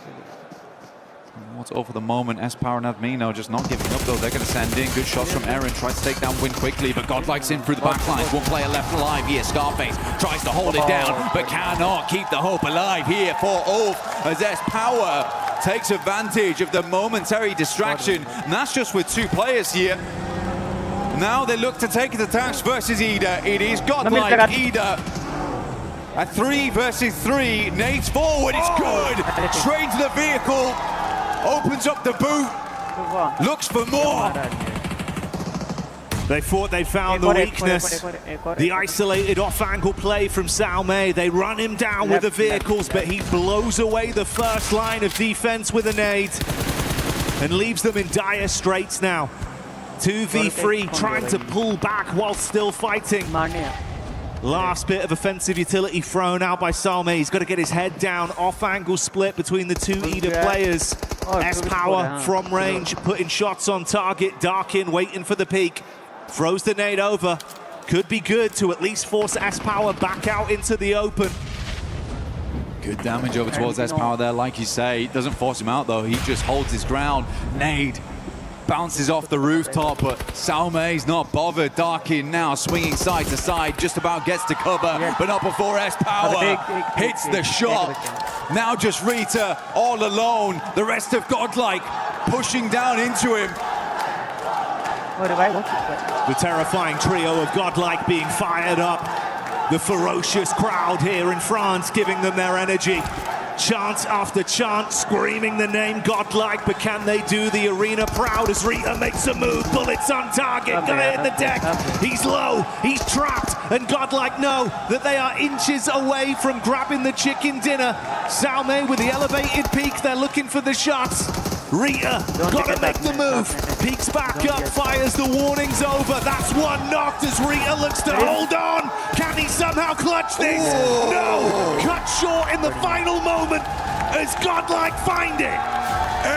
What's over the moment, S-Power and Admino just not giving up though. They're going to send in good shots from Eren, tries to take down Wynn quickly, but Godlike's in through the back line. 1 player left alive here. Scarface tries to hold it down, but cannot keep the hope alive here for Ulf as S-Power takes advantage of the momentary distraction. And that's just with 2 players here. Now they look to take it to task versus Ida. It is Godlike, Ida. A 3 versus 3, nades forward, it's good. Straight to the vehicle, opens up the boot, looks for more. They thought they found the weakness. The isolated off-angle play from Salme. They run him down with the vehicles, but he blows away the first line of defense with a nade and leaves them in dire straits now. 2v3, trying to pull back while still fighting. Last bit of offensive utility thrown out by Salme. He's got to get his head down. Off-angle split between the 2 Ida players. S-Power from range, putting shots on target. Darkin waiting for the peak. Throws the nade over. Could be good to at least force S-Power back out into the open. Good damage over towards S-Power there, like you say. Doesn't force him out though. He just holds his ground. Nade bounces off the rooftop, but Salme's not bothered. Darkin now swinging side to side, just about gets to cover, but not before S-Power hits the shot. Now just Rita all alone. The rest of Godlike pushing down into him. The terrifying trio of Godlike being fired up. The ferocious crowd here in France giving them their energy. Chant after chant, screaming the name Godlike, but can they do the arena proud as Rita makes a move? Bullets on target, gonna hit the deck. He's low, he's trapped, and Godlike know that they are inches away from grabbing the chicken dinner. Salme with the elevated peak, they're looking for the shots. Rita, gotta make the move. Peeks back up, fires the warnings over. That's one knocked as Rita looks to hold on. Can he somehow clutch this? No! Cut short in the final moment as Godlike find it.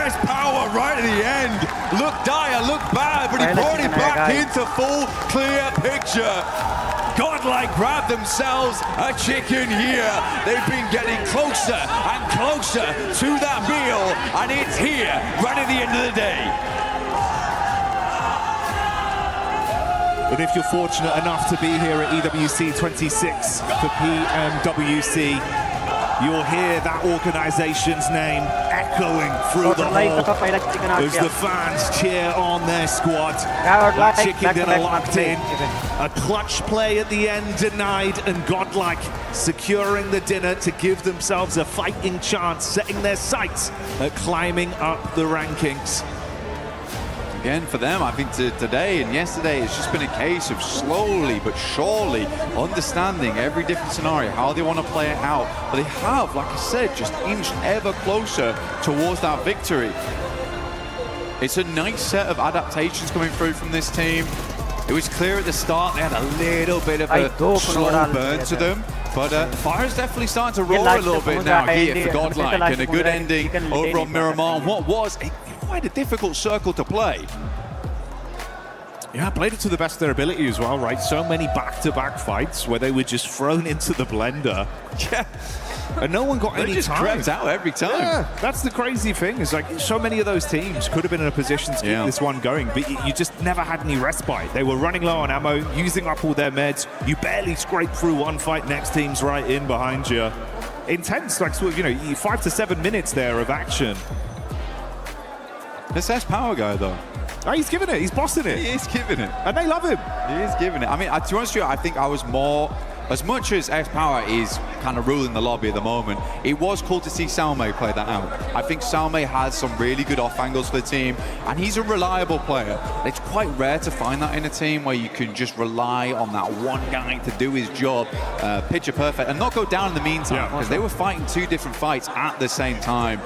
S-Power right at the end. Look dire, look bad, but he brought it back into full, clear picture. Godlike grabbed themselves a chicken here. They've been getting closer and closer to that meal, and it's here right at the end of the day. And if you're fortunate enough to be here at EWC 26 for PMWC, you'll hear that organization's name echoing through the hall as the fans cheer on their squad. That chicken dinner locked in. A clutch play at the end denied, and Godlike securing the dinner to give themselves a fighting chance, setting their sights at climbing up the rankings. Again, for them, I think today and yesterday, it's just been a case of slowly but surely understanding every different scenario, how they want to play it out. But they have, like I said, just inched ever closer towards that victory. It's a nice set of adaptations coming through from this team. It was clear at the start they had a little bit of a slow burn to them. But fire's definitely starting to roar a little bit now here for Godlike, and a good ending over on Miramar. What was quite a difficult circle to play. Yeah, played it to the best of their ability as well, right? So many back-to-back fights where they were just thrown into the blender. Yeah. And no one got any time. They just crept out every time. Yeah, that's the crazy thing. Is like so many of those teams could have been in a position to keep this one going, but you just never had any respite. They were running low on ammo, using up all their meds. You barely scrape through one fight, next team's right in behind you. Intense, like, you know, 5 to 7 minutes there of action. This S-Power guy, though. Oh, he's giving it. He's bossing it. He is giving it. And they love him. He is giving it. I mean, to be honest with you, I think I was more... As much as S-Power is kind of ruling the lobby at the moment, it was cool to see Salme play that out. I think Salme has some really good off angles for the team, and he's a reliable player. It's quite rare to find that in a team where you can just rely on that one guy to do his job, picture perfect, and not go down in the meantime, because they were fighting 2 different fights at the same time.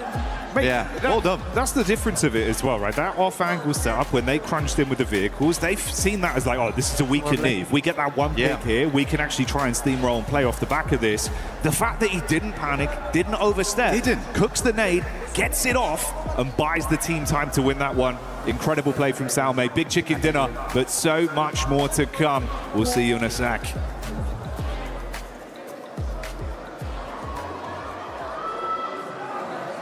Mate, yeah, well done. That's the difference of it as well, right? That off-angle setup, when they crunched in with the vehicles, they've seen that as like, oh, this is a weaker knee. If we get that one pick here, we can actually try and steamroll and play off the back of this. The fact that he didn't panic, didn't overstep, cooks the nade, gets it off, and buys the team time to win that one. Incredible play from Salme. Big chicken dinner, but so much more to come. We'll see you in a sec.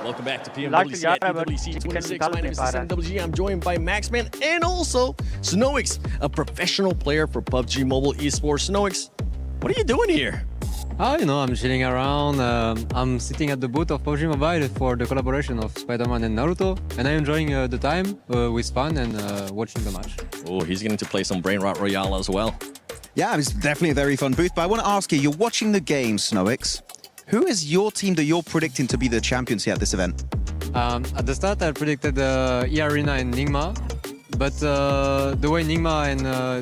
Welcome back to PMWC at PWC 26. My name is SNWG. I'm joined by Maxman and also Snowix, a professional player for PUBG Mobile Esports. Snowix, what are you doing here? You know, I'm chilling around. I'm sitting at the booth of PUBG Mobile for the collaboration of Spider-Man and Naruto, and I'm enjoying the time with fun and watching the match. Oh, he's getting to play some Brain Rot Royale as well. Yeah, it's definitely a very fun booth, but I want to ask you, you're watching the game, Snowix. Who is your team that you're predicting to be the champions here at this event? At the start, I predicted E-Arena and Nigma, but the way Nigma and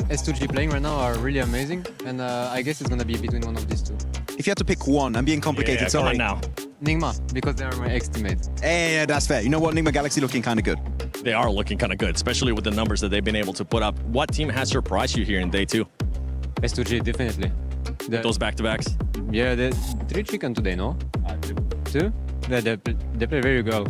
S2G playing right now are really amazing, and I guess it's going to be between one of these two. If you had to pick one, I'm being complicated, sorry. Come on now. Nigma, because they're my ex-teammates. Yeah, that's fair. You know what? Nigma Galaxy looking kind of good. They are looking kind of good, especially with the numbers that they've been able to put up. What team has surprised you here in day 2? S2G, definitely. Those back-to-backs? Yeah, 3 chicken today, no? 2? Yeah, they play very well.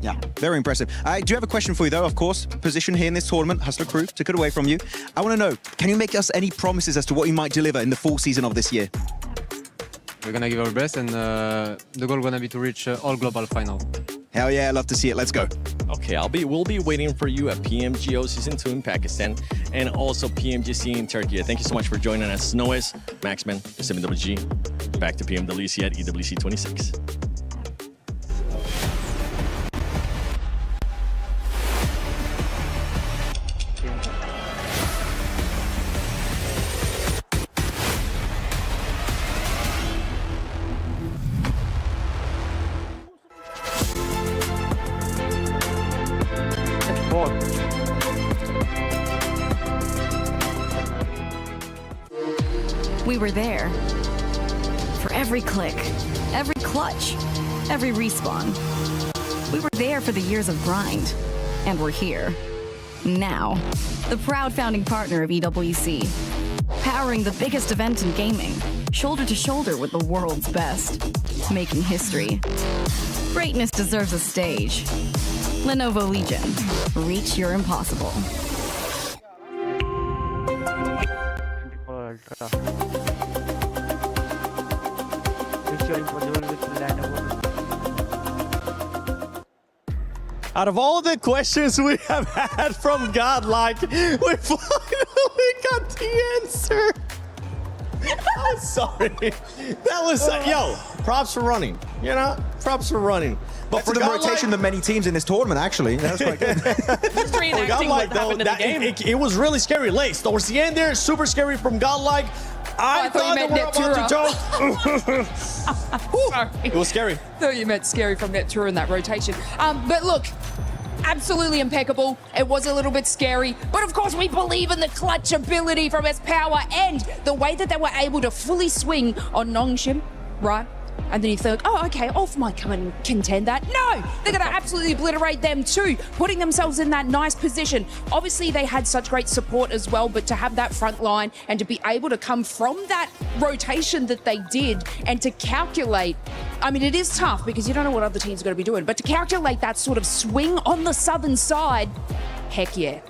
Yeah, very impressive. Do you have a question for you, though? Of course, position here in this tournament, Hustler Crew, took it away from you. I want to know, can you make us any promises as to what you might deliver in the full season of this year? We're going to give our best, and the goal is going to be to reach all global final. Hell yeah, I love to see it. Let's go. Okay, we'll be waiting for you at PMGO Season 2 in Pakistan and also PMGC in Turkey. Thank you so much for joining us. Noes, Maxman, SMWG, back to PMWC at EWC 26. We were there for every click, every clutch, every respawn. We were there for the years of grind, and we're here now. The proud founding partner of EWC, powering the biggest event in gaming, shoulder to shoulder with the world's best, making history. Greatness deserves a stage. Lenovo Legion, reach your impossible. Out of all the questions we have had from Godlike, we finally got the answer. I'm sorry. That was, yo, props for running. You know, props for running. But for the rotation of many teams in this tournament, actually. That was quite good. Just reenacting what happened in the game. It was really scary late. Towards the end there, super scary from Godlike. I thought that we were about to joke. Sorry. It was scary. Thought you meant scary from Netura in that rotation. But look, absolutely impeccable. It was a little bit scary, but of course we believe in the clutch ability from S Power and the way that they were able to fully swing on Nongshim, right? And then you think, oh, okay, Ulf might come and contend that. No, they're going to absolutely obliterate them too, putting themselves in that nice position. Obviously, they had such great support as well, but to have that front line and to be able to come from that rotation that they did and to calculate, I mean, it is tough because you don't know what other teams are going to be doing, but to calculate that sort of swing on the southern side, heck yeah.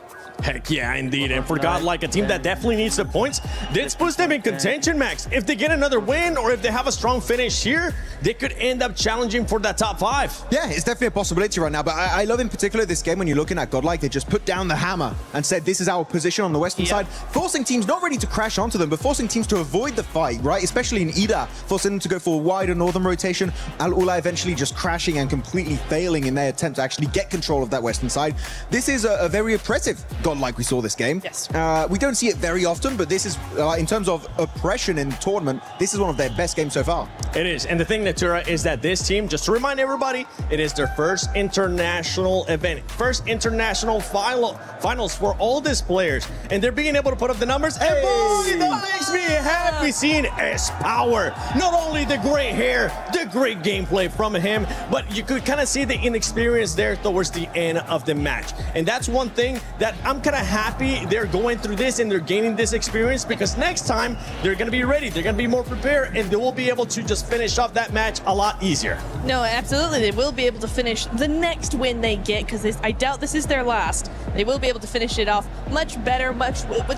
Heck yeah, indeed. And for Godlike, a team that definitely needs the points, this puts them in contention, Max. If they get another win or if they have a strong finish here, they could end up challenging for that top 5. Yeah, it's definitely a possibility right now. But I love in particular this game when you're looking at Godlike, they just put down the hammer and said, this is our position on the western side, forcing teams not ready to crash onto them, but forcing teams to avoid the fight, right? Especially in Ida, forcing them to go for a wider northern rotation. Al Ula eventually just crashing and completely failing in their attempt to actually get control of that western side. This is a very impressive Godlike we saw this game. Yes. We don't see it very often, but this is, in terms of oppression in tournament, this is one of their best games so far. It is. And the thing, Natura, is that this team, just to remind everybody, it is their first international event, first international finals for all these players. And they're being able to put up the numbers. Hey! And boy, that makes me happy seeing S Power. Not only the great hair, the great gameplay from him, but you could kind of see the inexperience there towards the end of the match. And that's one thing that I'm kind of happy they're going through this and they're gaining this experience, because next time they're going to be ready, they're going to be more prepared, and they will be able to just finish off that match a lot easier. No, absolutely. They will be able to finish the next win they get, because I doubt this is their last. They will be able to finish it off much better,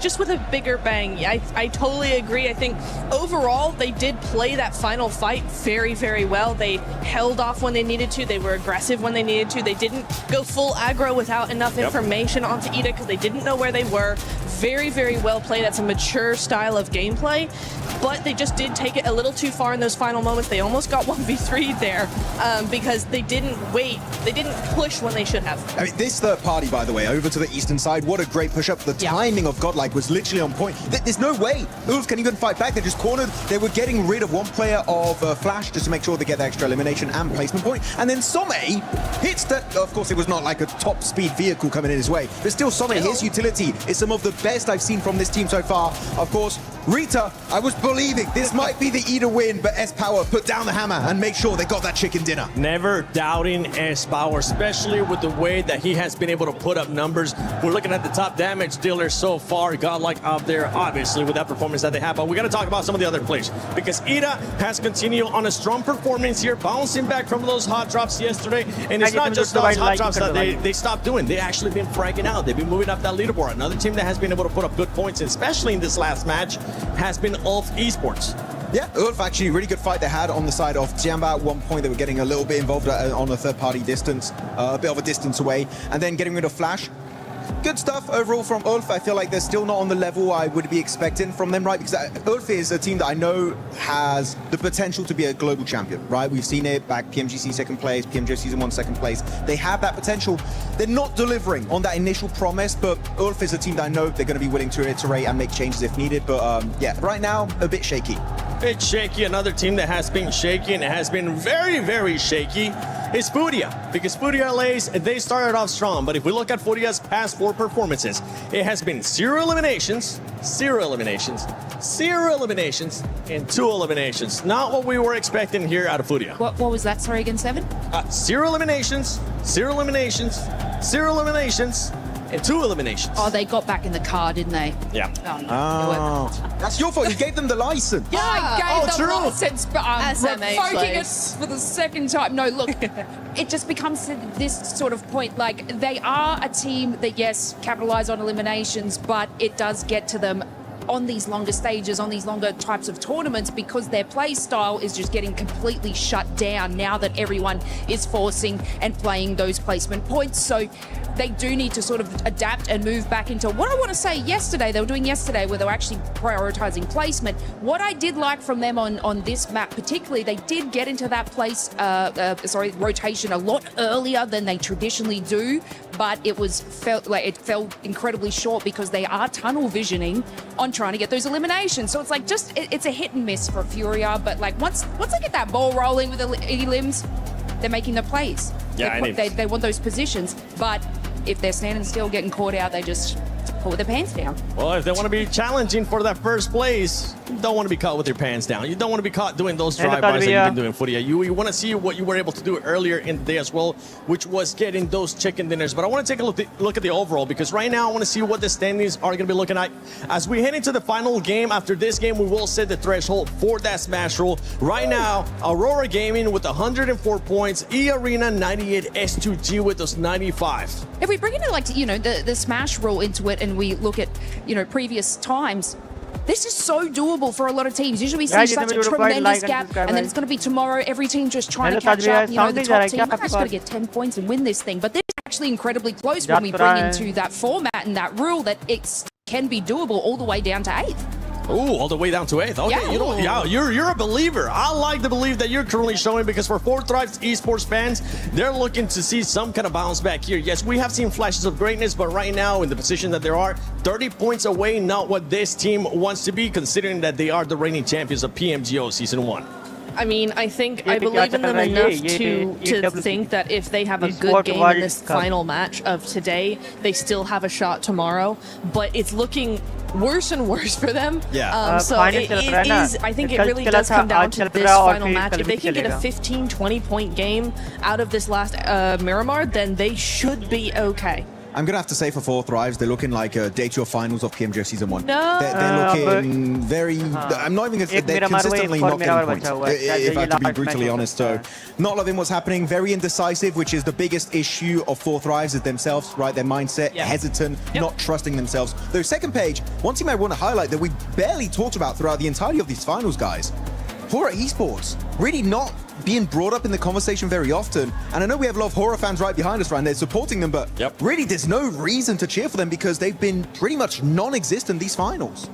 just with a bigger bang. I totally agree. I think overall they did play that final fight very, very well. They held off when they needed to. They were aggressive when they needed to. They didn't go full aggro without enough information onto Ida because they didn't know where they were. Very, very well played. That's a mature style of gameplay, but they just did take it a little too far in those final moments. They almost got 1v3 there because they didn't wait. They didn't push when they should have. I mean, this third party, by the way, over to the eastern side, what a great push up. The timing of Godlike was literally on point. There's no way Ulf can even fight back. They're just cornered. They were getting rid of one player of Flash just to make sure they get the extra elimination and placement point. And then Some hits that. Of course, it was not like a top speed vehicle coming in his way, but still Some, his utility is some of the best I've seen from this team so far. Of course, Rita, I was believing this might be the Ida win, but S Power put down the hammer and make sure they got that chicken dinner. Never doubting S Power, especially with the way that he has been able to put up numbers. We're looking at the top damage dealer so far. Godlike up there, obviously, with that performance that they have. But we got to talk about some of the other players, because Ida has continued on a strong performance here, bouncing back from those hot drops yesterday. And it's not just those hot drops that they stopped doing. They actually been fragging out. They've been moving up that leaderboard. Another team that has been able to put up good points, especially in this last match, has been Ulf Esports. Yeah, Ulf actually, really good fight they had on the side of Jiamba. At one point, they were getting a little bit involved on a third-party distance, a bit of a distance away, and then getting rid of Flash. Good stuff overall from Ulf. I feel like they're still not on the level I would be expecting from them, right? Because Ulf is a team that I know has the potential to be a global champion, right? We've seen it back PMGC second place, PMGO Season 1 second place. They have that potential. They're not delivering on that initial promise, but Ulf is a team that I know they're going to be willing to iterate and make changes if needed. But yeah, right now, a bit shaky. Bit shaky. Another team that has been shaky and has been very, very shaky is Furia. Because Furia LA's, they started off strong. But if we look at Furia's past 4 performances, it has been 0 eliminations, 0 eliminations, 0 eliminations, and 2 eliminations. Not what we were expecting here out of Furia. What was that? Sorry, again, 7? 0 eliminations, 0 eliminations, 0 eliminations, and 2 eliminations. Oh, they got back in the car, didn't they? Yeah. Oh, no. That's your fault. You gave them the license. Yeah, I gave them the license, but I'm SMA revoking place. it for the second time. No, look, it just becomes this sort of point. Like, they are a team that, yes, capitalize on eliminations, but it does get to them on these longer stages, on these longer types of tournaments, because their play style is just getting completely shut down now that everyone is forcing and playing those placement points. So they do need to sort of adapt and move back into what I want to say yesterday, they were doing yesterday, where they were actually prioritizing placement. What I did like from them on this map particularly, they did get into that place, rotation a lot earlier than they traditionally do, but it fell incredibly short because they are tunnel visioning on trying to get those eliminations. So it's like it's a hit and miss for Furia, but like once they get that ball rolling with the elims, they're making the plays. Yeah, they want those positions, but if they're standing still, getting caught out, they just pull their pants down. Well, if they want to be challenging for that first place, you don't want to be caught with your pants down. You don't want to be caught doing those drive-bys that you've been doing, Furia. You want to see what you were able to do earlier in the day as well, which was getting those chicken dinners. But I want to take a look at the overall, because right now I want to see what the standings are going to be looking at. As we head into the final game, after this game, we will set the threshold for that Smash roll. Right now, Aurora Gaming with 104 points, E-Arena 98, S2G with those 95. If we bring in the Smash rule into it, and we look at previous times, this is so doable for a lot of teams. Usually we see such a tremendous gap, and then it's going to be tomorrow, every team just trying to catch up. The top team, I just got to get 10 points and win this thing. But this is actually incredibly close when we bring into that format and that rule that it can be doable all the way down to 8th. Ooh, all the way down to 8th. Okay, Yeah. You're a believer. I like the belief that you're currently showing, because for 4 Thrives esports fans, they're looking to see some kind of bounce back here. Yes, we have seen flashes of greatness, but right now in the position that there are, 30 points away, not what this team wants to be, considering that they are the reigning champions of PMGO Season 1. I mean, I believe in them enough to think that if they have a good game in this final match of today, they still have a shot tomorrow. But it's looking worse and worse for them. Yeah. So it is, I think it really does come down to this final match. If they can get a 15-20 point game out of this last Miramar, then they should be okay. I'm going to have to say for 4 Thrives, they're looking like day 2 of finals of PMGO Season 1. No. They're looking very... I'm not even going to say they're consistently not getting points, if I have to be brutally honest. So, not loving what's happening, very indecisive, which is the biggest issue of 4 Thrives is themselves, right? Their mindset, hesitant, not trusting themselves. Though, second page, one team I want to highlight that we barely talked about throughout the entirety of these finals, guys. Horror Esports, really not being brought up in the conversation very often. And I know we have a lot of horror fans right behind us, right? And they're supporting them, but really there's no reason to cheer for them because they've been pretty much non-existent these finals.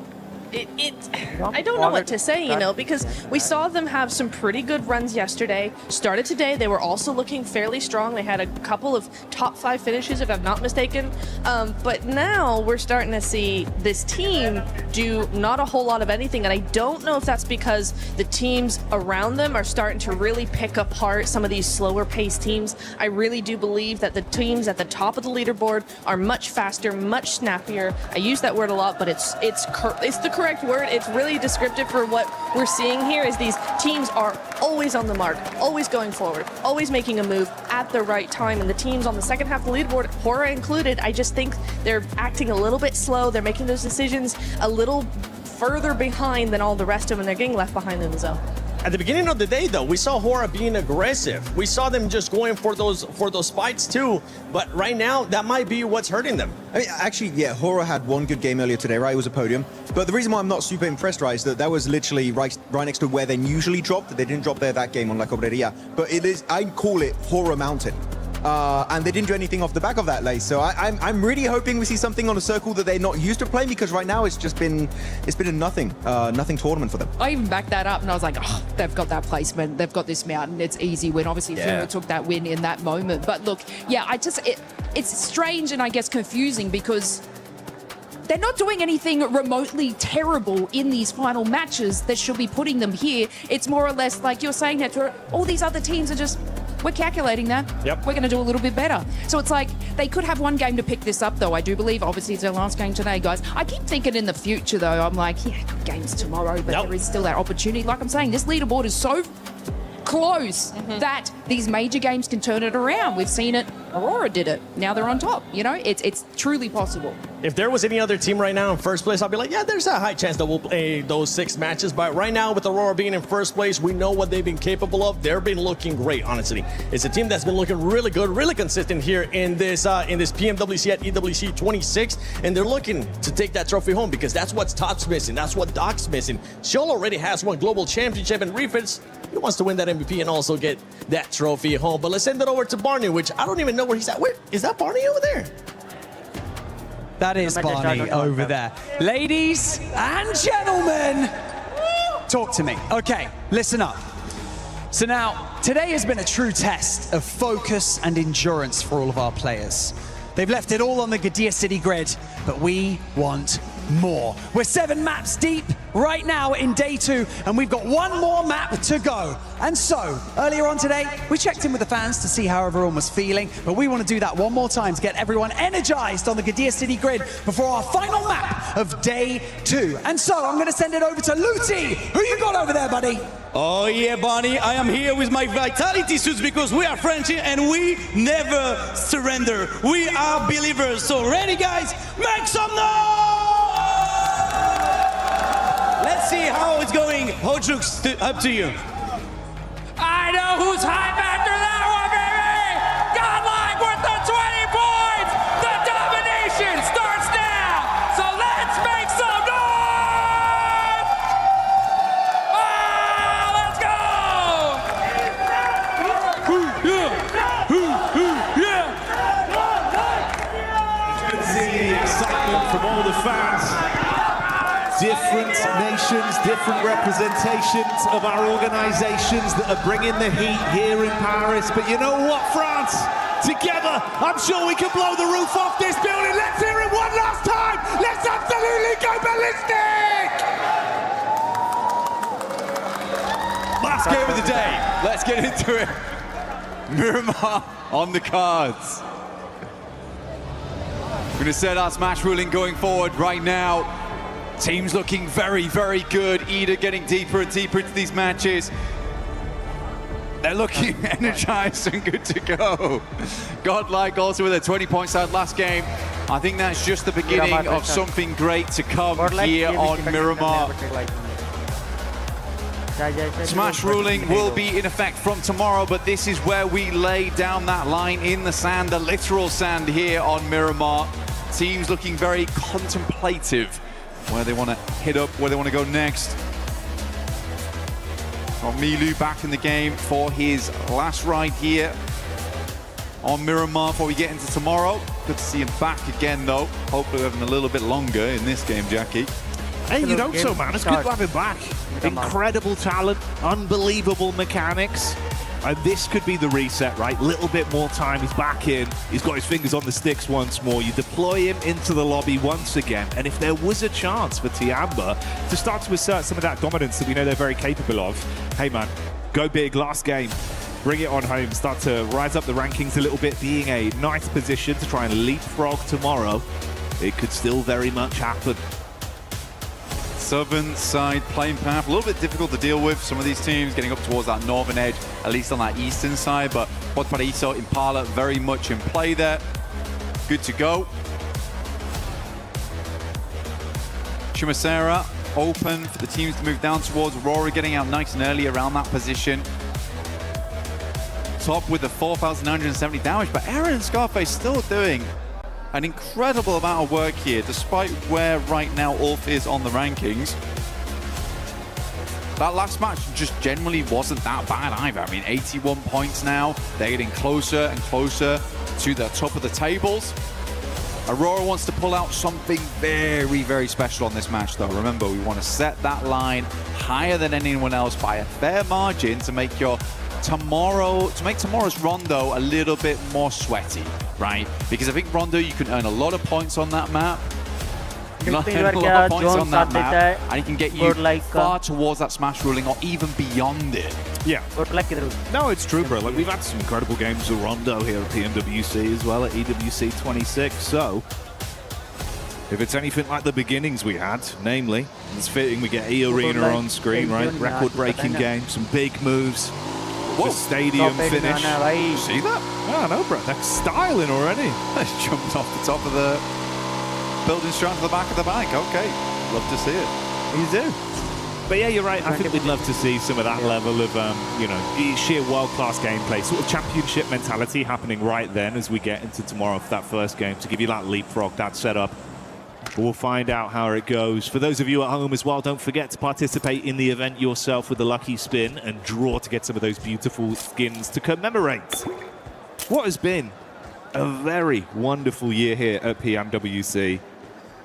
I don't know what to say, because we saw them have some pretty good runs yesterday. Started today, they were also looking fairly strong. They had a couple of top 5 finishes, if I'm not mistaken. But now we're starting to see this team do not a whole lot of anything. And I don't know if that's because the teams around them are starting to really pick apart some of these slower paced teams. I really do believe that the teams at the top of the leaderboard are much faster, much snappier. I use that word a lot, but it's the correct word. It's really descriptive for what we're seeing here is these teams are always on the mark, always going forward, always making a move at the right time. And the teams on the second half of the leaderboard, Horror included, I just think they're acting a little bit slow. They're making those decisions a little further behind than all the rest of them. They're getting left behind in the zone. At the beginning of the day, though, we saw Hora being aggressive. We saw them just going for those spikes too. But right now, that might be what's hurting them. I mean, actually, yeah, Hora had one good game earlier today, right? It was a podium. But the reason why I'm not super impressed, right, is that was literally right next to where they usually drop. They didn't drop there that game on La Cobreria. But it is, I call it Hora Mountain. And they didn't do anything off the back of that lace. So I'm really hoping we see something on a circle that they're not used to playing, because right now it's been a nothing tournament for them. I even backed that up and I was like, oh, they've got that placement, they've got this mountain, it's easy win. Obviously, Fuma took that win in that moment. But look, yeah, it's strange and I guess confusing, because they're not doing anything remotely terrible in these final matches that should be putting them here. It's more or less like you're saying that all these other teams are just, we're calculating that. Yep. We're going to do a little bit better. So it's like they could have one game to pick this up, though. I do believe, obviously, it's their last game today, guys. I keep thinking in the future, though, I'm like, yeah, games tomorrow, but there is still that opportunity. Like I'm saying, this leaderboard is so close that these major games can turn it around. We've seen it. Aurora did it. Now they're on top. You know, it's truly possible. If there was any other team right now in first place, I'd be like, yeah, there's a high chance that we'll play those 6 matches. But right now, with Aurora being in first place, we know what they've been capable of. They've been looking great, honestly. It's a team that's been looking really good, really consistent here in this PMWC at EWC 26, and they're looking to take that trophy home, because that's what Top's missing. That's what Doc's missing. Shoal already has one global championship, and Refits, he wants to win that MVP and also get that trophy home. But let's send it over to Barney, which I don't even know where he's at. Where is that, Barney over there? That is Barney over there. Ladies and gentlemen, talk to me. Okay, listen up. So now, today has been a true test of focus and endurance for all of our players. They've left it all on the Gadir City grid, but we want more. We're 7 maps deep right now in day 2, and we've got 1 more map to go. And so, earlier on today, we checked in with the fans to see how everyone was feeling, but we want to do that one more time to get everyone energized on the Gadir City grid before our final map of day 2. And so, I'm going to send it over to Luti. Who you got over there, buddy? Oh yeah, Bonnie, I am here with my vitality suits, because we are French and we never surrender. We are believers. So ready, guys? Make some noise! Let's see how it's going. Hojux, up to you. I know who's hype after that one, baby! Godlike with the 20 points! The domination starts now! So let's make some noise! Let's go! Good to see the excitement from all the fans. Different nations, different representations of our organizations that are bringing the heat here in Paris. But you know what, France? Together, I'm sure we can blow the roof off this building. Let's hear it one last time. Let's absolutely go ballistic! Last game of the day. Let's get into it. Miramar on the cards. We're going to set our smash ruling going forward right now. Teams looking very, very good. Ida getting deeper and deeper into these matches. They're looking energized and good to go. Godlike also with a 20-point start last game. I think that's just the beginning of something great to come here on Miramar. Smash ruling will be in effect from tomorrow, but this is where we lay down that line in the sand, the literal sand here on Miramar. Teams looking very contemplative, where they want to hit up, where they want to go next. Milu back in the game for his last ride here on Miramar before we get into tomorrow. Good to see him back again, though. Hopefully having a little bit longer in this game, Jackie. Hey, you'd hope so, man. It's good to have him back. Incredible talent, unbelievable mechanics. And this could be the reset, right? Little bit more time, he's back in. He's got his fingers on the sticks once more. You deploy him into the lobby once again. And if there was a chance for Tiamba to start to assert some of that dominance that we know they're very capable of, hey man, go big, last game. Bring it on home, start to rise up the rankings a little bit, being a nice position to try and leapfrog tomorrow. It could still very much happen. Southern side playing path, a little bit difficult to deal with. Some of these teams getting up towards that northern edge, at least on that eastern side, but Pod Paraíso, Impala very much in play there. Good to go. Chumacera open for the teams to move down towards. Aurora getting out nice and early around that position. Top with the 4,970 damage, but Aaron and Scarface still doing an incredible amount of work here, despite where right now Ulf is on the rankings. That last match just generally wasn't that bad either. I mean, 81 points now. They're getting closer and closer to the top of the tables. Aurora wants to pull out something very, very special on this match, though. Remember, we want to set that line higher than anyone else by a fair margin to make tomorrow's Rondo a little bit more sweaty, right? Because I think Rondo, you can earn a lot of points on that map. You can earn a lot of points on that map, and it can get you far towards that smash ruling or even beyond it. Yeah. No, it's true, bro. Like, we've had some incredible games of Rondo here at PMWC as well at EWC 26. So, if it's anything like the beginnings we had, namely, it's fitting we get E-Arena on screen, right? Record-breaking game, some big moves. The stadium finish. You see that? Oh, no, bro. They're styling already. They jumped off the top of the building straight to the back of the bike. Okay. Love to see it. You do. But yeah, you're right. I think we'd love to see some of that level of, you know, sheer world-class gameplay, sort of championship mentality happening right then as we get into tomorrow for that first game to give you that leapfrog, that setup. But we'll find out how it goes. For those of you at home as well, don't forget to participate in the event yourself with the lucky spin and draw to get some of those beautiful skins to commemorate what has been a very wonderful year here at PMWC.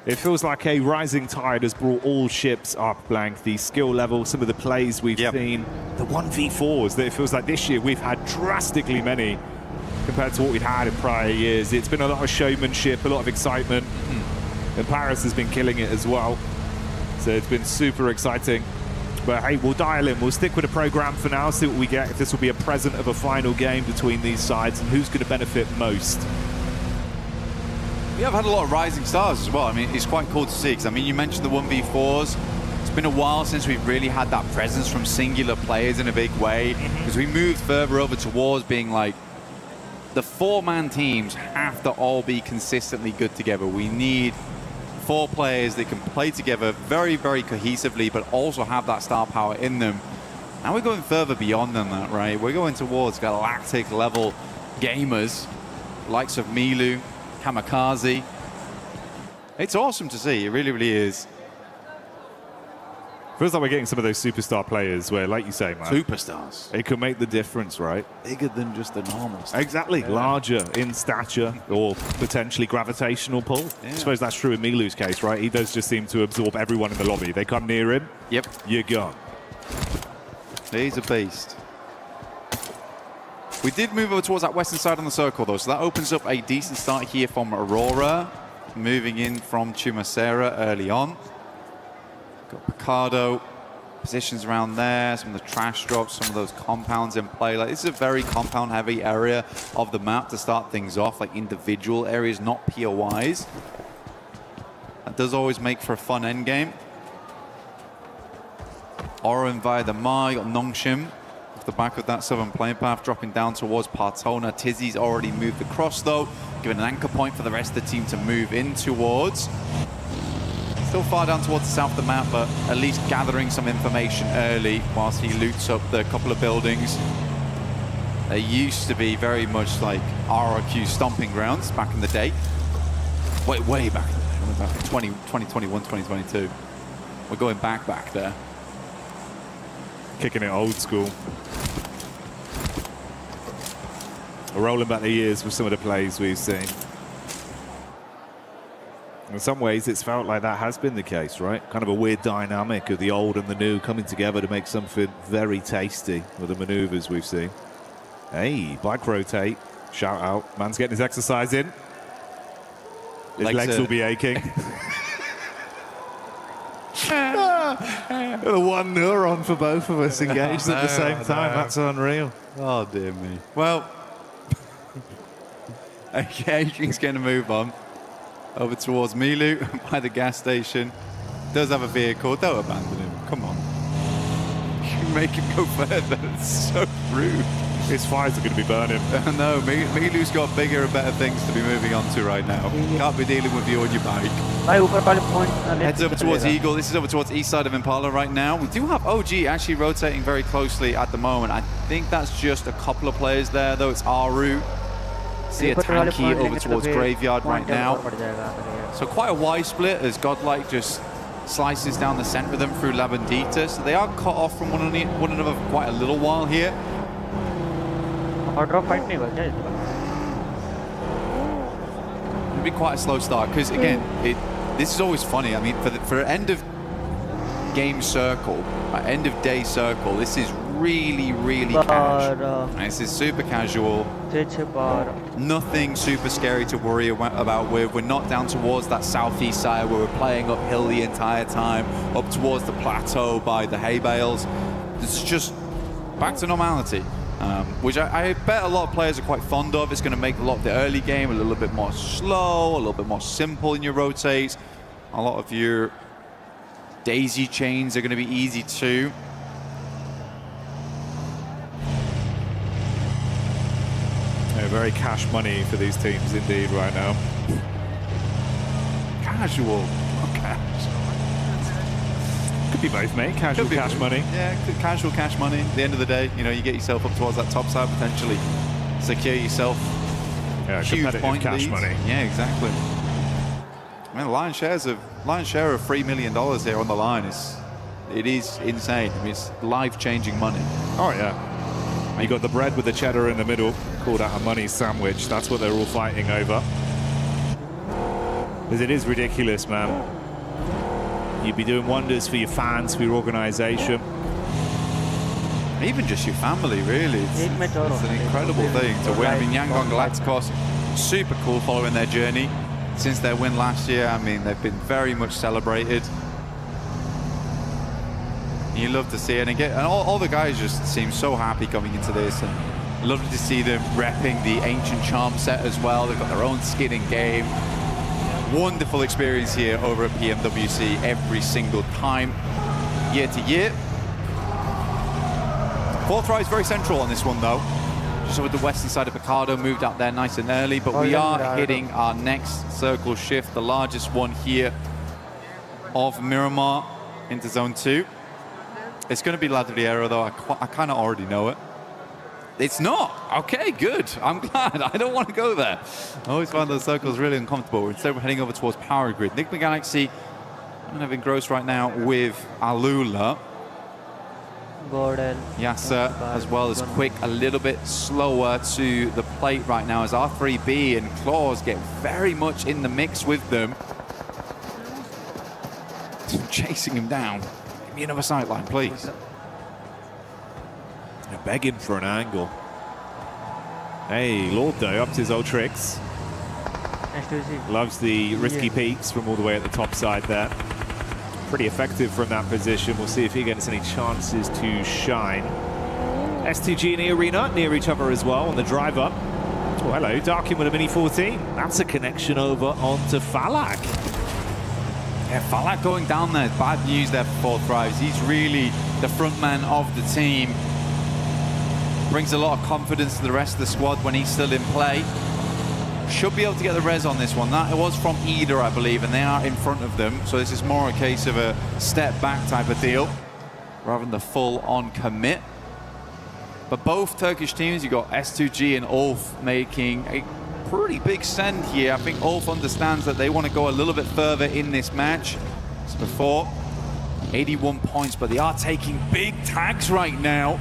It feels like a rising tide has brought all ships up, Blank. The skill level, some of the plays we've seen, the 1v4s that it feels like this year we've had drastically many compared to what we'd had in prior years. It's been a lot of showmanship, a lot of excitement. And Paris has been killing it as well. So it's been super exciting. But hey, we'll dial in. We'll stick with the program for now, see what we get. If this will be a present of a final game between these sides and who's going to benefit most. We have had a lot of rising stars as well. I mean, it's quite cool to see, because I mean, you mentioned the 1v4s. It's been a while since we've really had that presence from singular players in a big way, because we moved further over towards being like, the 4-man teams have to all be consistently good together. We need 4 players that can play together very, very cohesively, but also have that star power in them. Now we're going further beyond than that, right? We're going towards galactic level gamers, likes of Milu, Kamikaze. It's awesome to see. It really, really is. Feels like we're getting some of those superstar players where, like you say, man, superstars. It can make the difference, right? Bigger than just the normal stuff. Exactly. Yeah. Larger in stature or potentially gravitational pull. Yeah. I suppose that's true in Milu's case, right? He does just seem to absorb everyone in the lobby. They come near him. Yep. You're gone. He's a beast. We did move over towards that western side on the circle, though, so that opens up a decent start here from Aurora, moving in from Chumacera early on. Got Picardo, positions around there, some of the trash drops, some of those compounds in play. Like, this is a very compound-heavy area of the map to start things off, like individual areas, not POIs. That does always make for a fun endgame. Oren via the Ma, you got Nongshim off the back of that southern plane path, dropping down towards Partona. Tizzy's already moved across, though, giving an anchor point for the rest of the team to move in towards. Still far down towards the south of the map, but at least gathering some information early whilst he loots up the couple of buildings. They used to be very much like RRQ stomping grounds back in the day. Way back in the day. Back in 2021, 2022. We're going back there. Kicking it old school. We're rolling back the years with some of the plays we've seen. In some ways, it's felt like that has been the case, right? Kind of a weird dynamic of the old and the new coming together to make something very tasty with the maneuvers we've seen. Hey, bike rotate. Shout out. Man's getting his exercise in. His legs will be aching. The one neuron for both of us engaged at the same time. That's unreal. Oh, dear me. Well, okay, Adrian's going to move on. Over towards Milu by the gas station. Does have a vehicle. Don't abandon him. Come on. You make him go further. It's so rude. His fires are going to be burning. No, Milu's got bigger and better things to be moving on to right now. Can't be dealing with you on your bike. Heads over towards Eagle. This is over towards east side of Impala right now. We do have OG actually rotating very closely at the moment. I think that's just a couple of players there, though. It's Aru. See a Tanky over towards Graveyard right now. So quite a wide split as Godlike just slices down the center of them through La Bandita. So they are cut off from one another for quite a little while here. It'll be quite a slow start because again, this is always funny. I mean, for an end of game circle, end of day circle, this is really casual. This is super casual. Nothing super scary to worry about with. We're not down towards that southeast side where we're playing uphill the entire time, up towards the plateau by the hay bales. It's just back to normality. Which I bet a lot of players are quite fond of. It's going to make a lot of the early game a little bit more slow, a little bit more simple in your rotates. A lot of your daisy chains are going to be easy too. Yeah, very cash money for these teams indeed right now. Casual, not cash. Could be both, mate. Casual cash money. Yeah, casual cash money. At the end of the day, you know, you get yourself up towards that top side, potentially secure yourself. Yeah, huge point cash leads. money. Yeah, exactly. I mean, the lion's share of $3 million here on the line it is insane. I mean, it's life-changing money. Oh yeah. You got the bread with the cheddar in the middle, called out a money sandwich. That's what they're all fighting over. Because it is ridiculous, man. You'd be doing wonders for your fans, for your organization. Even just your family, really. It's an incredible thing to win. I mean, Yangon Galacticos, super cool following their journey. Since their win last year, I mean, they've been very much celebrated. You love to see it. And all the guys just seem so happy coming into this. And lovely to see them repping the Ancient Charm set as well. They've got their own skin in game. Wonderful experience here over at PMWC every single time, year to year. Fourth Rise very central on this one though. Just over the western side of Picardo, moved out there nice and early, but we are hitting our next circle shift, the largest one here of Miramar into Zone 2. It's going to be Ladriero though, I kind of already know it. It's not. Okay, good. I'm glad. I don't want to go there. I always find those circles really uncomfortable. Instead, we're heading over towards Power Grid. Enigma Galaxy kind of engrossed right now with Alula. Yasser, as well as Quick, a little bit slower to the plate right now as R3B and Claws get very much in the mix with them. Chasing him down. Give me another sideline, please. They're begging for an angle. Hey, Lord though, up to his old tricks. Loves the risky peaks from all the way at the top side there. Pretty effective from that position. We'll see if he gets any chances to shine. S2G and the Arena near each other as well on the drive up. Oh, hello, Darkin with a Mini 14. That's a connection over onto Falak. Yeah, Falak going down there. Bad news there for Fourth Rise. He's really the front man of the team. Brings a lot of confidence to the rest of the squad when he's still in play. Should be able to get the res on this one. That it was from Eder, I believe, and they are in front of them. So this is more a case of a step back type of deal rather than the full-on commit. But both Turkish teams, you've got S2G and Ulf making a pretty big send here. I think Ulf understands that they want to go a little bit further in this match. As before, 81 points, but they are taking big tags right now.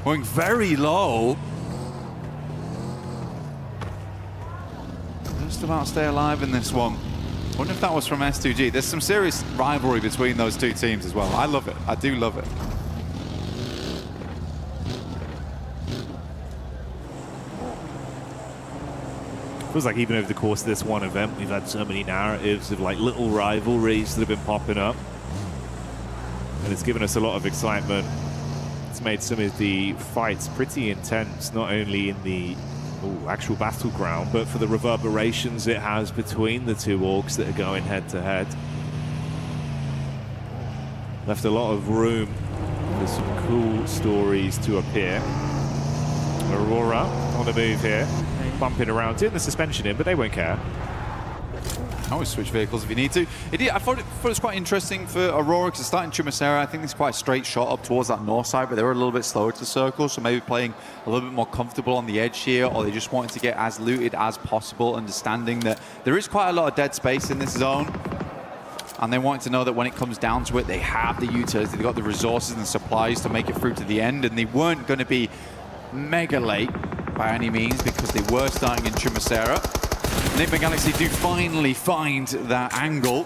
Going very low. Just about stay alive in this one. Wonder if that was from S2G. There's some serious rivalry between those two teams as well. I love it. I do love it. Feels like even over the course of this one event, we've had so many narratives of like little rivalries that have been popping up. And it's given us a lot of excitement. It's made some of the fights pretty intense, not only in the actual battleground, but for the reverberations it has between the two orgs that are going head to head. Left a lot of room for some cool stories to appear. Aurora on the move here, bumping around, doing the suspension in, but they won't care. Always switch vehicles if you need to. I thought it was quite interesting for Aurora because starting Chumacera, I think it's quite a straight shot up towards that north side, but they were a little bit slower to the circle, so maybe playing a little bit more comfortable on the edge here, or they just wanted to get as looted as possible, understanding that there is quite a lot of dead space in this zone. And they wanted to know that when it comes down to it, they have the utility, they've got the resources and the supplies to make it through to the end, and they weren't going to be mega late by any means because they were starting in Chumacera. Enigma Galaxy do finally find that angle.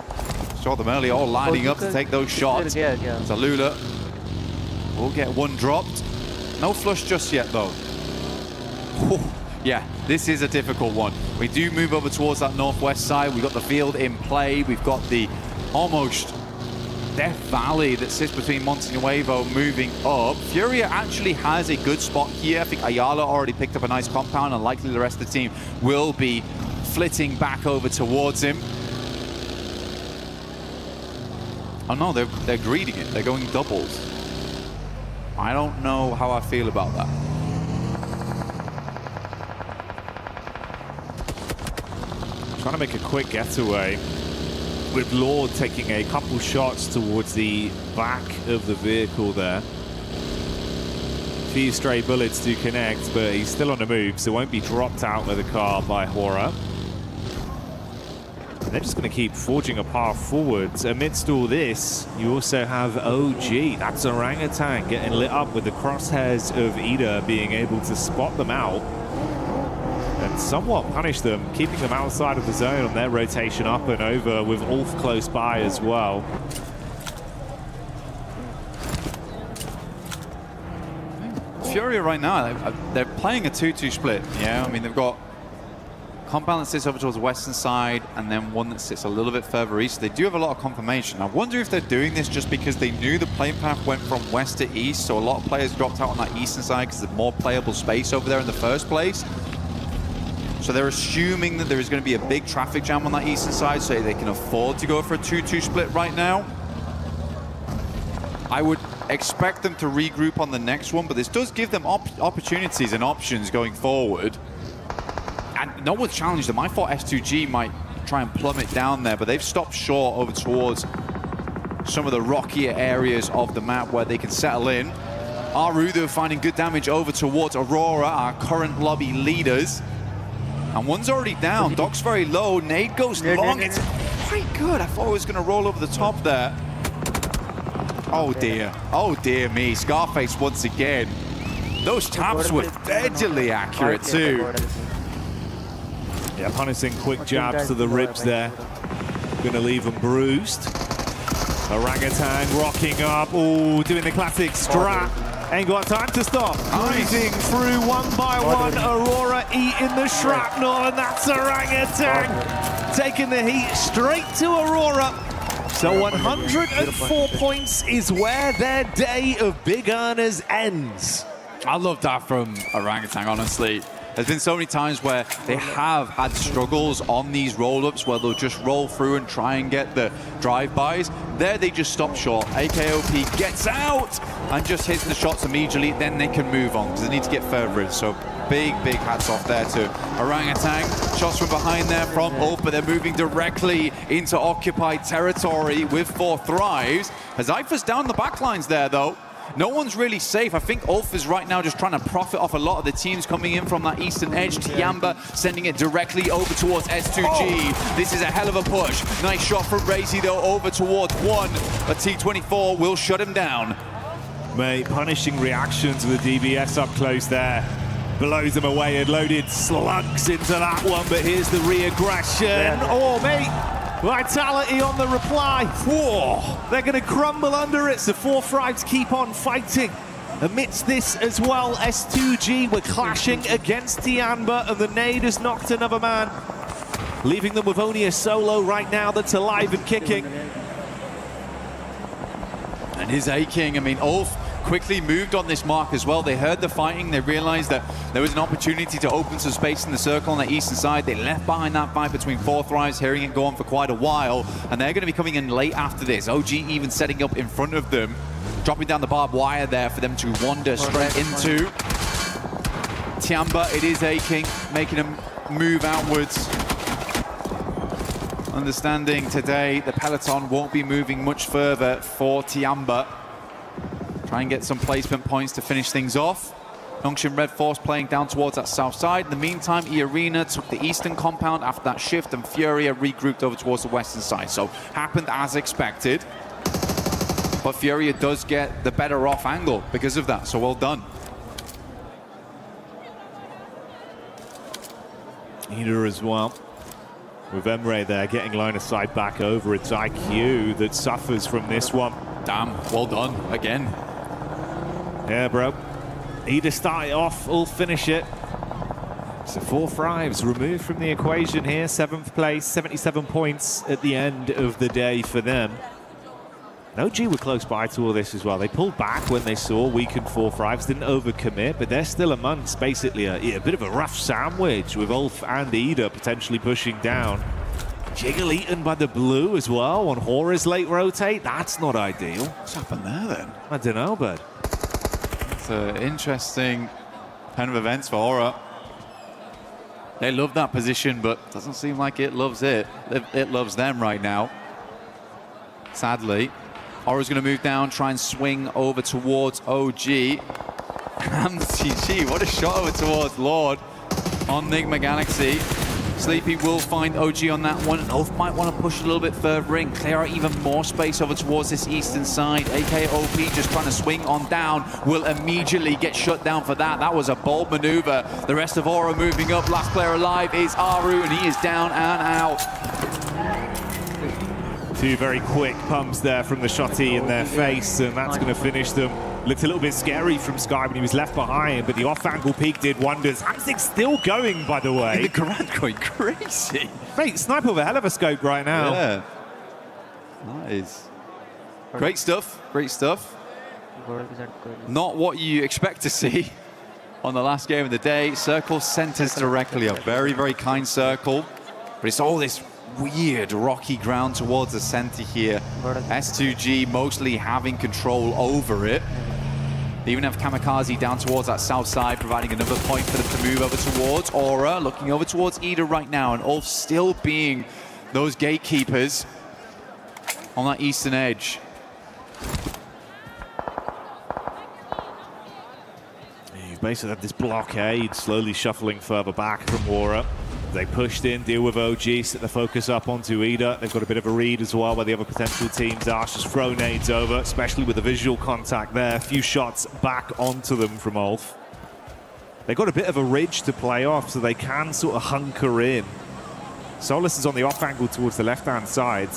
Saw them earlier all lining up to take those shots. So Lula will get one dropped. No flush just yet though. Yeah, this is a difficult one. We do move over towards that northwest side. We've got the field in play. We've got the almost Death Valley that sits between Monte Nuevo moving up. Furia actually has a good spot here. I think Ayala already picked up a nice compound, and likely the rest of the team will be flitting back over towards him. Oh no, they're greeting it. They're going doubles. I don't know how I feel about that. Trying to make a quick getaway with Lord taking a couple shots towards the back of the vehicle there. Few stray bullets to connect, but he's still on the move, so won't be dropped out of the car by Hora. And they're just going to keep forging a path forwards. Amidst all this, you also have OG. That's Orangutan getting lit up with the crosshairs of Ida being able to spot them out and somewhat punish them, keeping them outside of the zone on their rotation up and over, with Ulf close by as well. Furia right now, they're playing a 2-2 split. Yeah, I mean, they've got compound that sits over towards the western side and then one that sits a little bit further east. They do have a lot of confirmation. I wonder if they're doing this just because they knew the playing path went from west to east, so a lot of players dropped out on that eastern side because there's more playable space over there in the first place. So they're assuming that there is going to be a big traffic jam on that eastern side, so they can afford to go for a 2-2 split right now. I would expect them to regroup on the next one, but this does give them opportunities and options going forward. And no one's challenged them. I thought S2G might try and plummet down there, but they've stopped short over towards some of the rockier areas of the map where they can settle in. Aru, though, finding good damage over towards Aurora, our current lobby leaders. And one's already down. Doc's very low. Nade goes long. It's quite good. I thought it was going to roll over the top there. Oh dear. Oh dear me. Scarface once again. Those taps were deadly accurate too. Yeah, punishing quick jabs to the ribs there. Going to leave them bruised. Orangutan rocking up. Oh, doing the classic strap. Ain't got time to stop. Cruising through one by one. Aurora eating the shrapnel, and that's Orangutan taking the heat straight to Aurora. So 104 points is where their day of big earners ends. I love that from Orangutan, honestly. There's been so many times where they have had struggles on these roll-ups where they'll just roll through and try and get the drive-bys. There they just stop short. AKOP gets out and just hits the shots immediately, then they can move on because they need to get further in. So big hats off there to Orangutan. Shots from behind there from Ulf, but they're moving directly into occupied territory with 4 Thrives. Hazaifa's down the backlines there though. No one's really safe. I think Ulf is right now just trying to profit off a lot of the teams coming in from that eastern edge. Tiamba sending it directly over towards S2G. Oh. This is a hell of a push. Nice shot from Razy though over towards 1. But T24 will shut him down. Mate, punishing reactions with DBS up close there. Blows them away and loaded slugs into that one, but here's the re-aggression. Oh, mate. Vitality on the reply. Whoa, they're going to crumble under it, so 4 Thrives keep on fighting. Amidst this as well, S2G were clashing against Tiamba, and the nade has knocked another man, leaving them with only a solo right now that's alive and kicking. And his aching, I mean, Ulf quickly moved on this mark as well. They heard the fighting, they realized that there was an opportunity to open some space in the circle on the eastern side. They left behind that fight between 4 Thrives, hearing it go on for quite a while, and they're going to be coming in late after this. OG even setting up in front of them, dropping down the barbed wire there for them to wander straight into. Tiamba, it is aching, making him move outwards. Understanding today the peloton won't be moving much further for Tiamba. Try and get some placement points to finish things off. Yongshin Red Force playing down towards that south side. In the meantime, E-Arena took the eastern compound after that shift, and Furia regrouped over towards the western side. So happened as expected. But Furia does get the better off angle because of that, so well done. Ida as well. With Emre there getting line of sight back over. It's IQ that suffers from this one. Damn, well done again. Yeah, bro. Ida started off, will finish it. So 4 Thrives removed from the equation here. 7th place, 77 points at the end of the day for them. OG were close by to all this as well. They pulled back when they saw weakened 4 Thrives, didn't overcommit, but they're still amongst basically a bit of a rough sandwich with Ulf and Ida potentially pushing down. Jiggle eaten by the blue as well on Hora's late rotate. That's not ideal. What's happened there then? I don't know, bud. It's an interesting turn of events for Aura. They love that position, but doesn't seem like it loves it. It loves them right now. Sadly. Aura's going to move down, try and swing over towards OG. And CG, what a shot over towards Lord on Nigma Galaxy. Sleepy will find OG on that one, and Ulf might want to push a little bit further in, clear out even more space over towards this eastern side. AKOP just trying to swing on down, will immediately get shut down for that. That was a bold maneuver. The rest of Aura moving up. Last player alive is Aru, and he is down and out. 2 very quick pumps there from the shotty in their face, and that's going to finish them. Looked a little bit scary from Sky when he was left behind, but the off-angle peak did wonders. Hamzik's still going, by the way. The Garant going crazy. Mate, sniper with a hell of a scope right now. Yeah. That is great stuff. Great stuff. Not what you expect to see on the last game of the day. Circle centers directly up. Very, very kind circle. But it's all this weird rocky ground towards the center here. S2G mostly having control over it. They even have Kamikaze down towards that south side, providing another point for them to move over towards. Aura looking over towards Ida right now, and Ulf still being those gatekeepers on that eastern edge. You've basically had this blockade slowly shuffling further back from Aura. They pushed in, deal with OG, set the focus up onto Ida. They've got a bit of a read as well where the other potential teams are. Just throw nades over, especially with the visual contact there. A few shots back onto them from Ulf. They've got a bit of a ridge to play off, so they can sort of hunker in. Solus is on the off angle towards the left-hand side.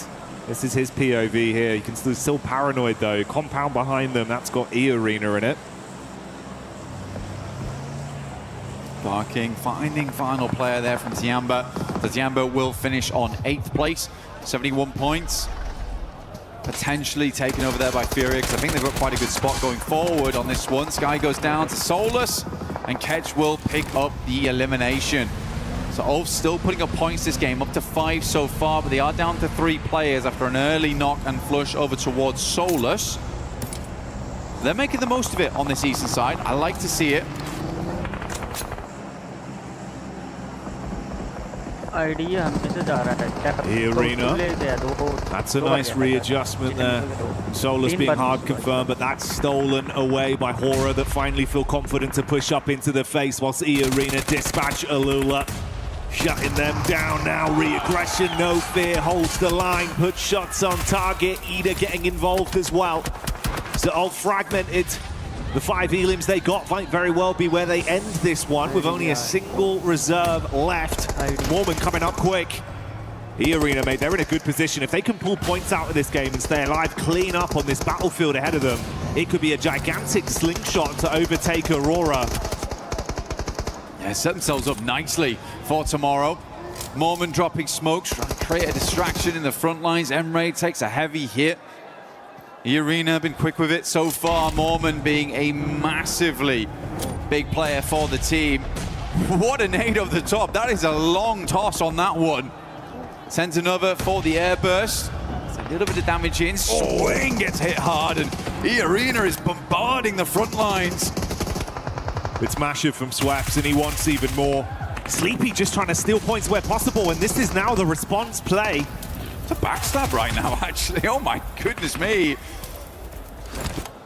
This is his POV here. You can still paranoid though. Compound behind them, that's got E-Arena in it. Barking, finding final player there from Tiamba. So Tiamba will finish on 8th place, 71 points. Potentially taken over there by Furia, because I think they've got quite a good spot going forward on this one. Sky goes down to Solus, and Kedge will pick up the elimination. So Ulf still putting up points this game, up to 5 so far, but they are down to 3 players after an early knock and flush over towards Solus. They're making the most of it on this eastern side. I like to see it. E-Arena. That's a nice readjustment there. Solus being hard confirmed, but that's stolen away by Hora that finally feel confident to push up into the face, whilst E-Arena dispatch Alula. Shutting them down now. Re-aggression, no fear, holds the line, puts shots on target. Ida getting involved as well. So all fragmented. The 5 elims they got might very well be where they end this one with only a single reserve left. Mormon coming up quick. E-Arena, mate, they're in a good position. If they can pull points out of this game and stay alive, clean up on this battlefield ahead of them, it could be a gigantic slingshot to overtake Aurora. Yeah, set themselves up nicely for tomorrow. Mormon dropping smokes, trying to create a distraction in the front lines. Emre takes a heavy hit. E-Arena been quick with it so far. Mormon being a massively big player for the team. What a nade over the top. That is a long toss on that one. Sends another for the airburst. It's a little bit of damage in. Swing gets hit hard, and E-Arena is bombarding the front lines. It's massive from Swaps, and he wants even more. Sleepy just trying to steal points where possible, and this is now the response play. It's a backstab right now, actually. Oh my goodness me.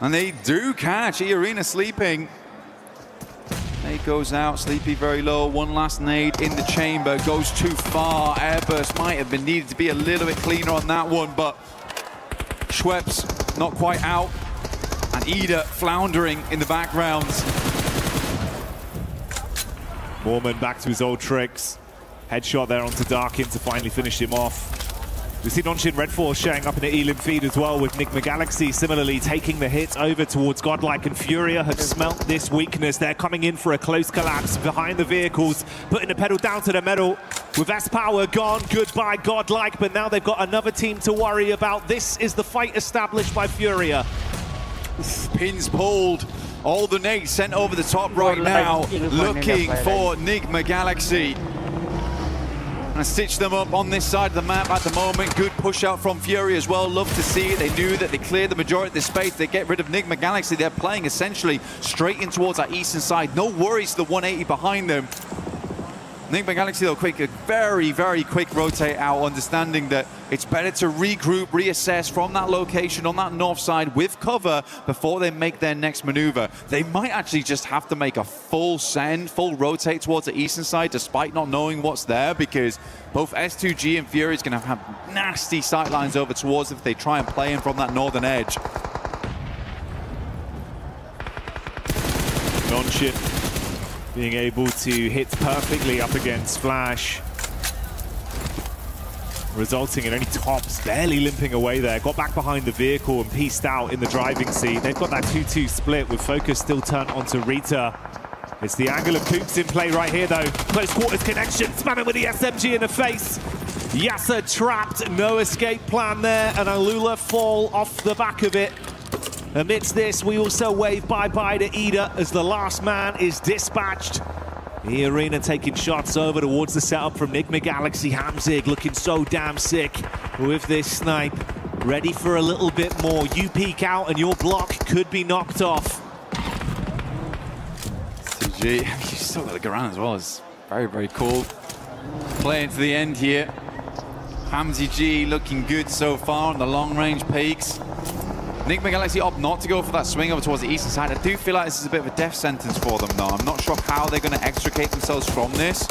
And they do catch E-Arena sleeping. Nade goes out, Sleepy very low. One last nade in the chamber, goes too far. Airburst might have been needed to be a little bit cleaner on that one, but Schweppes not quite out. And Ida floundering in the background. Mormon back to his old tricks. Headshot there onto Darkin to finally finish him off. We see Nonshin Red Force showing up in the Elim feed as well, with Nigma Galaxy similarly taking the hit over towards Godlike, and Furia have smelt this weakness. They're coming in for a close collapse behind the vehicles, putting the pedal down to the metal. With S-Power gone, goodbye Godlike, but now they've got another team to worry about. This is the fight established by Furia. Pins pulled. All the nades sent over the top right now, looking for Nigma Galaxy. And stitch them up on this side of the map at the moment. Good push out from Fury as well. Love to see it. They knew that they cleared the majority of the space. They get rid of Nigma Galaxy. They're playing essentially straight in towards our eastern side. No worries to the 180 behind them. Nigma Galaxy, though, quick, a very, very quick rotate out, understanding that it's better to regroup, reassess from that location on that north side with cover before they make their next maneuver. They might actually just have to make a full send, full rotate towards the eastern side, despite not knowing what's there, because both S2G and Fury is going to have nasty sightlines over towards if they try and play in from that northern edge. Nonshin being able to hit perfectly up against Flash, resulting in only Tops barely limping away there. Got back behind the vehicle and pieced out in the driving seat. They've got that 2-2 split with focus still turned onto Rita. It's the angle of Kooks in play right here though. Close quarters connection, spamming with the SMG in the face. Yasser trapped, no escape plan there, and Alula fall off the back of it. Amidst this, we also wave bye-bye to Ida as the last man is dispatched. E-Arena taking shots over towards the setup from Nigma Galaxy. Hamzig looking so damn sick with this snipe. Ready for a little bit more. You peek out and your block could be knocked off. CG, you still got the Garan as well. It's very, very cool. Playing to the end here. Hamzy G looking good so far on the long-range peaks. Nigma Galaxy opt not to go for that swing over towards the eastern side. I do feel like this is a bit of a death sentence for them, though. I'm not sure how they're going to extricate themselves from this.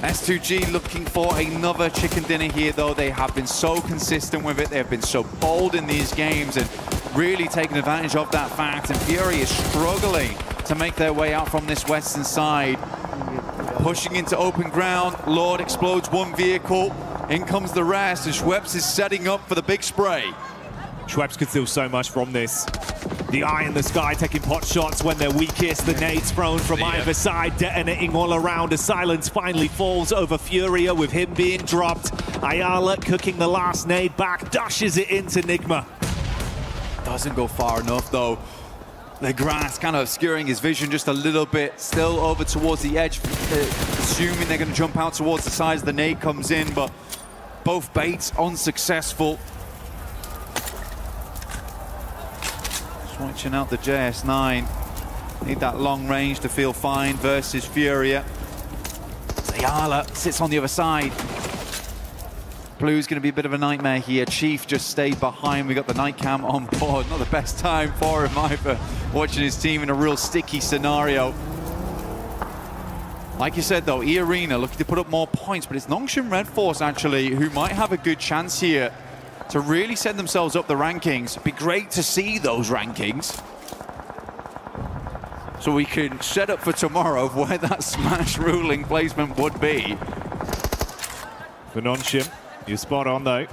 S2G looking for another chicken dinner here, though. They have been so consistent with it. They have been so bold in these games and really taking advantage of that fact. And Fury is struggling to make their way out from this western side. Pushing into open ground. Lord explodes one vehicle. In comes the rest, and Schweppes is setting up for the big spray. Schweppes could steal so much from this. The eye in the sky taking pot shots when they're weakest. The nades thrown from either side, detonating all around. As silence finally falls over Furia with him being dropped. Ayala cooking the last nade back, dashes it into Nigma. Doesn't go far enough, though. The grass kind of obscuring his vision just a little bit. Still over towards the edge, assuming they're going to jump out towards the side as the nade comes in, but both baits unsuccessful. Switching out the JS9. Need that long range to feel fine versus Furia. Ayala sits on the other side. Blue's going to be a bit of a nightmare here. Chief just stayed behind. We got the night cam on board. Not the best time for him either. Watching his team in a real sticky scenario. Like you said, though, E-Arena looking to put up more points, but it's Nongshim Red Force, actually, who might have a good chance here to really set themselves up the rankings. It'd be great to see those rankings, so we can set up for tomorrow where that smash ruling placement would be. For Nongshim, you're spot on, though.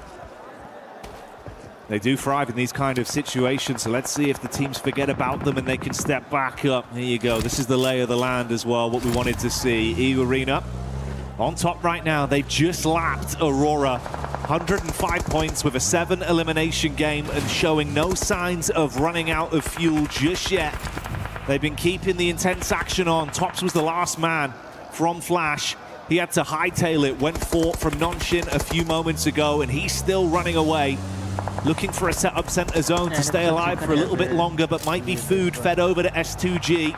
They do thrive in these kind of situations, so let's see if the teams forget about them and they can step back up. There you go. This is the lay of the land as well, what we wanted to see. E-Arena on top right now. They've just lapped Aurora. 105 points with a 7 elimination game and showing no signs of running out of fuel just yet. They've been keeping the intense action on. Tops was the last man from Flash. He had to hightail it, went fought from Nonshin a few moments ago, and he's still running away. Looking for a setup center zone to stay alive for a little bit longer, but might be food fed over to S2G.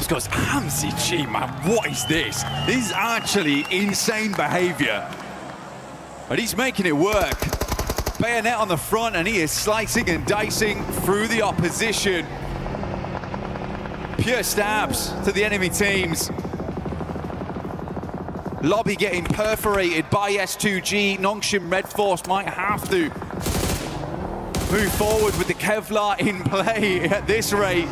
stops, goes, MCG, man, what is this? This is actually insane behavior. But he's making it work. Bayonet on the front, and he is slicing and dicing through the opposition. Pure stabs to the enemy teams. Lobby getting perforated by S2G. Nongshim Red Force might have to move forward with the Kevlar in play at this rate.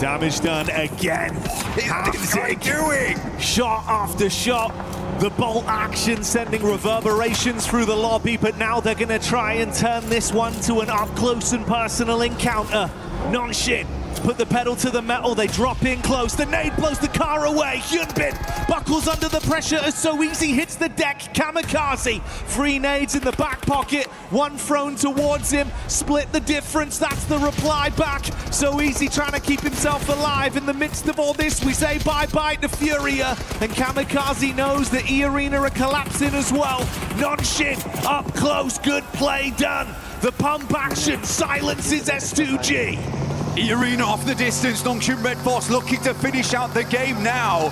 Damage done again. What is he doing? Shot after shot. The bolt action sending reverberations through the lobby, but now they're going to try and turn this one to an up-close and personal encounter. Nongshim put the pedal to the metal, they drop in close, the nade blows the car away, Hyunbin buckles under the pressure as So Easy hits the deck, Kamikaze, 3 nades in the back pocket, 1 thrown towards him, split the difference, that's the reply back. So Easy trying to keep himself alive. In the midst of all this, we say bye-bye to Furia, and Kamikaze knows that E-Arena are collapsing as well. Nongshim up close, good play done. The pump action silences S2G. E-Arena off the distance, Nongshim Red Force looking to finish out the game now.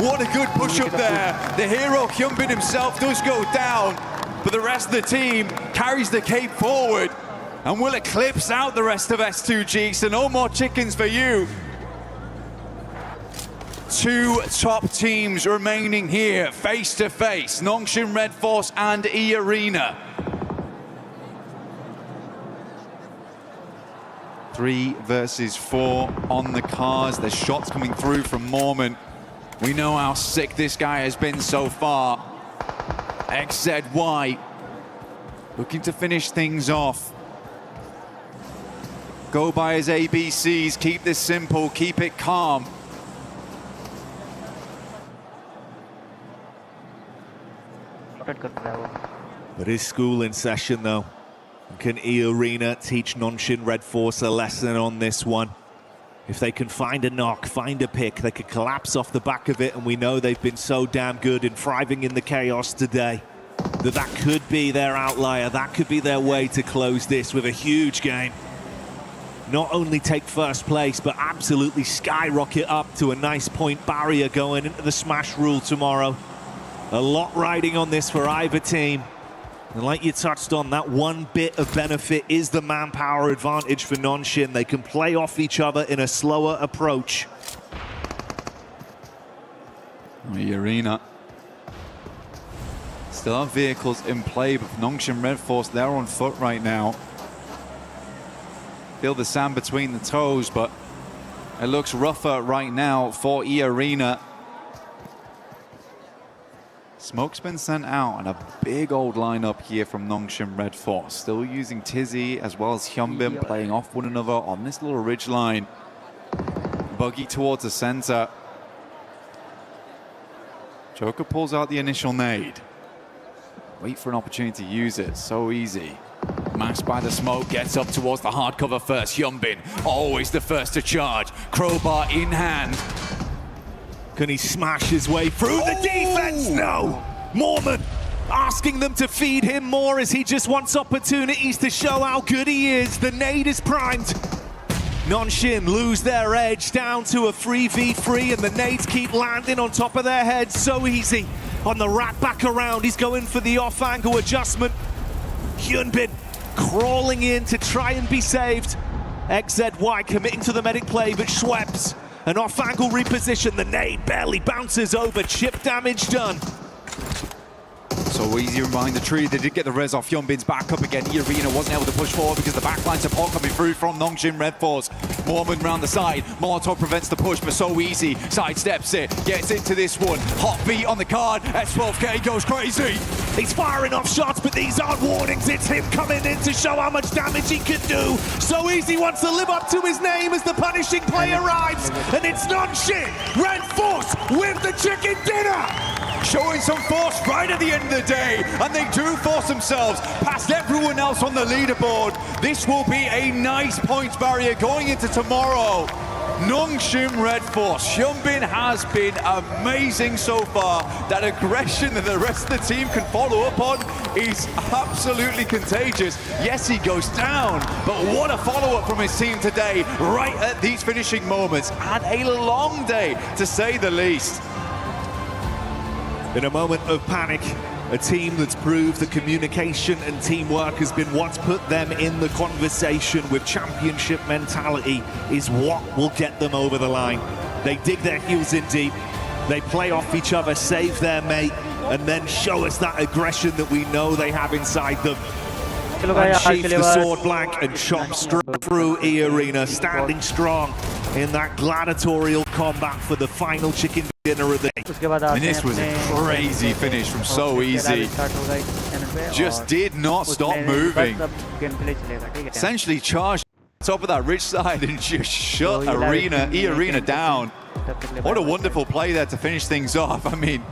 What a good push up there. The hero Hyunbin himself does go down, but the rest of the team carries the cape forward and will eclipse out the rest of S2G, so no more chickens for you. 2 top teams remaining here, face to face, Nongshim Red Force and E-Arena. 3 versus 4 on the cars. There's shots coming through from Mormon. We know how sick this guy has been so far. XZY looking to finish things off. Go by his ABCs, keep this simple, keep it calm. But is school in session though? Can E-Arena teach Nongshim Red Force a lesson on this one? If they can find a knock, find a pick, they could collapse off the back of it, and we know they've been so damn good in thriving in the chaos today. That could be their outlier, that could be their way to close this with a huge game. Not only take first place, but absolutely skyrocket up to a nice point barrier going into the Smash Rule tomorrow. A lot riding on this for either team. And like you touched on, that one bit of benefit is the manpower advantage for Nongshim. They can play off each other in a slower approach. E-Arena still have vehicles in play, but Nongshim Red Force, they're on foot right now. Feel the sand between the toes, but it looks rougher right now for E-Arena. Smoke's been sent out, and a big old lineup here from Nongshim Red Force. Still using Tizzy as well as Hyunbin, playing off one another on this little ridge line. Buggy towards the center. Joker pulls out the initial nade. Wait for an opportunity to use it. So easy. Mashed by the smoke, gets up towards the hardcover first. Hyunbin, always the first to charge. Crowbar in hand. Can he smash his way through the defense? No! Mormon asking them to feed him more as he just wants opportunities to show how good he is. The nade is primed. Nongshim lose their edge down to a 3v3, and the nades keep landing on top of their heads. So Easy on the wrap back around. He's going for the off-angle adjustment. Hyunbin crawling in to try and be saved. XZY committing to the medic play, but Schweppes an off-angle reposition. The nade barely bounces over. Chip damage done. So Easy behind the tree. They did get the res off. Hyunbin's back up again. E-Arena wasn't able to push forward because the backline support coming through from Nongshim Red Force. Mormon round the side. Molotov prevents the push, but So Easy sidesteps it. Gets into this one. Hot beat on the card. S12K goes crazy. He's firing off shots, but these aren't warnings. It's him coming in to show how much damage he can do. So Easy wants to live up to his name as the punishing play arrives. And it's Nongshim Red Force with the chicken dinner. Showing some force right at the end of the day, and they do force themselves past everyone else on the leaderboard. This will be a nice points barrier going into tomorrow. Nongshim Red Force. Hyunbin has been amazing so far. That aggression that the rest of the team can follow up on is absolutely contagious. Yes, he goes down, but what a follow-up from his team today, right at these finishing moments. And a long day, to say the least. In a moment of panic, a team that's proved that communication and teamwork has been what's put them in the conversation with championship mentality is what will get them over the line. They dig their heels in deep, they play off each other, save their mate, and then show us that aggression that we know they have inside them. Unsheath the sword blank and chop straight through E-Arena, standing strong in that gladiatorial combat for the final chicken dinner of the day. And this was a crazy finish from So Easy. Just did not stop moving. Essentially charged top of that rich side and just shut E-Arena down. What a wonderful play there to finish things off. I mean,